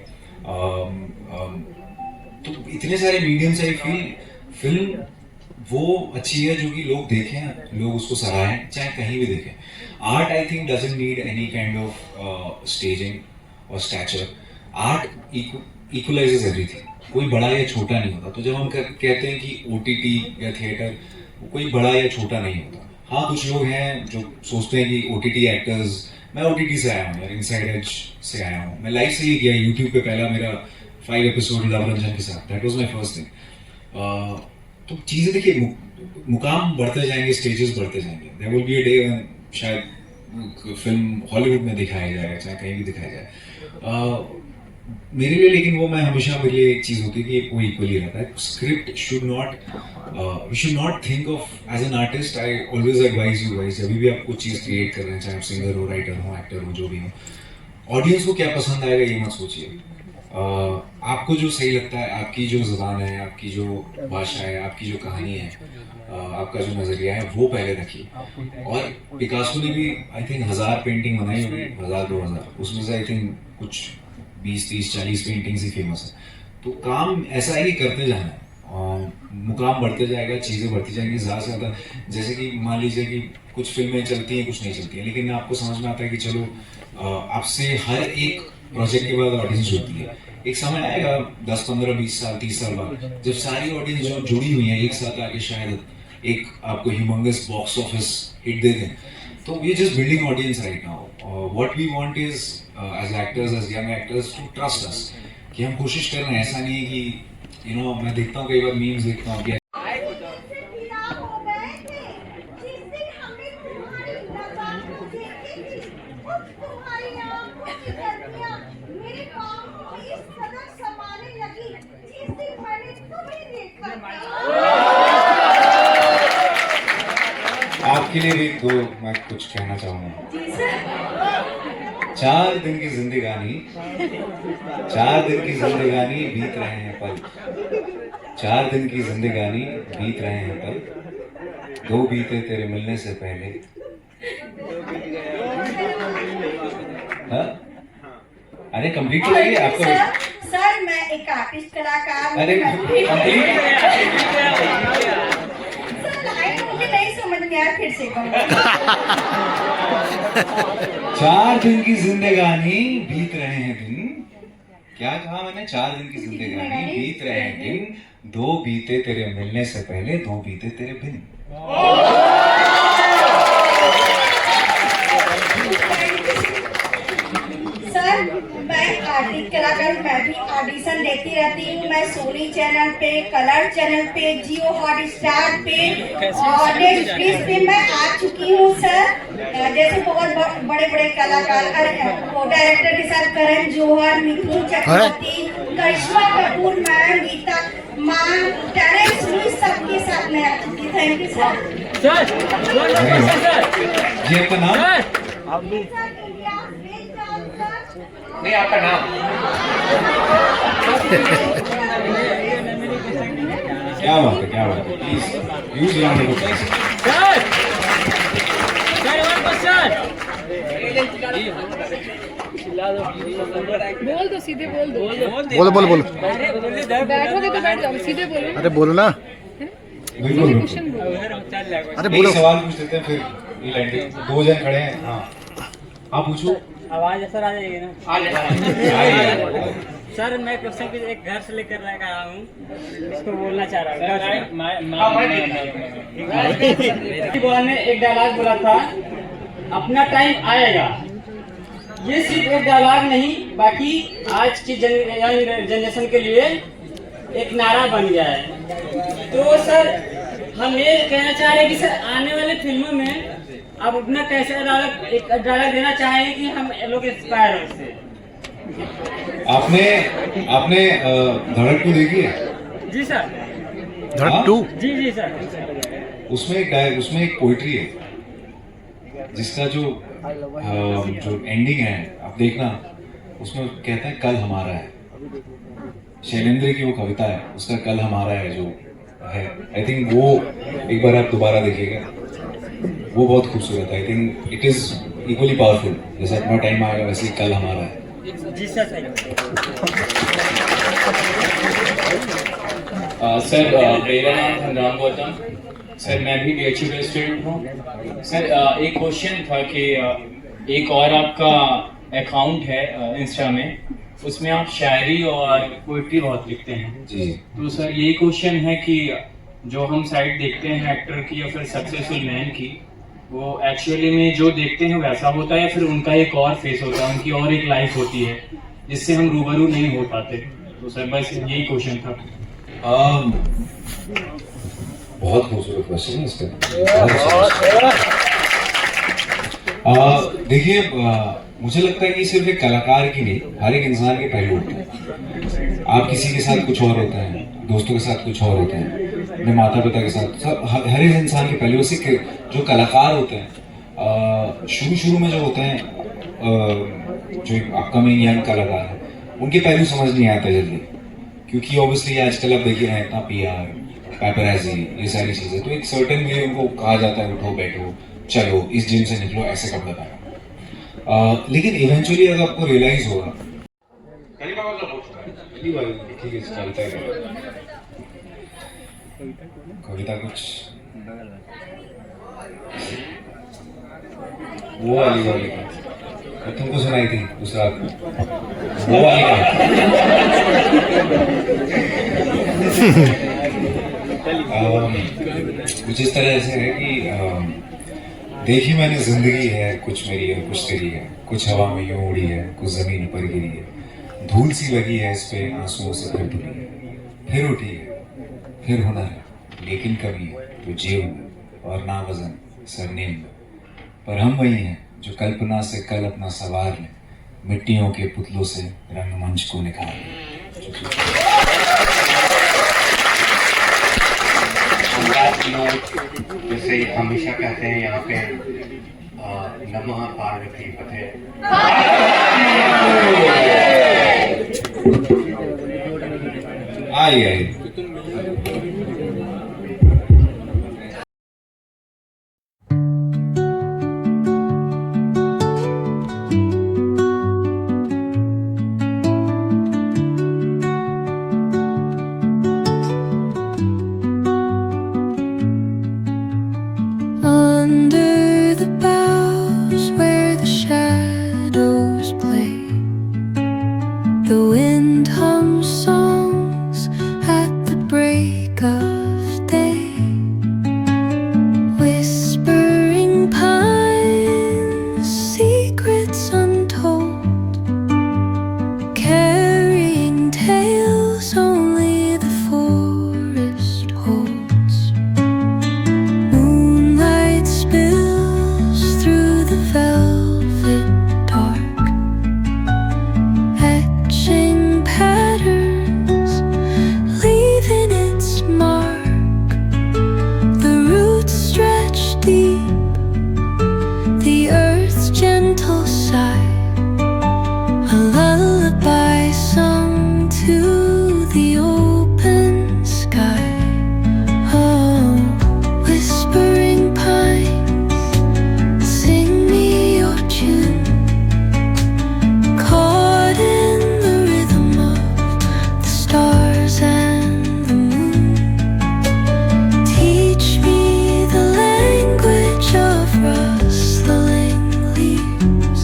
I: तो इतने सारे मीडियम से फिल्म वो अच्छी है जो कि लोग देखें, लोग उसको सराहें, चाहे कहीं भी देखें। Art I think doesn't need any kind of staging और स्टैचर। आर्ट इक्वलाइजेस एवरीथिंग, कोई बड़ा या छोटा नहीं होता। तो जब हम कहते हैं कि OTT या थिएटर, कोई बड़ा या छोटा नहीं होता। हाँ, कुछ लोग हैं जो सोचते हैं कि OTT एक्टर्स, मैं OTT से आया हूँ यार, इनसाइड एज से आया हूँ, मैं लाइव से ही किया यूट्यूब पे पहला मेरा 5 एपिसोड लव रंजन के साथ, that was my first thing. तो चीज़ें देखिए, मुकाम बढ़ते जाएंगे, स्टेजेस बढ़ते जाएंगे। There will be a day when शायद फिल्म हॉलीवुड में दिखाया जाए, चाहे कहीं भी दिखाया जाए। मेरे लिए, लेकिन वो मैं हमेशा, मेरे लिए एक चीज़ होती है कि वो इक्वली रहता है। Script should not, we should not think of as an artist. I always advise you guys, अभी भी आप कुछ चीज़ क्रिएट कर रहे हैं, चाहे आप सिंगर हो, राइटर हो, एक्टर हो, जो भी हो, ऑडियंस को क्या पसंद आएगा ये मत सोचिए। आपको जो सही लगता है, आपकी जो ज़बान है, आपकी जो भाषा है, आपकी जो कहानी है, आपका जो नज़रिया है, वो पहले रखिए। और पिकासो ने भी आई थिंक 1000 पेंटिंग बनाई होगी, 1000-2000, उसमें से आई थिंक कुछ 20-30-40 पेंटिंग्स ही फेमस है। तो काम ऐसा है कि करते जाना है, मुकाम बढ़ते जाएगा, चीज़ें बढ़ती जाएंगी ज़्यादा से ज़्यादा। जैसे कि मान लीजिए कि कुछ फिल्में चलती हैं, कुछ नहीं चलती हैं, लेकिन आपको समझ में आता है कि चलो आपसे हर एक प्रोजेक्ट के बाद ऑडियंस जुड़ती है। एक समय आएगा 10, 15, 20 साल, 30 साल बाद, जब सारी ऑडियंस जो जुड़ी हुई है एक साथ आके शायद एक आपको ह्यूमंगस बॉक्स ऑफिस हिट दे दें। तो we just building audience right now. What we want is as actors, as young actors, to trust us, कि हम कोशिश कर रहे हैं। ऐसा नहीं है कि मैं देखता हूँ कई बार मीम्स देखता हूँ कि आपके लिए भी दो मैं कुछ कहना चाहूँगा। 4 दिन की जिंदगानी, 4 दिन की जिंदगानी बीत रहे हैं पल, 4 दिन की जिंदगानी बीत रहे हैं पल, 2 बीते तेरे मिलने से पहले। हाँ? अरे कंप्लीट करिए आपको।
G: सर मैं एक आर्टिस्ट कलाकार
I: अरे कंप्लीट
G: मुझे नहीं समझ में आया, फिर से
I: 4 दिन की जिंदगानी बीत रहे हैं दिन। क्या कहा मैंने? 4 दिन की जिंदगानी बीत रहे हैं दिन, 2 बीते तेरे मिलने से पहले, 2 बीते तेरे बिन।
G: सर मैं आर्टिस्ट कलाकार, मैं भी ऑडिशन देती रहती हूँ। मैं सोनी चैनल पे, कलर चैनल पे, जियो हॉटस्टार पे और नेटफ्लिक्स पे मैं आ चुकी हूँ सर। जैसे बहुत बड़े बड़े कलाकार डायरेक्टर के साथ Karan Johar, Mithun Chakraborty, Karisma Kapoor ma'am, Geeta ma'am, talent सबके साथ मैं आ चुकी हूँ। Thank you sir.
I: जी आपका नाम?
F: नहीं आपका नाम?
I: क्या बात है, क्या बात है। प्लीज यूज राउंड ऑफ
V: बोल दो, सीधे बोल दो।
A: बोलो बोलो बोलो।
V: बैठोगे तो बैठ जाओ, सीधे बोलो।
A: अरे बोलो ना।
I: बिल्कुल।
V: क्वेश्चन बोलो।
A: अरे बोलो।
I: एक सवाल पूछ लेते हैं फिर ये लाइन। 2 जन खड़े हैं। हाँ आप पूछो।
O: आवाज सर आ जाएगी ना? सर मैं क्वेश्चन एक घर से लेकर आया हूँ, इसको बोलना चाह रहा हूँ। ने एक डायलॉग बोला था, अपना टाइम आएगा। ये सिर्फ एक डायलॉग नहीं, बाकी आज की जनरेशन के लिए एक नारा बन गया है। तो सर हम ये कहना चाह रहे हैं कि सर आने वाले फिल्मों में आप अपना कैसे डायलॉग देना चाहेंगे कि हम लोग इंस्पायर हो उससे?
I: आपने धड़क 2 देखी है?
O: जी सर।
A: धड़क 2?
O: जी जी सर।
I: उसमें एक पोइट्री है जिसका जो एंडिंग है आप देखना, उसमें कहता है कल हमारा है। शैलेंद्र की वो कविता है, उसका कल हमारा है जो है। आई थिंक वो एक बार आप दोबारा देखिएगा, वो बहुत खूबसूरत है। I think it is equally powerful. जैसे अपना टाइम आएगा वैसे ही कल हमारा है।
O: जी सर।
E: सर मेरा नाम संग्राम गौतम। सर मैं भी BHU का स्टूडेंट हूँ। सर एक क्वेश्चन था कि एक और आपका अकाउंट है इंस्टा में, उसमें आप शायरी और पोइट्री बहुत लिखते हैं
I: जी।
E: तो सर यही क्वेश्चन है कि जो हम साइड देखते हैं एक्टर की या फिर सक्सेसफुल मैन की, वो एक्चुअली में जो देखते हैं वैसा होता है या फिर उनका एक और फेस होता है, उनकी और एक लाइफ होती है जिससे हम रूबरू नहीं हो पाते? तो सर बस यही क्वेश्चन था।
I: बहुत खूबसूरत क्वेश्चन है इसका। देखिए मुझे लगता है कि सिर्फ एक कलाकार की नहीं, हर एक इंसान के पहलू होते हैं। आप किसी के साथ कुछ और होते हैं, दोस्तों के साथ कुछ और होते हैं, अपने माता पिता के साथ, सब हर एक इंसान के पहलू से। जो कलाकार होते हैं शुरू में जो होते हैं, जो अपकमिंग यंग कलाकार हैं, उनके पहलू समझ नहीं आता जल्दी, क्योंकि ऑब्वियसली आजकल आप देखिए हैं इतना PR, पैपराजी, ये सारी चीजें। तो एक सर्टेन वे उनको कहा जाता है उठो बैठो चलो इस जिम से निकलो, ऐसे कपड़े पहनो। लेकिन इवेंचुअली अगर आपको रियलाइज होगा, ठीक है कविता कुछ वो वाली मैं तुमको सुनाई थी उस रात वो वाली कुछ इस तरह से है कि देखी मैंने जिंदगी है, कुछ मेरी है कुछ तेरी है, कुछ हवा में यूं उड़ी है, कुछ जमीन पर गिरी है, धूल सी लगी है इस पे आंसुओं से फिर धुली है, फिर उठी है, फिर होना है, लेकिन कभी तो जीव और ना वजन सरनेम, पर हम वही हैं जो कल्पना से कल अपना सवार लें, मिट्टियों के पुतलों से रंगमंच को निखार लें।
P: जैसे हमेशा कहते हैं यहाँ पे नमः पार्वती पते
I: आई
B: Under the boughs where the shadows play, the wind hums songs at the break of day. Whispering pines, secrets untold, carrying tales only the forest holds. Moonlight spills through the velvet dark, etching patterns, leaving its mark. The roots stretch deep, the earth's gentle sigh, a lullaby sung to the open sky. Oh, whispering pines, sing me your tune, caught in the rhythm of the stars and the moon. Teach me the language of rustling leaves,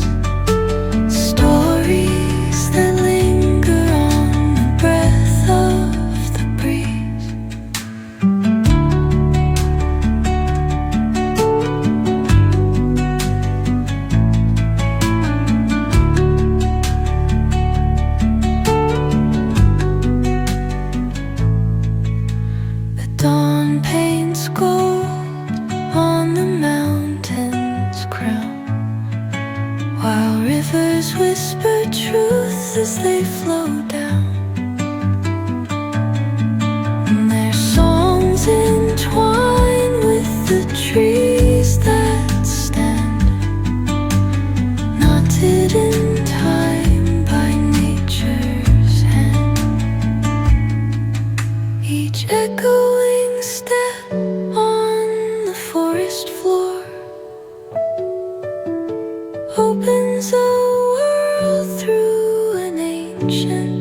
B: stories that linger on the breath of the breeze. The dawn paints gold on the mountain's crown, while rivers whisper truth as they flow down. And their songs entwine with the trees that stand, knotted in time by nature's hand. Each echoing step on the forest floor opens a world through an ancient